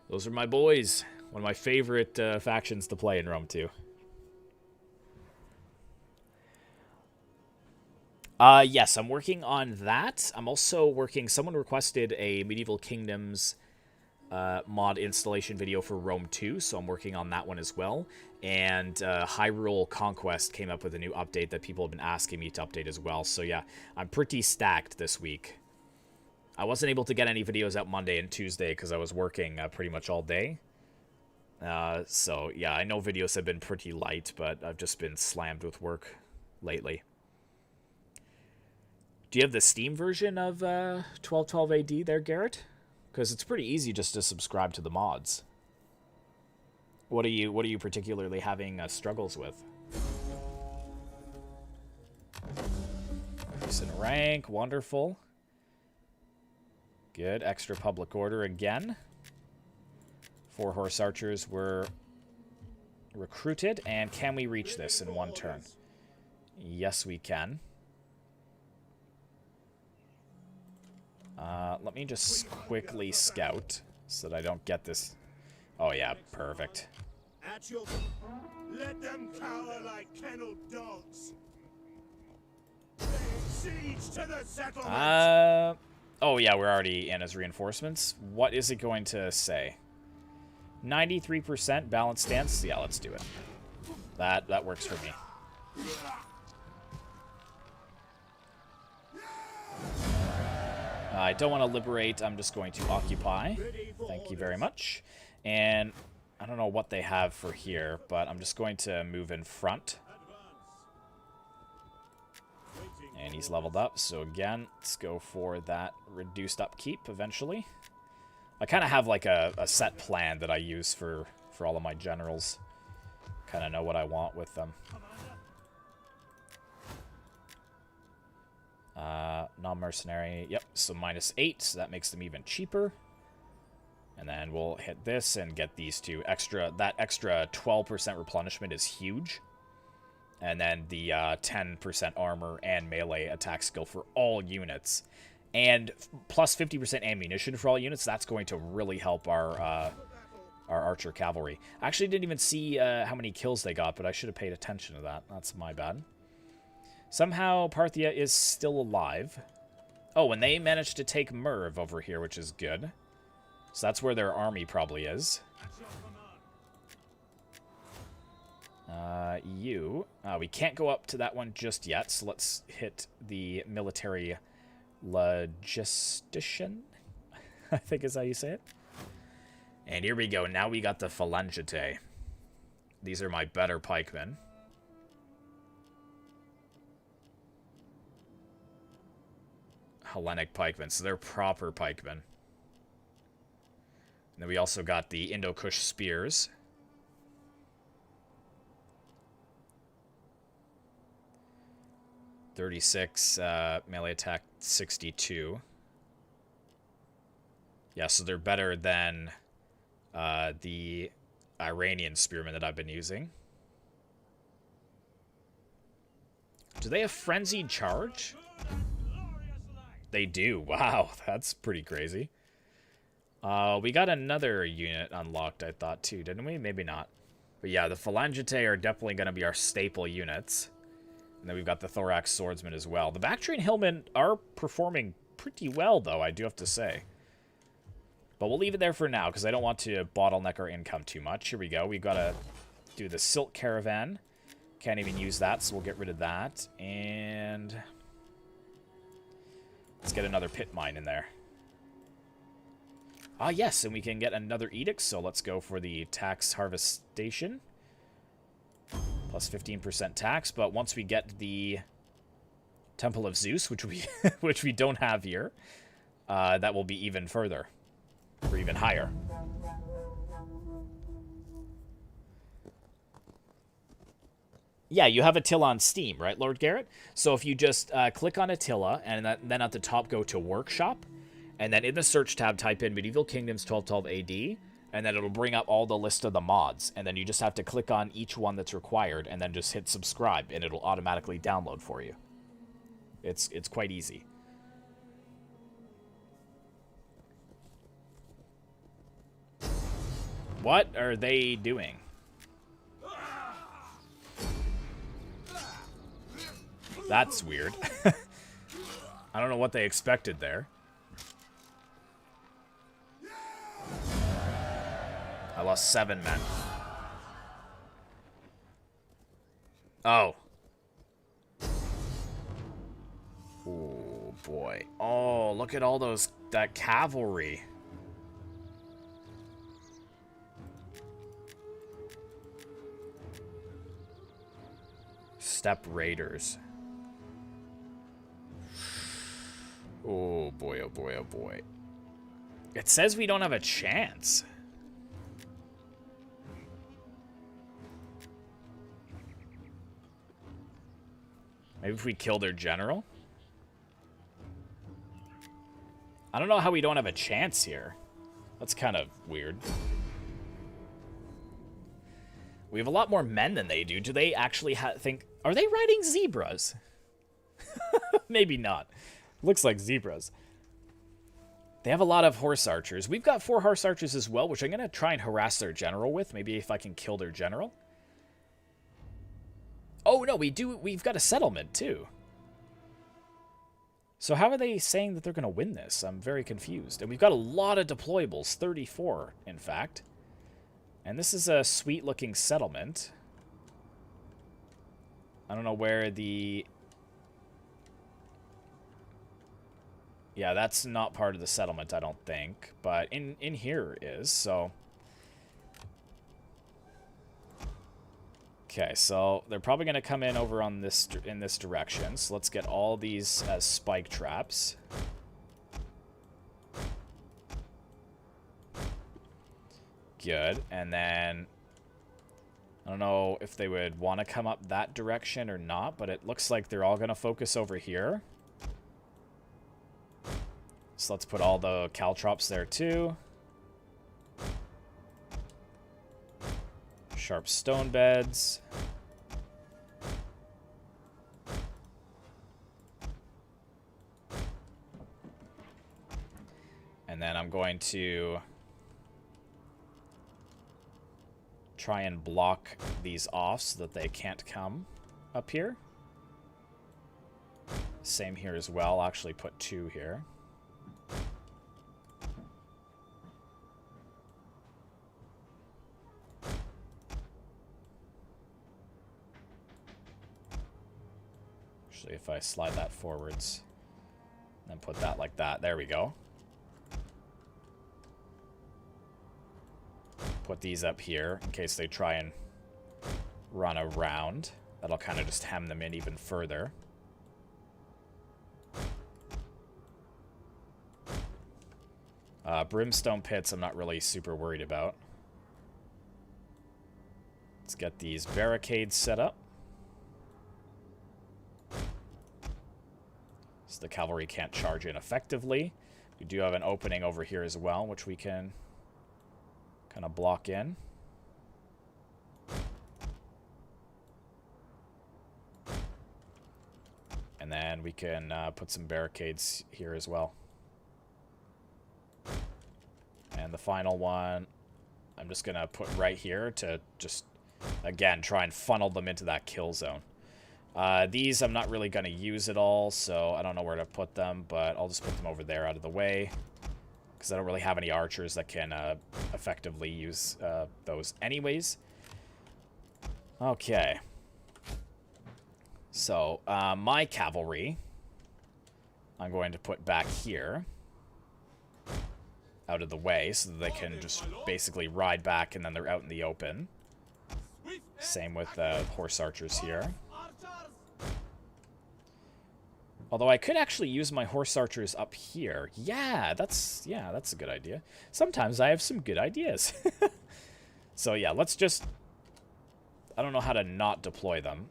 Those are my boys. One of my favorite factions to play in Rome 2. Yes, I'm working on that. I'm also working... Someone requested a Medieval Kingdoms mod installation video for Rome 2, so I'm working on that one as well. And Hyrule Conquest came up with a new update that people have been asking me to update as well. So yeah, I'm pretty stacked this week. I wasn't able to get any videos out Monday and Tuesday because I was working pretty much all day. So yeah, I know videos have been pretty light, but I've just been slammed with work lately. Do you have the Steam version of 1212 AD there, Garrett? Because it's pretty easy just to subscribe to the mods. What are you particularly having struggles with? Decent rank, wonderful. Good, extra public order again. 4 horse archers were recruited, and can we reach this in one turn? Yes, we can. Let me just quickly scout so that I don't get this. Oh yeah, perfect. At your... Let them cower like kenneled dogs. Siege to the settlement. Oh yeah, we're already in as reinforcements. What is it going to say? 93% balanced stance. Yeah, let's do it. That works for me. I don't want to liberate, I'm just going to occupy. Thank you very much. And I don't know what they have for here, but I'm just going to move in front. And he's leveled up, so again, let's go for that reduced upkeep eventually. I kind of have like a set plan that I use for all of my generals. Kind of know what I want with them. Non-mercenary, yep, so -8, so that makes them even cheaper. And then we'll hit this and get these two extra. That extra 12% replenishment is huge. And then the 10% armor and melee attack skill for all units. And plus 50% ammunition for all units, that's going to really help our archer cavalry. I actually didn't even see how many kills they got, but I should have paid attention to that. That's my bad. Somehow Parthia is still alive. Oh, and they managed to take Merv over here, which is good. So that's where their army probably is. We can't go up to that one just yet, so let's hit the military logistician, I think is how you say it. And here we go. Now we got the phalangite. These are my better pikemen. Hellenic pikemen, so they're proper pikemen. And then we also got the Indo-Kush spears. .36 melee attack, 62. Yeah, so they're better than the Iranian spearmen that I've been using. Do they have frenzied charge? They do. Wow, that's pretty crazy. We got another unit unlocked, I thought, too, didn't we? Maybe not. But yeah, the Phalangite are definitely going to be our staple units. And then we've got the Thorax Swordsmen as well. The Bactrian Hillmen are performing pretty well, though, I do have to say. But we'll leave it there for now, because I don't want to bottleneck our income too much. Here we go. We've got to do the Silk Caravan. Can't even use that, so we'll get rid of that. And let's get another pit mine in there. Ah, yes, and we can get another edict, so let's go for the tax harvest station. Plus 15% tax, but once we get the Temple of Zeus, which we which we don't have here, that will be even further, or even higher. Yeah, you have Attila on Steam, right, Lord Garrett? So if you just click on Attila, and then at the top go to Workshop, and then in the search tab type in Medieval Kingdoms 1212 AD, and then it'll bring up all the list of the mods, and then you just have to click on each one that's required, and then just hit subscribe, and it'll automatically download for you. It's quite easy. What are they doing? That's weird. I don't know what they expected there. I lost 7 men. Oh. Oh, boy. Oh, look at all that cavalry. Steppe raiders. Oh, boy, oh, boy, oh, boy. It says we don't have a chance. Maybe if we kill their general? I don't know how we don't have a chance here. That's kind of weird. We have a lot more men than they do. Do they actually think... Are they riding zebras? Maybe not. Looks like zebras. They have a lot of horse archers. We've got 4 horse archers as well, which I'm going to try and harass their general with. Maybe if I can kill their general. Oh, no, we've got a settlement, too. So how are they saying that they're going to win this? I'm very confused. And we've got a lot of deployables, 34, in fact. And this is a sweet-looking settlement. I don't know where the... Yeah, that's not part of the settlement, I don't think. But in here is, so... Okay, so they're probably going to come in over on this in this direction. So let's get all these as spike traps. Good, and then I don't know if they would want to come up that direction or not, but it looks like they're all going to focus over here. So let's put all the caltrops there too. Sharp stone beds. And then I'm going to try and block these off so that they can't come up here. Same here as well. I'll actually put 2 here. Actually, if I slide that forwards, then put that like that. There we go. Put these up here in case they try and run around. That'll kind of just hem them in even further. Brimstone pits I'm not really super worried about. Let's get these barricades set up. So the cavalry can't charge in effectively. We do have an opening over here as well, which we can kind of block in. And then we can put some barricades here as well. And the final one, I'm just going to put right here to just, again, try and funnel them into that kill zone. These I'm not really going to use at all, so I don't know where to put them, but I'll just put them over there out of the way. Because I don't really have any archers that can effectively use those anyways. Okay. So, my cavalry, I'm going to put back here. out of the way so that they can just basically ride back and then they're out in the open. Same with horse archers here. Although I could actually use my horse archers up here. Yeah, that's a good idea. Sometimes I have some good ideas. So yeah, let's just... I don't know how to not deploy them.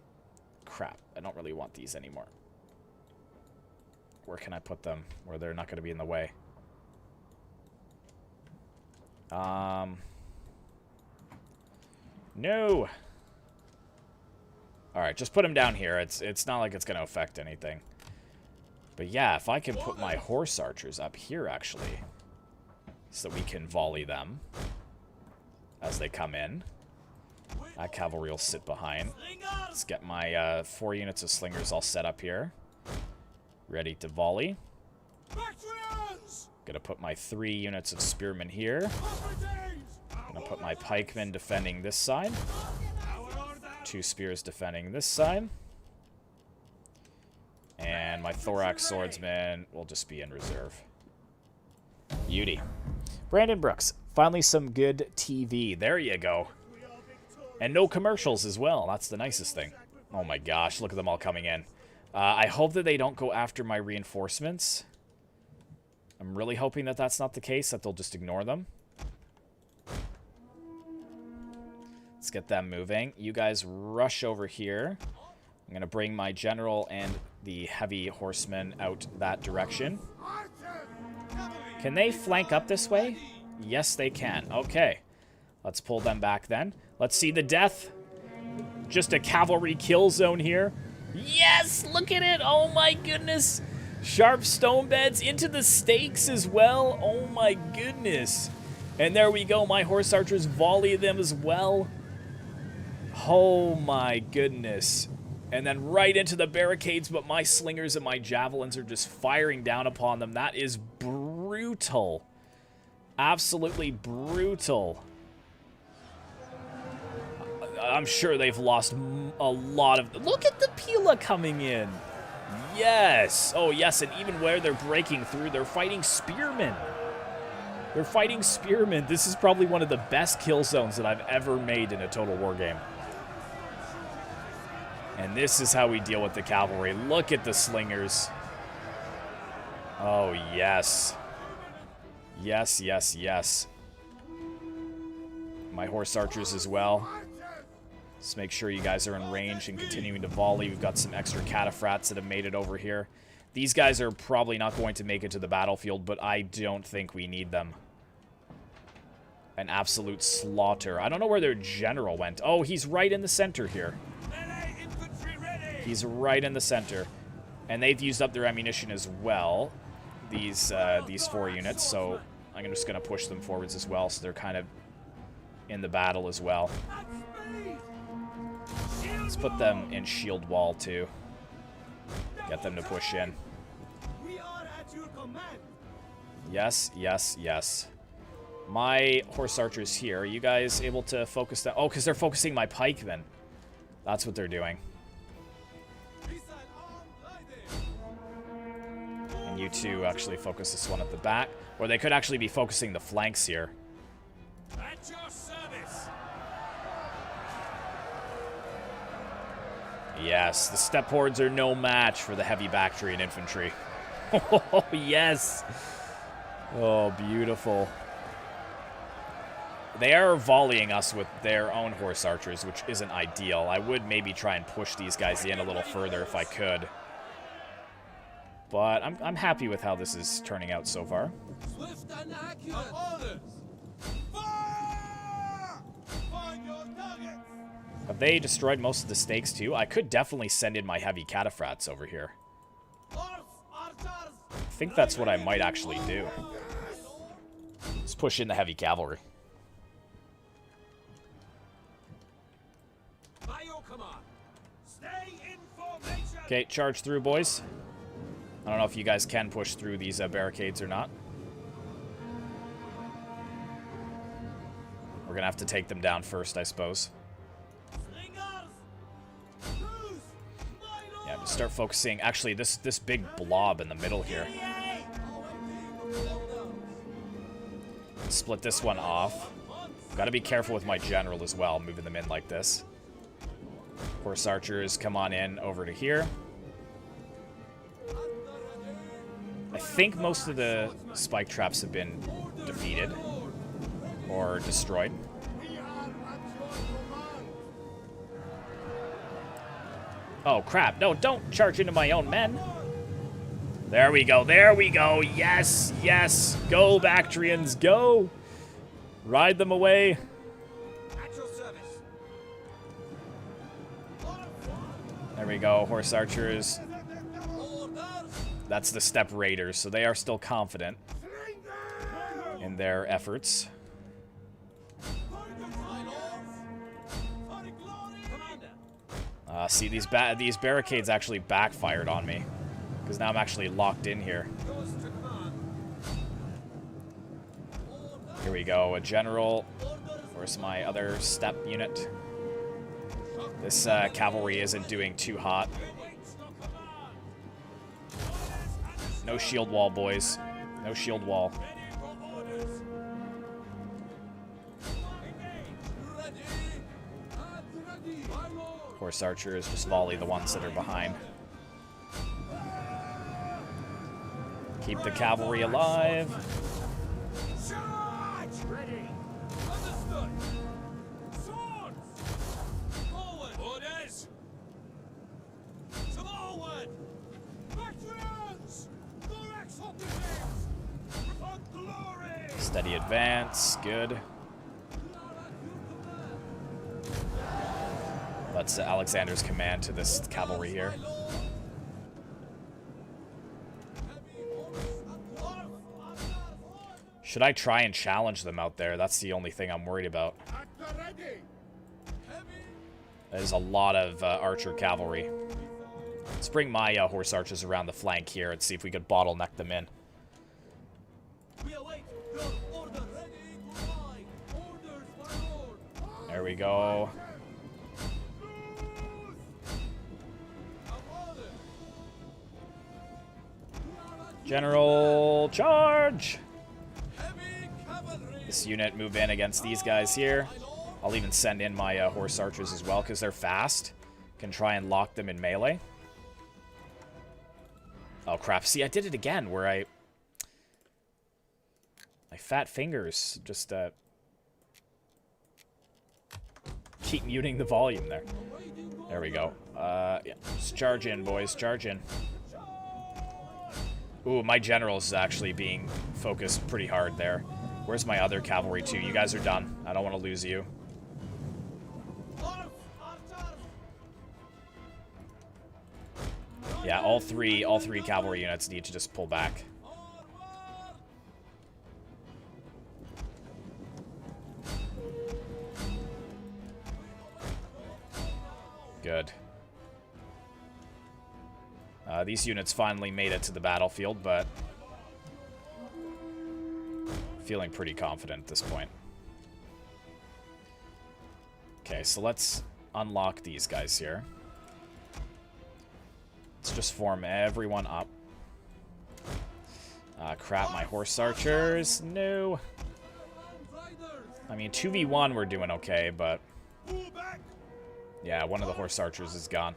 Crap, I don't really want these anymore. Where can I put them where they're not going to be in the way? No! Alright, just put them down here. It's not like it's going to affect anything. But yeah, if I can put my horse archers up here, actually, so that we can volley them as they come in. That cavalry will sit behind. Let's get my 4 units of slingers all set up here. Ready to volley. Gonna put my 3 units of spearmen here. Gonna put my pikemen defending this side. 2 spears defending this side. And my thorax swordsman will just be in reserve. Beauty. Brandon Brooks. Finally some good TV. There you go. And no commercials as well. That's the nicest thing. Oh my gosh, look at them all coming in. I hope that they don't go after my reinforcements. I'm really hoping that that's not the case, that they'll just ignore them. Let's get them moving. You guys rush over here. I'm going to bring my general and the heavy horsemen out that direction. Can they flank up this way? Yes, they can. Okay. Let's pull them back then. Let's see the death. Just a cavalry kill zone here. Yes! Look at it! Oh my goodness! Sharp stone beds into the stakes as well. Oh my goodness. And there we go. My horse archers volley them as well. Oh my goodness. And then right into the barricades, but my slingers and my javelins are just firing down upon them. That is brutal. Absolutely brutal. I'm sure they've lost a lot of... Look at the Pila coming in. Yes. Oh, yes, and even where they're breaking through, they're fighting spearmen. They're fighting spearmen. This is probably one of the best kill zones that I've ever made in a Total War game. And this is how we deal with the cavalry. Look at the slingers. Oh, yes. Yes, yes, yes. My horse archers as well. Let's make sure you guys are in range and continuing to volley. We've got some extra cataphracts that have made it over here. These guys are probably not going to make it to the battlefield, but I don't think we need them. An absolute slaughter. I don't know where their general went. Oh, he's right in the center here. He's right in the center. And they've used up their ammunition as well, these 4 units, so I'm just going to push them forwards as well, so they're kind of in the battle as well. Let's put them in shield wall, too. Get them to push in. Yes, yes, yes. My horse archers here, are you guys able to focus them? Oh, because they're focusing my pikemen. That's what they're doing. And you two actually focus this one at the back. Or they could actually be focusing the flanks here. At your service. Yes, the step hordes are no match for the heavy Bactrian infantry. Oh, yes. Oh, beautiful. They are volleying us with their own horse archers, which isn't ideal. I would maybe try and push these guys in a little further if I could. But I'm happy with how this is turning out so far. Swift and accurate. Orders. Fire! Find your targets. Have they destroyed most of the stakes too? I could definitely send in my heavy cataphracts over here. I think that's what I might actually do. Let's push in the heavy cavalry. By your command. Stay in formation. Okay, charge through, boys. I don't know if you guys can push through these barricades or not. We're gonna have to take them down first, I suppose. Yeah, just start focusing. Actually, this big blob in the middle here. split this one off. Gotta be careful with my general as well, moving them in like this. Horse archers, come on in over to here. I think most of the spike traps have been defeated or destroyed. Oh, crap. No, don't charge into my own men. There we go. There we go. Yes, yes. Go, Bactrians, go. Ride them away. At your service. There we go. Horse archers. That's the steppe raiders, so they are still confident in their efforts. See, these barricades actually backfired on me, because now I'm actually locked in here. Here we go, a general. Where's my other steppe unit? This cavalry isn't doing too hot. No shield wall, boys. No shield wall. Horse archers just volley the ones that are behind. Keep the cavalry alive. Charge! Ready. Understood. Swords. Forward. Orders. Forward. Veterans. Thorax operatives. For glory. Steady advance. Good. That's Alexander's command to this cavalry here. Should I try and challenge them out there? That's the only thing I'm worried about. There's a lot of archer cavalry. Let's bring my horse archers around the flank here and see if we could bottleneck them in. There we go. General, charge! This unit move in against these guys here. I'll even send in my horse archers as well, because they're fast. Can try and lock them in melee. Oh, crap. See, I did it again, where I... My fat fingers just, keep muting the volume there. There we go. Yeah. Just charge in, boys. Charge in. Ooh, my general's actually being focused pretty hard there. Where's my other cavalry, too? You guys are done. I don't want to lose you. Yeah, all three cavalry units need to just pull back. Good. These units finally made it to the battlefield, but feeling pretty confident at this point. Okay, so let's unlock these guys here. Let's just form everyone up. Crap, my horse archers. No. I mean, 2v1 we're doing okay, but... Yeah, one of the horse archers is gone.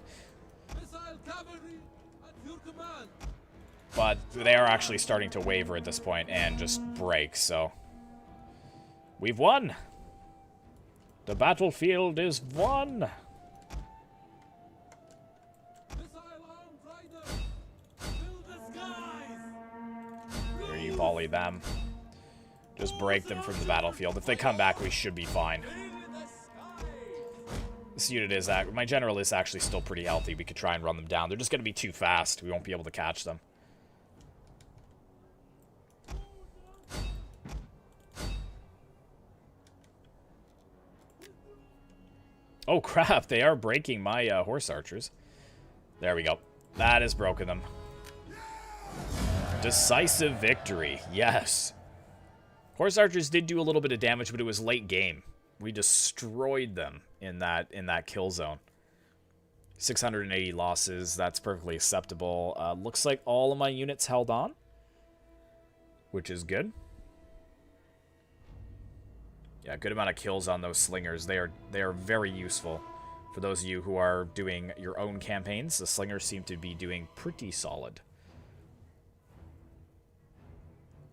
But they are actually starting to waver at this point and just break, so... We've won! The battlefield is won! Here, you volley them. Just break them from the battlefield. If they come back, we should be fine. This unit is... My general is actually still pretty healthy. We could try and run them down. They're just going to be too fast. We won't be able to catch them. Oh, crap. They are breaking my horse archers. There we go. That has broken them. Decisive victory. Yes. Horse archers did do a little bit of damage, but it was late game. We destroyed them in that kill zone. 680 losses. That's perfectly acceptable. Looks like all of my units held on, which is good. Yeah, good amount of kills on those slingers. They are very useful. For those of you who are doing your own campaigns, the slingers seem to be doing pretty solid.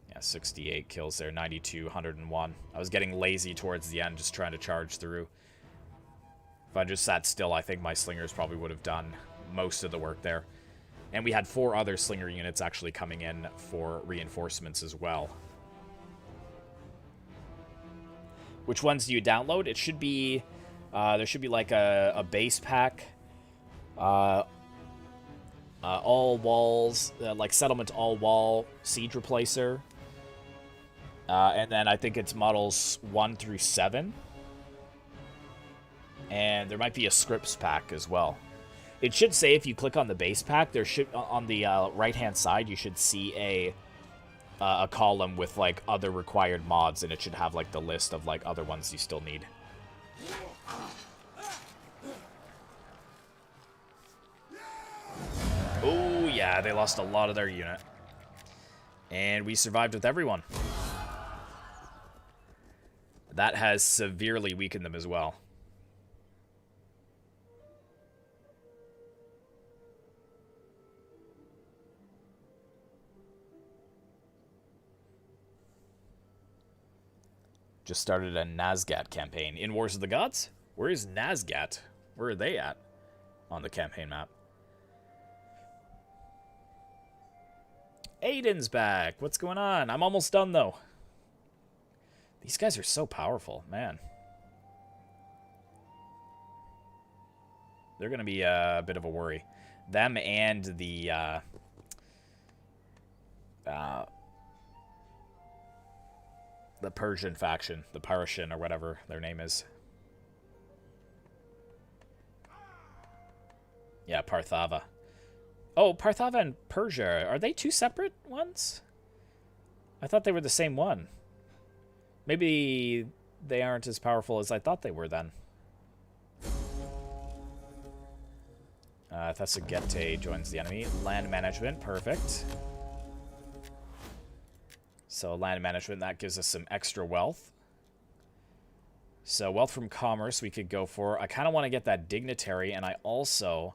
Yeah, 68 kills there, 92, 101. I was getting lazy towards the end, just trying to charge through. If I just sat still, I think my slingers probably would have done most of the work there. And we had 4 other slinger units actually coming in for reinforcements as well. Which ones do you download? It should be... there should be like a base pack. All walls, like settlement all wall siege replacer. And then I think it's models 1 through 7. And there might be a scripts pack as well. It should say if you click on the base pack, there should on the right-hand side you should see a column with like other required mods, and it should have like the list of like other ones you still need. Oh yeah, they lost a lot of their unit. And we survived with everyone. That has severely weakened them as well. Just started a Nazgat campaign. In Wars of the Gods? Where is Nazgat? Where are they at on the campaign map? Aiden's back. What's going on? I'm almost done, though. These guys are so powerful, man. They're going to be a bit of a worry. Them and the Persian faction, the Parisian or whatever their name is. Yeah, Parthava. Oh, Parthava and Persia. Are they 2 separate ones? I thought they were the same one. Maybe they aren't as powerful as I thought they were then. Thessagete joins the enemy. Land management, perfect. So land management, that gives us some extra wealth. So wealth from commerce we could go for. I kind of want to get that dignitary, and I also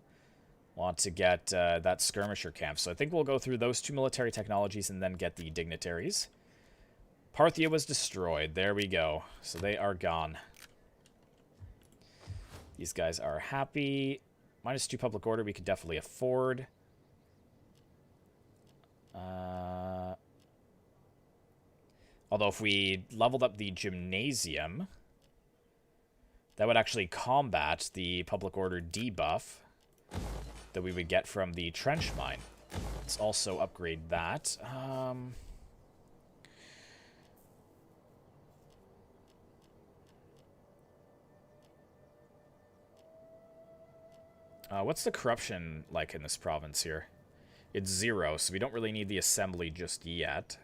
want to get that skirmisher camp. So I think we'll go through those 2 military technologies and then get the dignitaries. Parthia was destroyed. There we go. So they are gone. These guys are happy. -2 public order we could definitely afford. Although if we leveled up the gymnasium, that would actually combat the public order debuff that we would get from the trench mine. Let's also upgrade that. What's the corruption like in this province here? It's 0, so we don't really need the assembly just yet.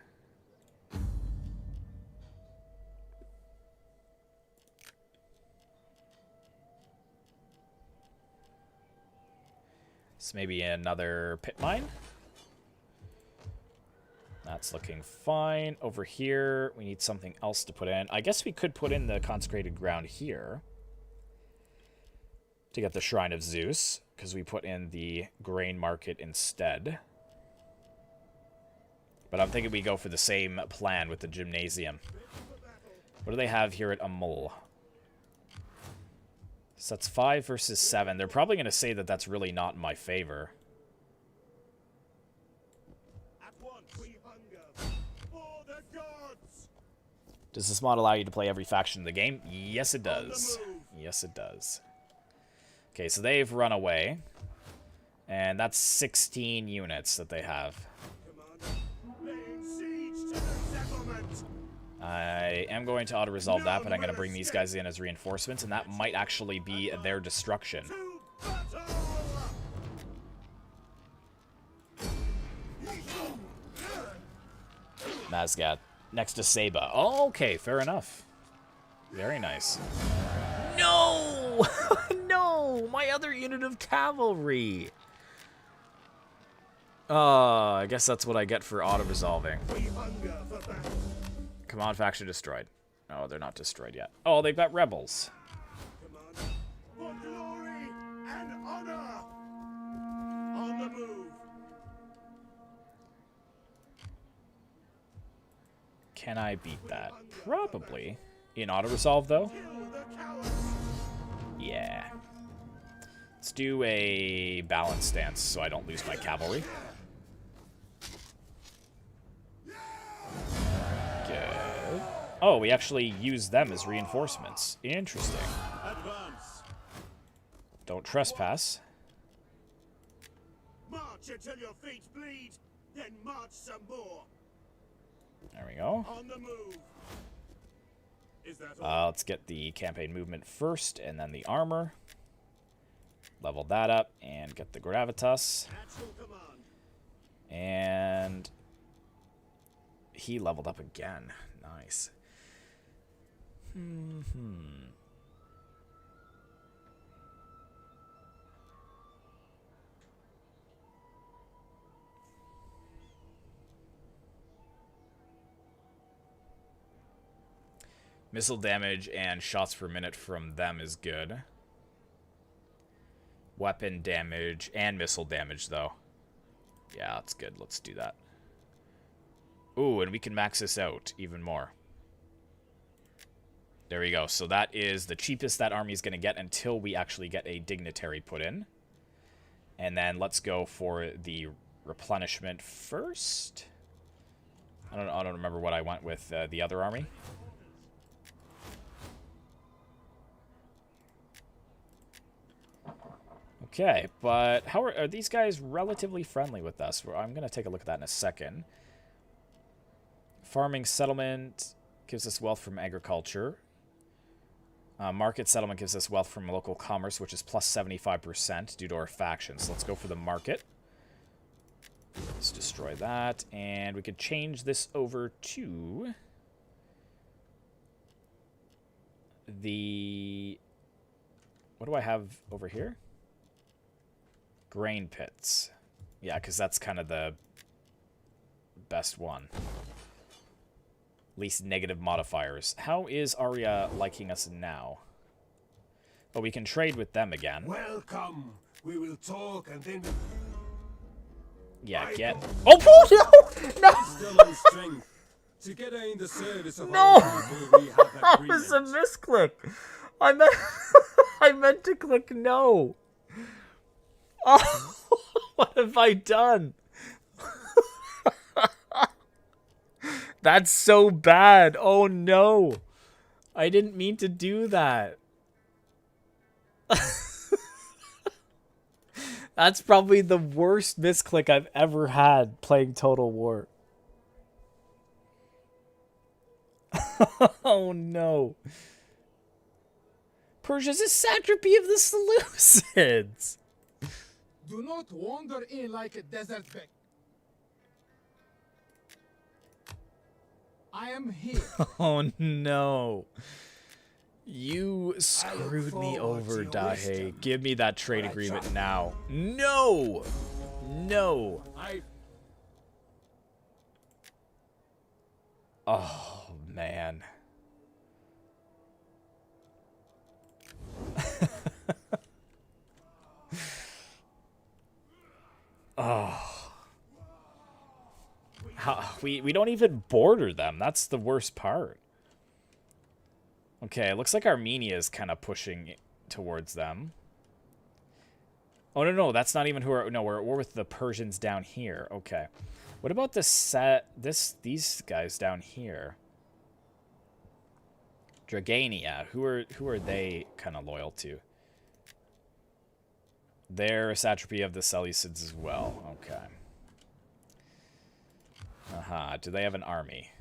So maybe another pit mine. That's looking fine. Over here, we need something else to put in. I guess we could put in the consecrated ground here to get the Shrine of Zeus, because we put in the grain market instead. But I'm thinking we go for the same plan with the gymnasium. What do they have here at Amul? So that's 5 versus 7. They're probably going to say that that's really not in my favor. At once we hunger for the gods. Does this mod allow you to play every faction in the game? Yes, it does. Yes, it does. Okay, so they've run away. And that's 16 units that they have. Laying siege to the settlement. I am going to auto-resolve that, but I'm going to bring these guys in as reinforcements, and that might actually be their destruction. To battle. Mazgat. Next to Saba. Oh, okay, fair enough. Very nice. No! No! My other unit of cavalry! I guess that's what I get for auto-resolving. We hunger for battle. Command faction destroyed. Oh, they're not destroyed yet. Oh, they've got rebels. Commander, for glory and honor! On the move! Can I beat that? Probably. In auto-resolve, though? Kill the cowards! Yeah. Let's do a balance stance so I don't lose my cavalry. Good. Oh, we actually use them as reinforcements. Interesting. Advance! Don't trespass. March until your feet bleed, then march some more. There we go. On the move! Is that all? Let's get the campaign movement first, and then the armor. Level that up, and get the gravitas. At your command. And he leveled up again. Nice. Missile damage and shots per minute from them is good. Weapon damage and missile damage, though. Yeah, that's good. Let's do that. Ooh, and we can max this out even more. There we go. So that is the cheapest that army is going to get until we actually get a dignitary put in. And then let's go for the replenishment first. I don't remember what I went with the other army. Okay, but how are these guys relatively friendly with us? I'm going to take a look at that in a second. Farming settlement gives us wealth from agriculture. Market settlement gives us wealth from local commerce, which is plus 75% due to our factions. Let's go for the market. Let's destroy that. And we could change this over to the... What do I have over here? Grain pits. Yeah, because that's kind of the best one. Least negative modifiers. How is Arya liking us now? But we can trade with them again. Welcome. We will talk and then Yeah, get... Oh, no! No! still on strength. Together in the service of No! our people, we have That was a agreement. misclick. I meant... I meant to click no. Oh, what have I done? That's so bad. Oh no. I didn't mean to do that. That's probably the worst misclick I've ever had playing Total War. Oh no. Persia's a satrapy of the Seleucids. Do not wander in like a desert beck. I am here. Oh no. You screwed me forward over, to your Dahe. wisdom. Give me that trade Right, agreement John. now. No! No. Oh, man. Oh. We don't even border them. That's the worst part. Okay, it looks like Armenia is kind of pushing towards them. Oh, no, that's not even who are... No, we're with the Persians down here. Okay. What about these guys down here? Dragania. Who are they kind of loyal to? They're a satrapy of the Seleucids as well. Okay. Aha. Do they have an army?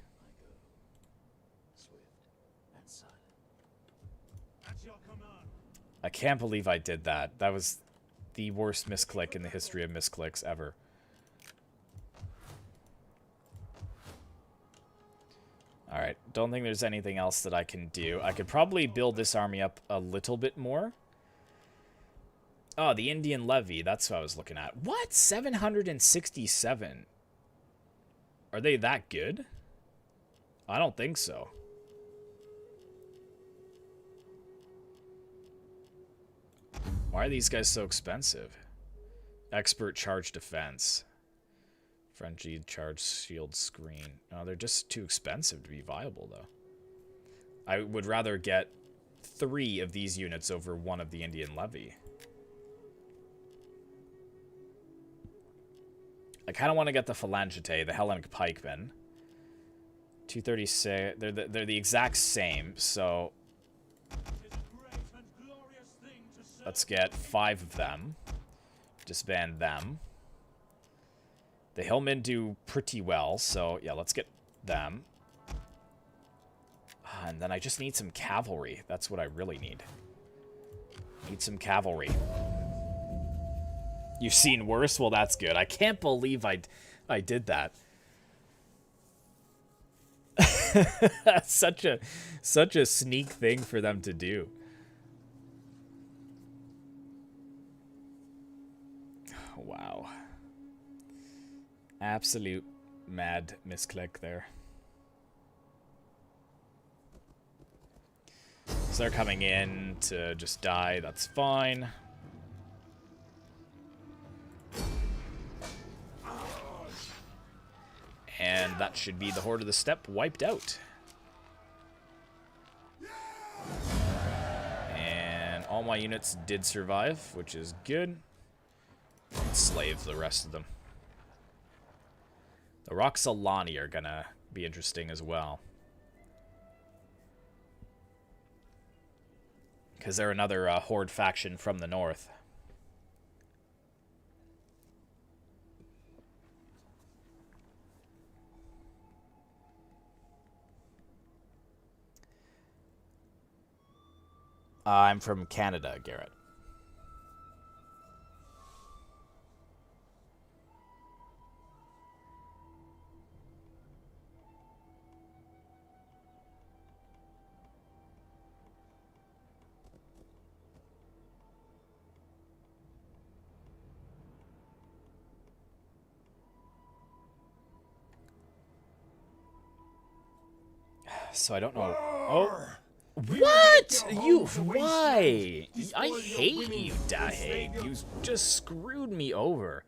Swift and silent. At your command. I can't believe I did that. That was the worst misclick in the history of misclicks ever. Alright, don't think there's anything else that I can do. I could probably build this army up a little bit more. Oh, the Indian levy. That's what I was looking at. What? 767? Are they that good? I don't think so. Why are these guys so expensive? Expert charge defense. Frenzy charge shield screen. No, they're just too expensive to be viable, though. I would rather get 3 of these units over 1 of the Indian levy. I kind of want to get the Phalangite, the Hellenic pikemen. 236. They're the exact same, so let's get 5 of them. Disband them. The Hillmen do pretty well, so yeah, let's get them. And then I just need some cavalry. That's what I really need. Need some cavalry. You've seen worse? Well, that's good. I can't believe I did that. such a sneak thing for them to do. Wow. Absolute mad misclick there. So they're coming in to just die. That's fine. And that should be the Horde of the Steppe wiped out. And all my units did survive, which is good. Slave the rest of them. The Roxolani are gonna be interesting as well. Because they're another Horde faction from the north. I'm from Canada, Garrett. So I don't know. Oh. What? You, why? I hate you, Daheg. You just screwed me over.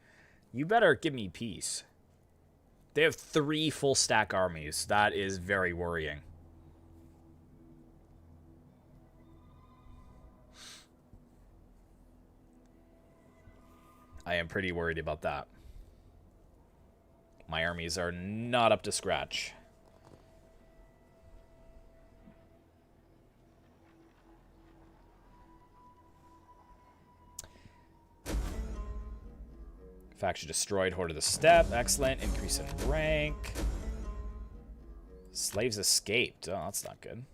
You better give me peace. They have 3 full stack armies. That is very worrying. I am pretty worried about that. My armies are not up to scratch. Faction destroyed, Horde of the Steppe. Excellent. Increase in rank. Slaves escaped. Oh, that's not good.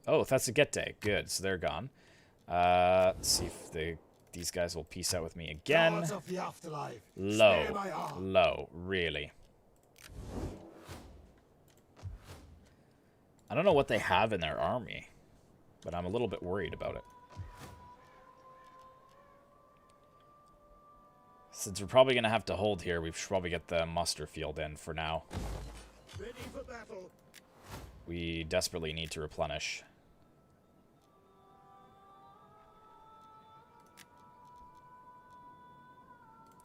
Oh, that's a get day. Good. So they're gone. Let's see if these guys will peace out with me again. Of the afterlife. Low. Low. Really. I don't know what they have in their army, but I'm a little bit worried about it. Since we're probably going to have to hold here, we should probably get the muster field in for now. Ready for battle. We desperately need to replenish.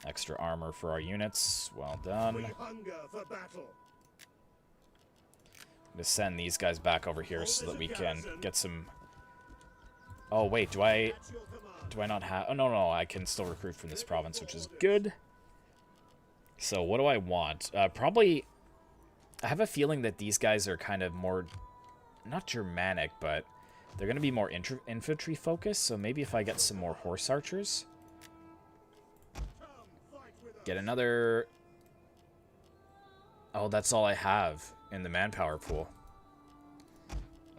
Extra armor for our units. Well done. We hunger for battle. I'm going to send these guys back over here so that we can get some... Oh, wait, do I not have... Oh, no, I can still recruit from this province, which is good. So, what do I want? Probably... I have a feeling that these guys are kind of more... Not Germanic, but... They're going to be more infantry focused, so maybe if I get some more horse archers... Get another... Oh, that's all I have in the manpower pool.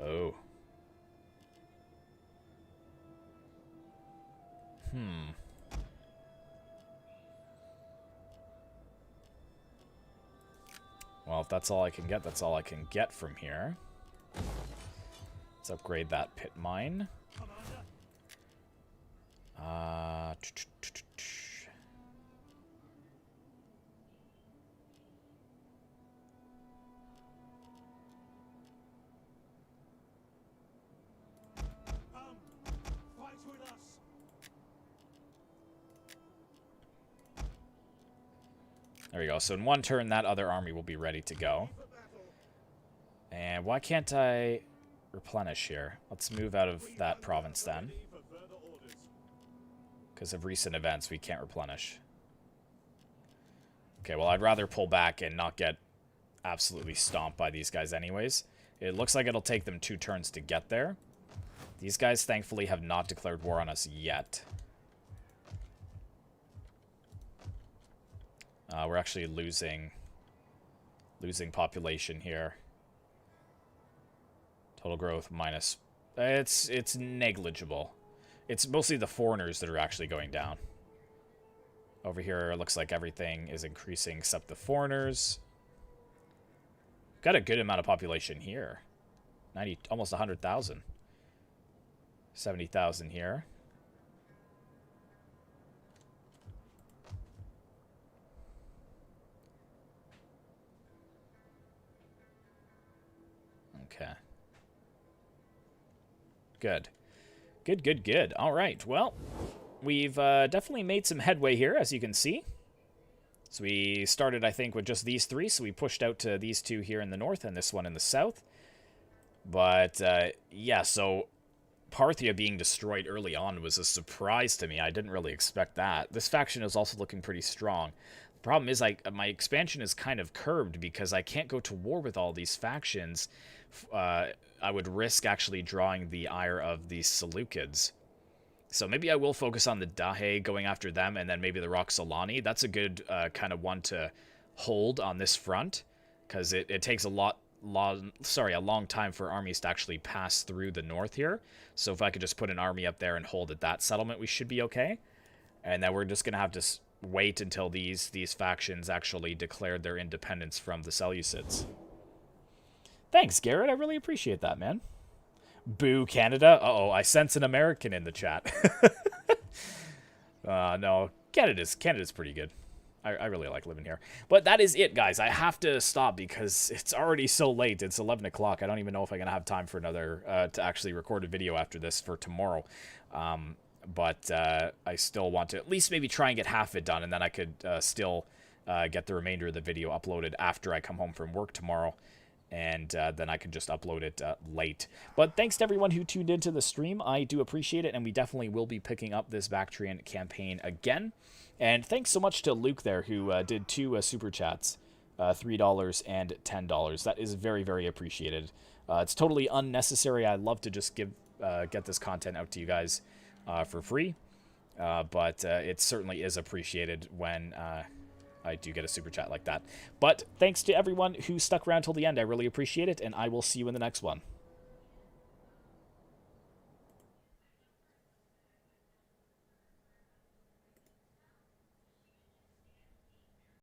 Oh. Well, if that's all I can get, that's all I can get from here. Let's upgrade that pit mine. There we go. So in one turn, that other army will be ready to go. And why can't I replenish here? Let's move out of that province then. Because of recent events, we can't replenish. Okay, well, I'd rather pull back and not get absolutely stomped by these guys anyways. It looks like it'll take them 2 turns to get there. These guys, thankfully, have not declared war on us yet. We're actually losing population here. Total growth minus... It's negligible. It's mostly the foreigners that are actually going down. Over here, it looks like everything is increasing except the foreigners. Got a good amount of population here. Almost 100,000. 70,000 here. Okay. Good. Good. All right. Well, we've definitely made some headway here, as you can see. So we started, I think, with just these 3. So we pushed out to these 2 here in the north and this one in the south. But, yeah, so Parthia being destroyed early on was a surprise to me. I didn't really expect that. This faction is also looking pretty strong. The problem is my expansion is kind of curbed because I can't go to war with all these factions. I would risk actually drawing the ire of the Seleucids. So maybe I will focus on the Dahe, going after them, and then maybe the Roxolani. That's a good kind of one to hold on this front, because it takes a long time for armies to actually pass through the north here. So if I could just put an army up there and hold at that settlement, we should be okay. And then we're just going to have to wait until these factions actually declared their independence from the Seleucids. Thanks, Garrett. I really appreciate that, man. Boo, Canada. Uh-oh, I sense an American in the chat. No, Canada's pretty good. I really like living here. But that is it, guys. I have to stop because it's already so late. It's 11 o'clock. I don't even know if I'm going to have time for another, to actually record a video after this for tomorrow. But I still want to at least maybe try and get half it done, and then I could still get the remainder of the video uploaded after I come home from work tomorrow. And then I can just upload it late. But thanks to everyone who tuned into the stream. I do appreciate it, and we definitely will be picking up this Bactrian campaign again. And thanks so much to Luke there, who did 2 super chats, $3 and $10. That is very, very appreciated. It's totally unnecessary. I love to just get this content out to you guys for free. But it certainly is appreciated when... I do get a super chat like that. But thanks to everyone who stuck around till the end. I really appreciate it, and I will see you in the next one.